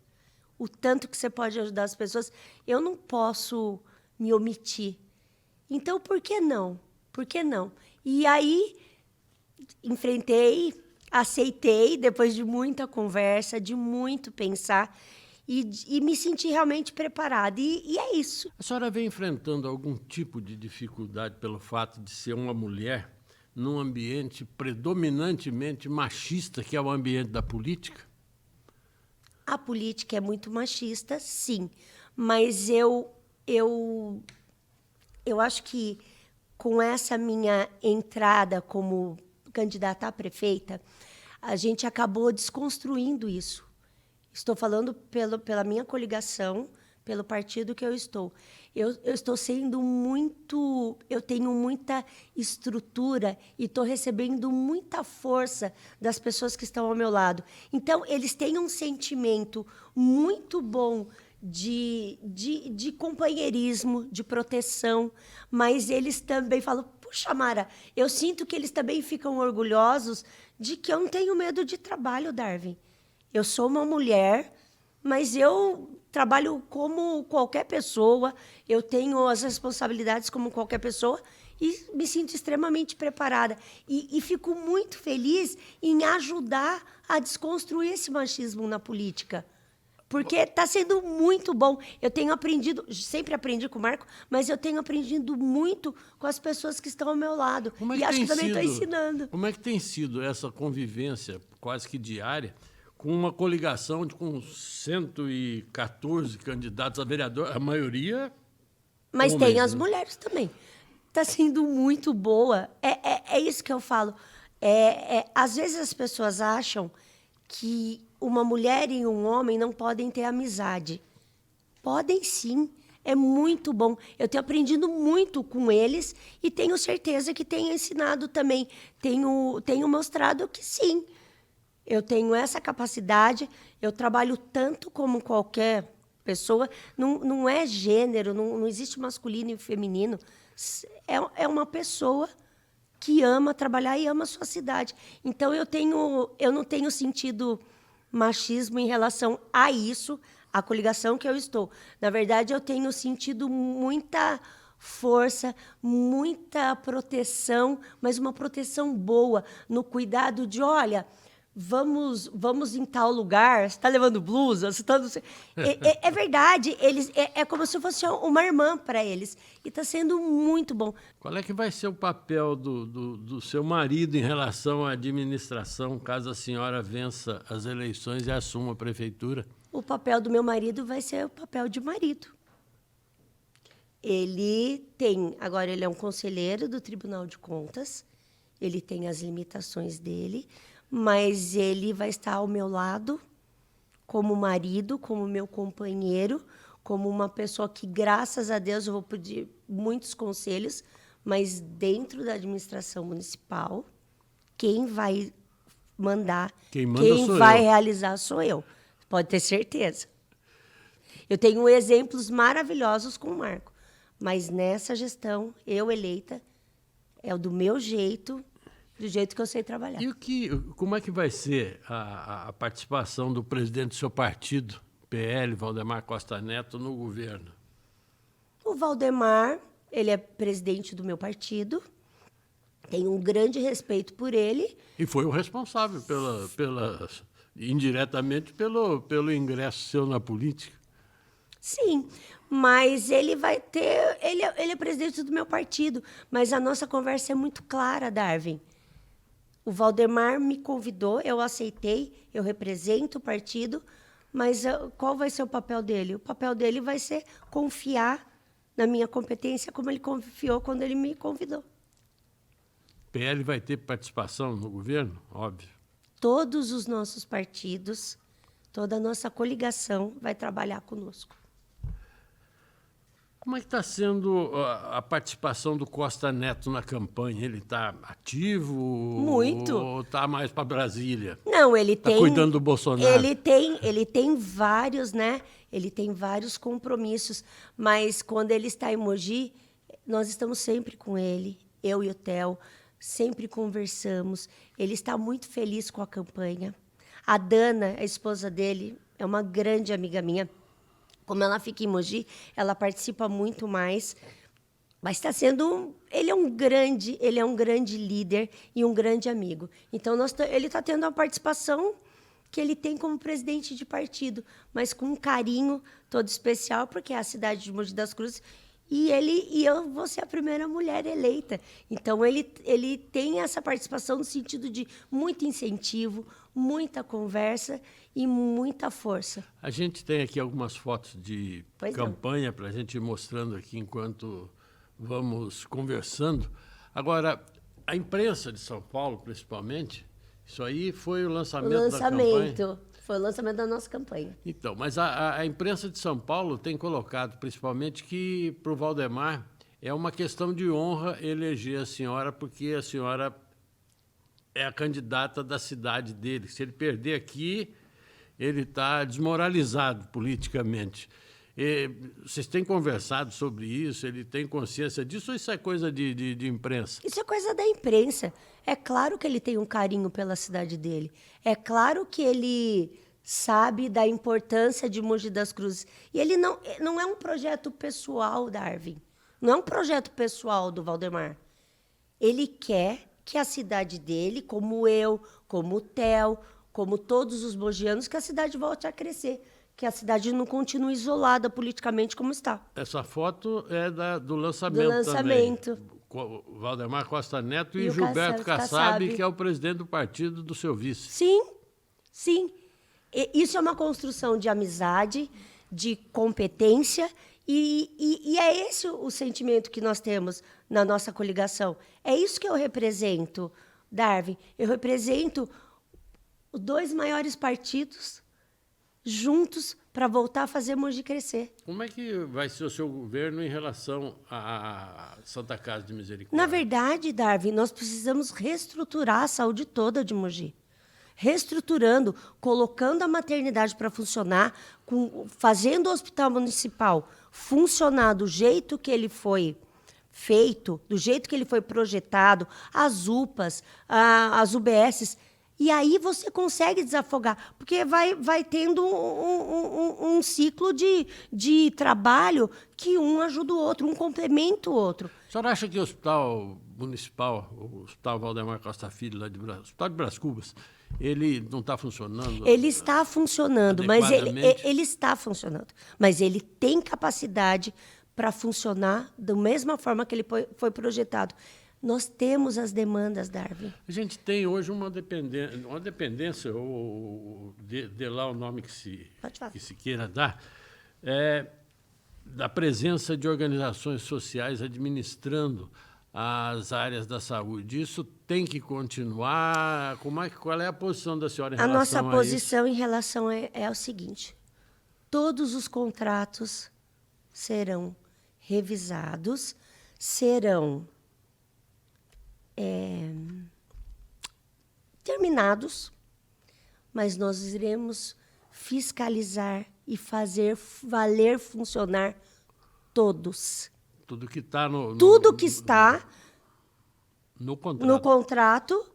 Speaker 6: o tanto que você pode ajudar as pessoas. Eu não posso me omitir. Então, por que não? Por que não? E aí, enfrentei, aceitei, depois de muita conversa, de muito pensar, e me senti realmente preparada. E é isso.
Speaker 1: A senhora vem enfrentando algum tipo de dificuldade pelo fato de ser uma mulher num ambiente predominantemente machista, que é o ambiente da política?
Speaker 6: A política é muito machista, sim. Mas eu acho que com essa minha entrada como candidata a prefeita, a gente acabou desconstruindo isso. Estou falando pela minha coligação, pelo partido que eu estou. Eu estou sendo muito... Eu tenho muita estrutura e estou recebendo muita força das pessoas que estão ao meu lado. Então, eles têm um sentimento muito bom de companheirismo, de proteção, mas eles também falam, puxa, Mara, eu sinto que eles também ficam orgulhosos de que eu não tenho medo de trabalho, Darwin. Eu sou uma mulher, mas eu trabalho como qualquer pessoa, eu tenho as responsabilidades como qualquer pessoa e me sinto extremamente preparada. E fico muito feliz em ajudar a desconstruir esse machismo na política. Porque está sendo muito bom. Eu tenho aprendido, sempre aprendi com o Marco, mas eu tenho aprendido muito com as pessoas que estão ao meu lado. E acho que também estou ensinando.
Speaker 1: Como é que tem sido essa convivência quase que diária com uma coligação com 114 candidatos a vereador, a maioria...
Speaker 6: Mas
Speaker 1: homens,
Speaker 6: tem as
Speaker 1: né?
Speaker 6: mulheres também. Está sendo muito boa. É isso que eu falo. Às vezes as pessoas acham que uma mulher e um homem não podem ter amizade. Podem sim. É muito bom. Eu tenho aprendido muito com eles e tenho certeza que tenho ensinado também. Tenho mostrado que sim. Eu tenho essa capacidade. Eu trabalho tanto como qualquer pessoa. Não é gênero, não existe masculino e feminino. É uma pessoa que ama trabalhar e ama a sua cidade. Então, eu não tenho sentido machismo em relação a isso, a coligação que eu estou. Na verdade, eu tenho sentido muita força, muita proteção, mas uma proteção boa, no cuidado de, olha, vamos em tal lugar, você está levando blusa, você tá... É verdade, é como se fosse uma irmã para eles. E está sendo muito bom.
Speaker 1: Qual é que vai ser o papel do seu marido em relação à administração, caso a senhora vença as eleições e assuma a prefeitura?
Speaker 6: O papel do meu marido vai ser o papel de marido. Agora ele é um conselheiro do Tribunal de Contas, ele tem as limitações dele, mas ele vai estar ao meu lado como marido, como meu companheiro, como uma pessoa que, graças a Deus, eu vou pedir muitos conselhos, mas dentro da administração municipal, quem vai mandar, quem vai realizar sou eu. Pode ter certeza. Eu tenho exemplos maravilhosos com o Marco, mas nessa gestão, eu eleita, é o do meu jeito, do jeito que eu sei trabalhar.
Speaker 1: E como é que vai ser a participação do presidente do seu partido, PL, Valdemar Costa Neto, no governo?
Speaker 6: O Valdemar, ele é presidente do meu partido, tenho um grande respeito por ele.
Speaker 1: E foi o responsável indiretamente pelo ingresso seu na política.
Speaker 6: Sim, mas ele vai ter... Ele é presidente do meu partido, mas a nossa conversa é muito clara, Darwin. O Valdemar me convidou, eu aceitei, eu represento o partido, mas qual vai ser o papel dele? O papel dele vai ser confiar na minha competência, como ele confiou quando ele me convidou.
Speaker 1: O PL vai ter participação no governo? Óbvio.
Speaker 6: Todos os nossos partidos, toda a nossa coligação vai trabalhar conosco.
Speaker 1: Como é que está sendo a participação do Costa Neto na campanha? Ele está ativo?
Speaker 6: Muito.
Speaker 1: Ou está mais para Brasília?
Speaker 6: Não, ele
Speaker 1: Tá
Speaker 6: tem...
Speaker 1: cuidando do Bolsonaro?
Speaker 6: Ele tem vários, né? Ele tem vários compromissos, mas quando ele está em Mogi, nós estamos sempre com ele, eu e o Theo, sempre conversamos. Ele está muito feliz com a campanha. A Dana, a esposa dele, é uma grande amiga minha. Como ela fica em Mogi, ela participa muito mais. Mas está sendo... Ele é um grande líder e um grande amigo. Então, ele está tendo uma participação que ele tem como presidente de partido, mas com um carinho todo especial, porque é a cidade de Mogi das Cruzes, e eu vou ser a primeira mulher eleita. Então, ele tem essa participação no sentido de muito incentivo, muita conversa e muita força.
Speaker 1: A gente tem aqui algumas fotos de campanha para a gente ir mostrando aqui enquanto vamos conversando. Agora, a imprensa de São Paulo, principalmente, isso aí foi o lançamento da campanha?
Speaker 6: Foi o lançamento da nossa campanha.
Speaker 1: Então, mas a imprensa de São Paulo tem colocado, principalmente, que para o Valdemar é uma questão de honra eleger a senhora, porque a senhora é a candidata da cidade dele. Se ele perder aqui, ele está desmoralizado politicamente. Vocês têm conversado sobre isso? Ele tem consciência disso ou isso é coisa de imprensa?
Speaker 6: Isso é coisa da imprensa. É claro que ele tem um carinho pela cidade dele. É claro que ele sabe da importância de Mogi das Cruzes. E ele não é um projeto pessoal, Darwin. Não é um projeto pessoal do Valdemar. Ele quer que a cidade dele, como eu, como o Theo, como todos os mogianos, que a cidade volte a crescer. Que a cidade não continue isolada politicamente como está.
Speaker 1: Essa foto é do lançamento
Speaker 6: do lançamento.
Speaker 1: Também. Valdemar Costa Neto e Gilberto Kassab, que é o presidente do partido do seu vice.
Speaker 6: Sim, sim. Isso é uma construção de amizade, de competência, e é esse o sentimento que nós temos na nossa coligação. É isso que eu represento, Darwin. Eu represento os dois maiores partidos juntos para voltar a fazer Mogi crescer.
Speaker 1: Como é que vai ser o seu governo em relação à Santa Casa de Misericórdia?
Speaker 6: Na verdade, Darwin, nós precisamos reestruturar a saúde toda de Mogi. Reestruturando, colocando a maternidade para funcionar, fazendo o hospital municipal funcionar do jeito que ele foi feito, do jeito que ele foi projetado, as UPAs, as UBSs. E aí você consegue desafogar, porque vai tendo um ciclo de trabalho que um ajuda o outro, um complementa o outro.
Speaker 1: A senhora acha que o Hospital Municipal, o Hospital Valdemar Costa Filho, lá o Hospital de Brás Cubas, ele não está funcionando?
Speaker 6: Ele está funcionando, mas ele está funcionando. Mas ele tem capacidade para funcionar da mesma forma que ele foi projetado. Nós temos as demandas, Darwin.
Speaker 1: A gente tem hoje uma dependência, ou de lá o nome que se queira dar, da presença de organizações sociais administrando as áreas da saúde. Isso tem que continuar? Qual é a posição da senhora em relação a isso?
Speaker 6: A nossa posição em relação é o seguinte: todos os contratos serão revisados, serão terminados, mas nós iremos fiscalizar e fazer valer funcionar todos.
Speaker 1: Tudo que está
Speaker 6: Tudo que está
Speaker 1: no
Speaker 6: contrato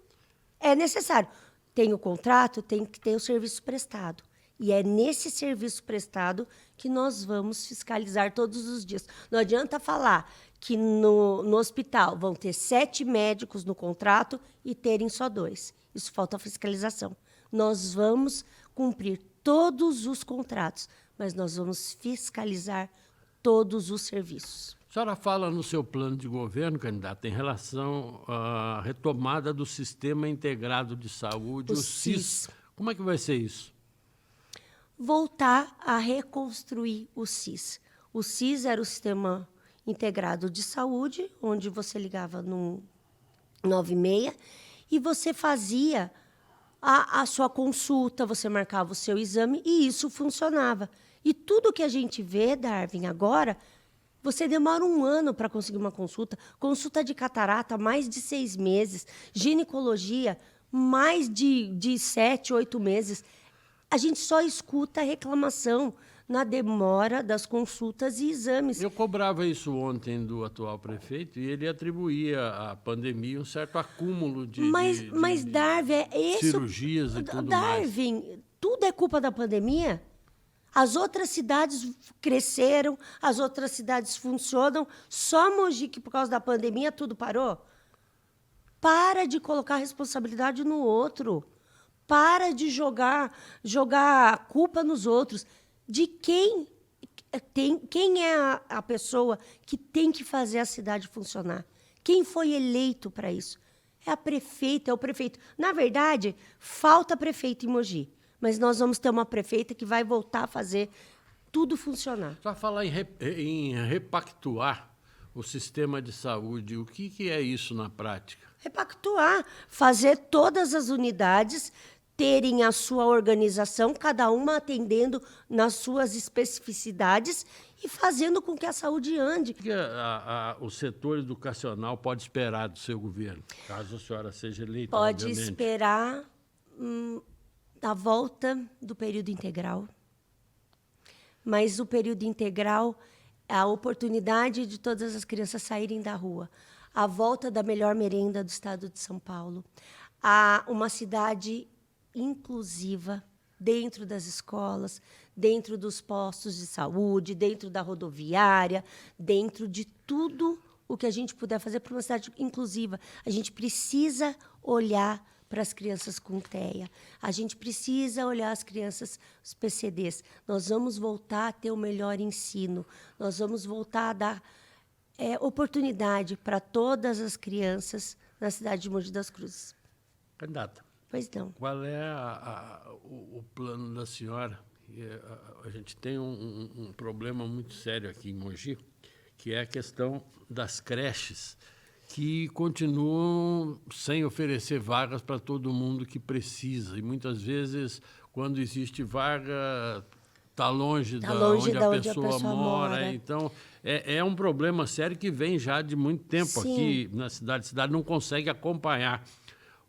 Speaker 6: é necessário. Tem o contrato, tem que ter o serviço prestado. E é nesse serviço prestado que nós vamos fiscalizar todos os dias. Não adianta falar que no hospital vão ter 7 médicos no contrato e terem só 2. Isso falta fiscalização. Nós vamos cumprir todos os contratos, mas nós vamos fiscalizar todos os serviços.
Speaker 1: A senhora fala no seu plano de governo, candidata, em relação à retomada do Sistema Integrado de Saúde, o SIS. Como é que vai ser isso?
Speaker 6: Voltar a reconstruir o SIS. O SIS era o Sistema Integrado de Saúde, onde você ligava no 96 e você fazia a sua consulta, você marcava o seu exame e isso funcionava. E tudo que a gente vê, Darwin, agora Você demora 1 ano para conseguir uma consulta. Consulta de catarata, mais de 6 meses. Ginecologia, mais de 7, 8 meses. A gente só escuta reclamação na demora das consultas e exames.
Speaker 1: Eu cobrava isso ontem do atual prefeito e ele atribuía à pandemia um certo acúmulo de
Speaker 6: Darwin,
Speaker 1: cirurgias e tudo mais.
Speaker 6: Darwin, tudo é culpa da pandemia? As outras cidades cresceram, as outras cidades funcionam, só Mogi que por causa da pandemia tudo parou? Para de colocar a responsabilidade no outro. Para de jogar a culpa nos outros. De quem é a pessoa que tem que fazer a cidade funcionar? Quem foi eleito para isso? É a prefeita, é o prefeito. Na verdade, falta prefeito em Mogi, mas nós vamos ter uma prefeita que vai voltar a fazer tudo funcionar.
Speaker 1: Só falar em repactuar o sistema de saúde, o que é isso na prática?
Speaker 6: Repactuar, fazer todas as unidades terem a sua organização, cada uma atendendo nas suas especificidades e fazendo com que a saúde ande.
Speaker 1: O que o setor educacional pode esperar do seu governo, caso a senhora seja eleita,
Speaker 6: Pode
Speaker 1: obviamente?
Speaker 6: esperar a volta do período integral. Mas o período integral, a oportunidade de todas as crianças saírem da rua, a volta da melhor merenda do estado de São Paulo, uma cidade inclusiva dentro das escolas, dentro dos postos de saúde, dentro da rodoviária, dentro de tudo o que a gente puder fazer para uma cidade inclusiva. A gente precisa olhar para as crianças com TEA. A gente precisa olhar as crianças, os PCDs. Nós vamos voltar a ter o melhor ensino. Nós vamos voltar a dar oportunidade para todas as crianças na cidade de Mogi das Cruzes.
Speaker 1: Candidata,
Speaker 6: Pois não.
Speaker 1: qual é o plano da senhora? A gente tem um problema muito sério aqui em Mogi, que é a questão das creches, que continuam sem oferecer vagas para todo mundo que precisa. E muitas vezes, quando existe vaga, está longe da onde a pessoa mora. Então, é um problema sério que vem já de muito tempo. Sim. Aqui na cidade. A cidade não consegue acompanhar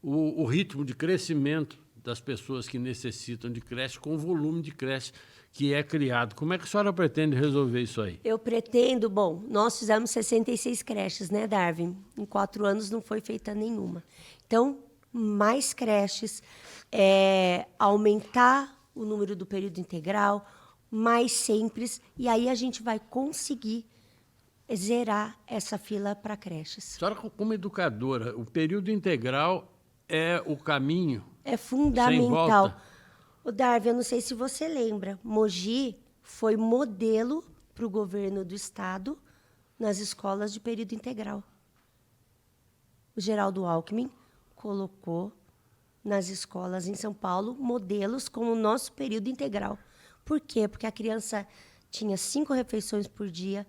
Speaker 1: o ritmo de crescimento das pessoas que necessitam de creche com o volume de creche que é criado. Como é que a senhora pretende resolver isso aí?
Speaker 6: Eu pretendo, nós fizemos 66 creches, né, Darwin? Em 4 anos não foi feita nenhuma. Então, mais creches, aumentar o número do período integral, mais simples, e aí a gente vai conseguir zerar essa fila para creches.
Speaker 1: A senhora, como educadora, o período integral é o caminho?
Speaker 6: É fundamental.
Speaker 1: Sem volta?
Speaker 6: O Darwin, eu não sei se você lembra, Mogi foi modelo para o governo do estado nas escolas de período integral. O Geraldo Alckmin colocou nas escolas em São Paulo modelos como o nosso período integral. Por quê? Porque a criança tinha 5 refeições por dia,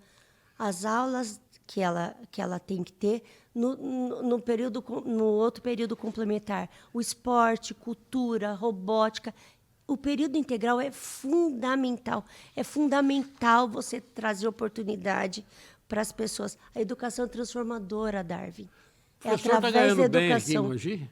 Speaker 6: as aulas que ela tem que ter no outro período complementar, o esporte, cultura, robótica. O período integral é fundamental. É fundamental você trazer oportunidade para as pessoas. A educação é transformadora, Darwin.
Speaker 1: O professor está ganhando bem aqui em Mogi?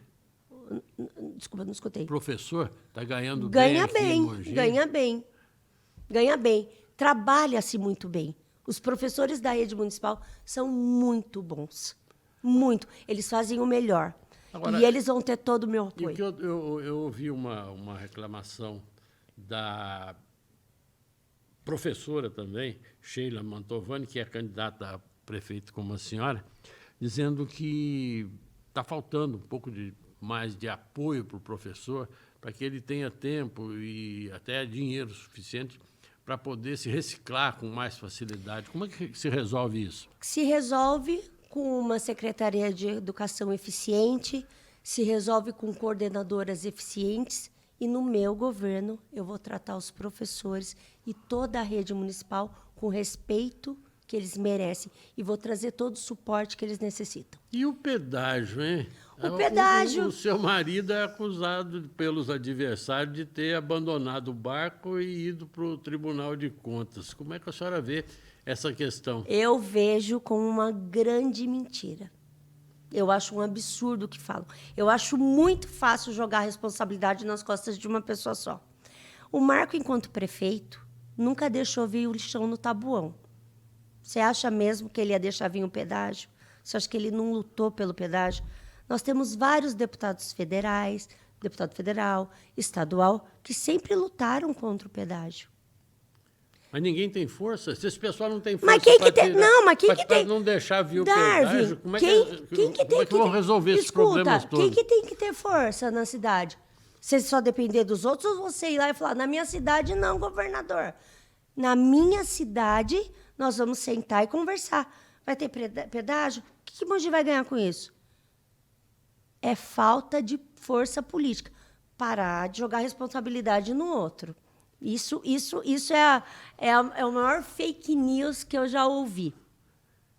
Speaker 6: Desculpa, não escutei.
Speaker 1: O professor está ganhando bem aqui em Mogi?
Speaker 6: Ganha bem. Trabalha-se muito bem. Os professores da rede municipal são muito bons. Muito. Eles fazem o melhor. Agora, e eles vão ter todo o meu apoio.
Speaker 1: Eu ouvi uma reclamação da professora também, Sheila Mantovani, que é candidata a prefeito como a senhora, dizendo que está faltando um pouco mais de apoio para o professor, para que ele tenha tempo e até dinheiro suficiente para poder se reciclar com mais facilidade. Como é que se resolve isso?
Speaker 6: Se resolve com uma secretaria de educação eficiente, se resolve com coordenadoras eficientes e no meu governo eu vou tratar os professores e toda a rede municipal com respeito que eles merecem e vou trazer todo o suporte que eles necessitam.
Speaker 1: E o pedágio, hein?
Speaker 6: o pedágio.
Speaker 1: O seu marido é acusado pelos adversários de ter abandonado o barco e ido para o Tribunal de Contas. Como é que a senhora vê essa questão?
Speaker 6: Eu vejo como uma grande mentira. Eu acho um absurdo o que falam. Eu acho muito fácil jogar a responsabilidade nas costas de uma pessoa só. O Marco, enquanto prefeito, nunca deixou vir o lixão no Tabuão. Você acha mesmo que ele ia deixar vir o pedágio? Você acha que ele não lutou pelo pedágio? Nós temos vários deputados federais, deputado federal, estadual, que sempre lutaram contra o pedágio.
Speaker 1: Mas ninguém tem força? Se esse pessoal não tem força
Speaker 6: Mas quem que tem? Não, mas quem que tem?
Speaker 1: Para não deixar vir o
Speaker 6: Darwin,
Speaker 1: pedágio, como é que vão resolver esses problemas todos?
Speaker 6: Quem que tem que ter força na cidade? Você só depender dos outros ou você ir lá e falar, na minha cidade não, governador. Na minha cidade, nós vamos sentar e conversar. Vai ter pedágio? O que Mogi vai ganhar com isso? É falta de força política. Parar de jogar responsabilidade no outro. Isso é o maior fake news que eu já ouvi.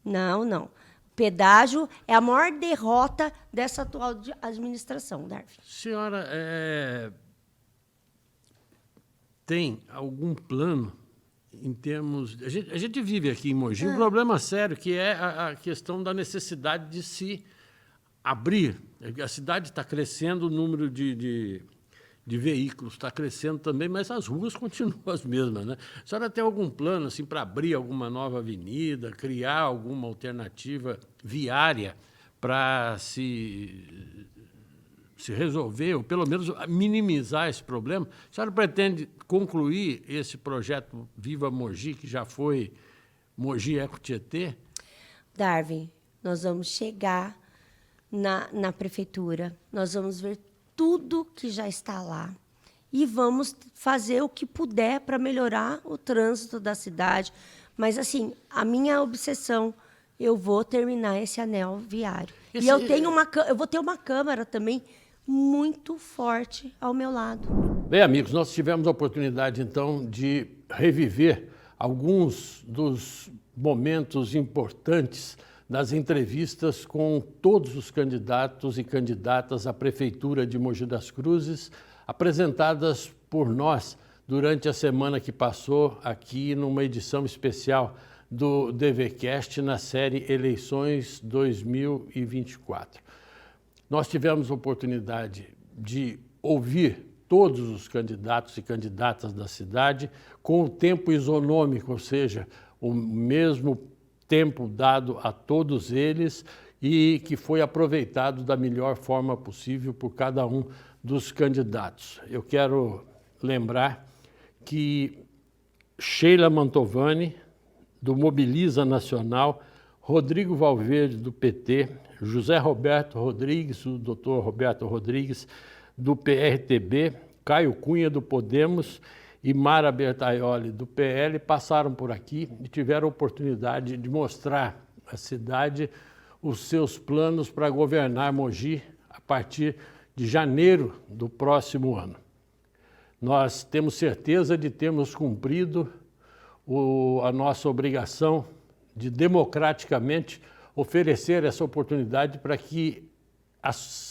Speaker 6: Não. Pedágio é a maior derrota dessa atual administração, Darwin.
Speaker 1: Senhora, tem algum plano em termos... A gente vive aqui em Mogi um problema sério, que é a questão da necessidade de se abrir. A cidade está crescendo, o número de veículos está crescendo também, mas as ruas continuam as mesmas, né? A senhora tem algum plano assim, para abrir alguma nova avenida, criar alguma alternativa viária para se resolver, ou pelo menos minimizar esse problema? A senhora pretende concluir esse projeto Viva Mogi, que já foi Mogi Eco Tietê?
Speaker 6: Darwin, nós vamos chegar na prefeitura, nós vamos ver tudo que já está lá e vamos fazer o que puder para melhorar o trânsito da cidade. Mas, assim, a minha obsessão, eu vou terminar esse anel viário. E eu vou ter uma câmara também muito forte ao meu lado.
Speaker 1: Bem, amigos, nós tivemos a oportunidade, então, de reviver alguns dos momentos importantes das entrevistas com todos os candidatos e candidatas à Prefeitura de Mogi das Cruzes, apresentadas por nós durante a semana que passou aqui numa edição especial do DVCast na série Eleições 2024. Nós tivemos a oportunidade de ouvir todos os candidatos e candidatas da cidade com o tempo isonômico, ou seja, o mesmo tempo dado a todos eles e que foi aproveitado da melhor forma possível por cada um dos candidatos. Eu quero lembrar que Sheila Mantovani, do Mobiliza Nacional, Rodrigo Valverde, do PT, José Roberto Rodrigues, o doutor Roberto Rodrigues, do PRTB, Caio Cunha, do Podemos, e Mara Bertaioli, do PL, passaram por aqui e tiveram a oportunidade de mostrar à cidade os seus planos para governar Mogi a partir de janeiro do próximo ano. Nós temos certeza de termos cumprido a nossa obrigação de democraticamente oferecer essa oportunidade para que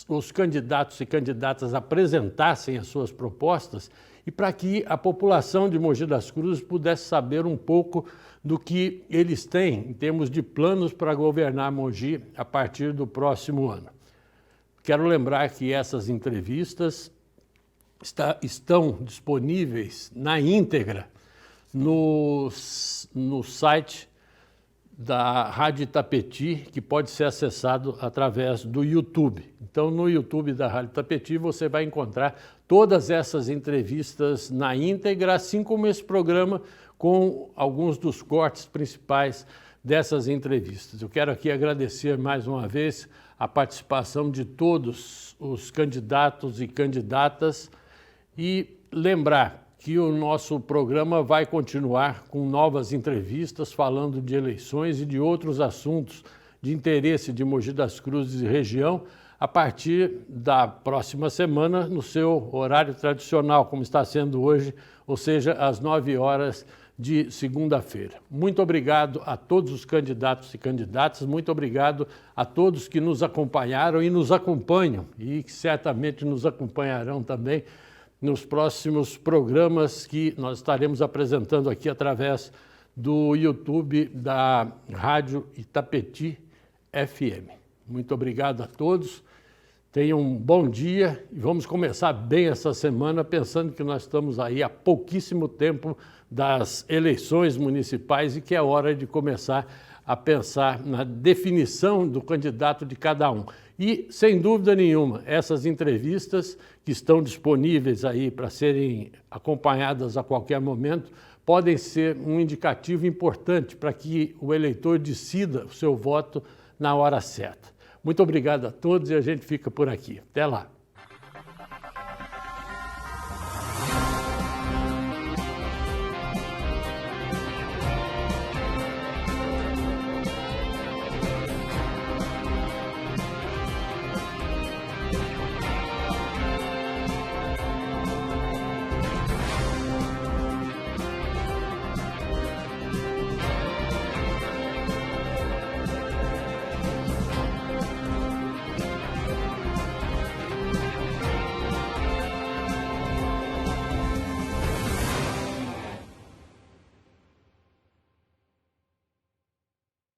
Speaker 1: os candidatos e candidatas apresentassem as suas propostas e para que a população de Mogi das Cruzes pudesse saber um pouco do que eles têm em termos de planos para governar Mogi a partir do próximo ano. Quero lembrar que essas entrevistas estão disponíveis na íntegra no site da Rádio Itapetí, que pode ser acessado através do YouTube. Então, no YouTube da Rádio Itapetí, você vai encontrar todas essas entrevistas na íntegra, assim como esse programa com alguns dos cortes principais dessas entrevistas. Eu quero aqui agradecer mais uma vez a participação de todos os candidatos e candidatas e lembrar que o nosso programa vai continuar com novas entrevistas falando de eleições e de outros assuntos de interesse de Mogi das Cruzes e região a partir da próxima semana no seu horário tradicional, como está sendo hoje, ou seja, às 9 horas de segunda-feira. Muito obrigado a todos os candidatos e candidatas, muito obrigado a todos que nos acompanharam e nos acompanham e que certamente nos acompanharão também nos próximos programas que nós estaremos apresentando aqui através do YouTube da Rádio Itapetí FM. Muito obrigado a todos, tenham um bom dia e vamos começar bem essa semana pensando que nós estamos aí há pouquíssimo tempo das eleições municipais e que é hora de começar a pensar na definição do candidato de cada um. E, sem dúvida nenhuma, essas entrevistas que estão disponíveis aí para serem acompanhadas a qualquer momento podem ser um indicativo importante para que o eleitor decida o seu voto na hora certa. Muito obrigado a todos e a gente fica por aqui. Até lá.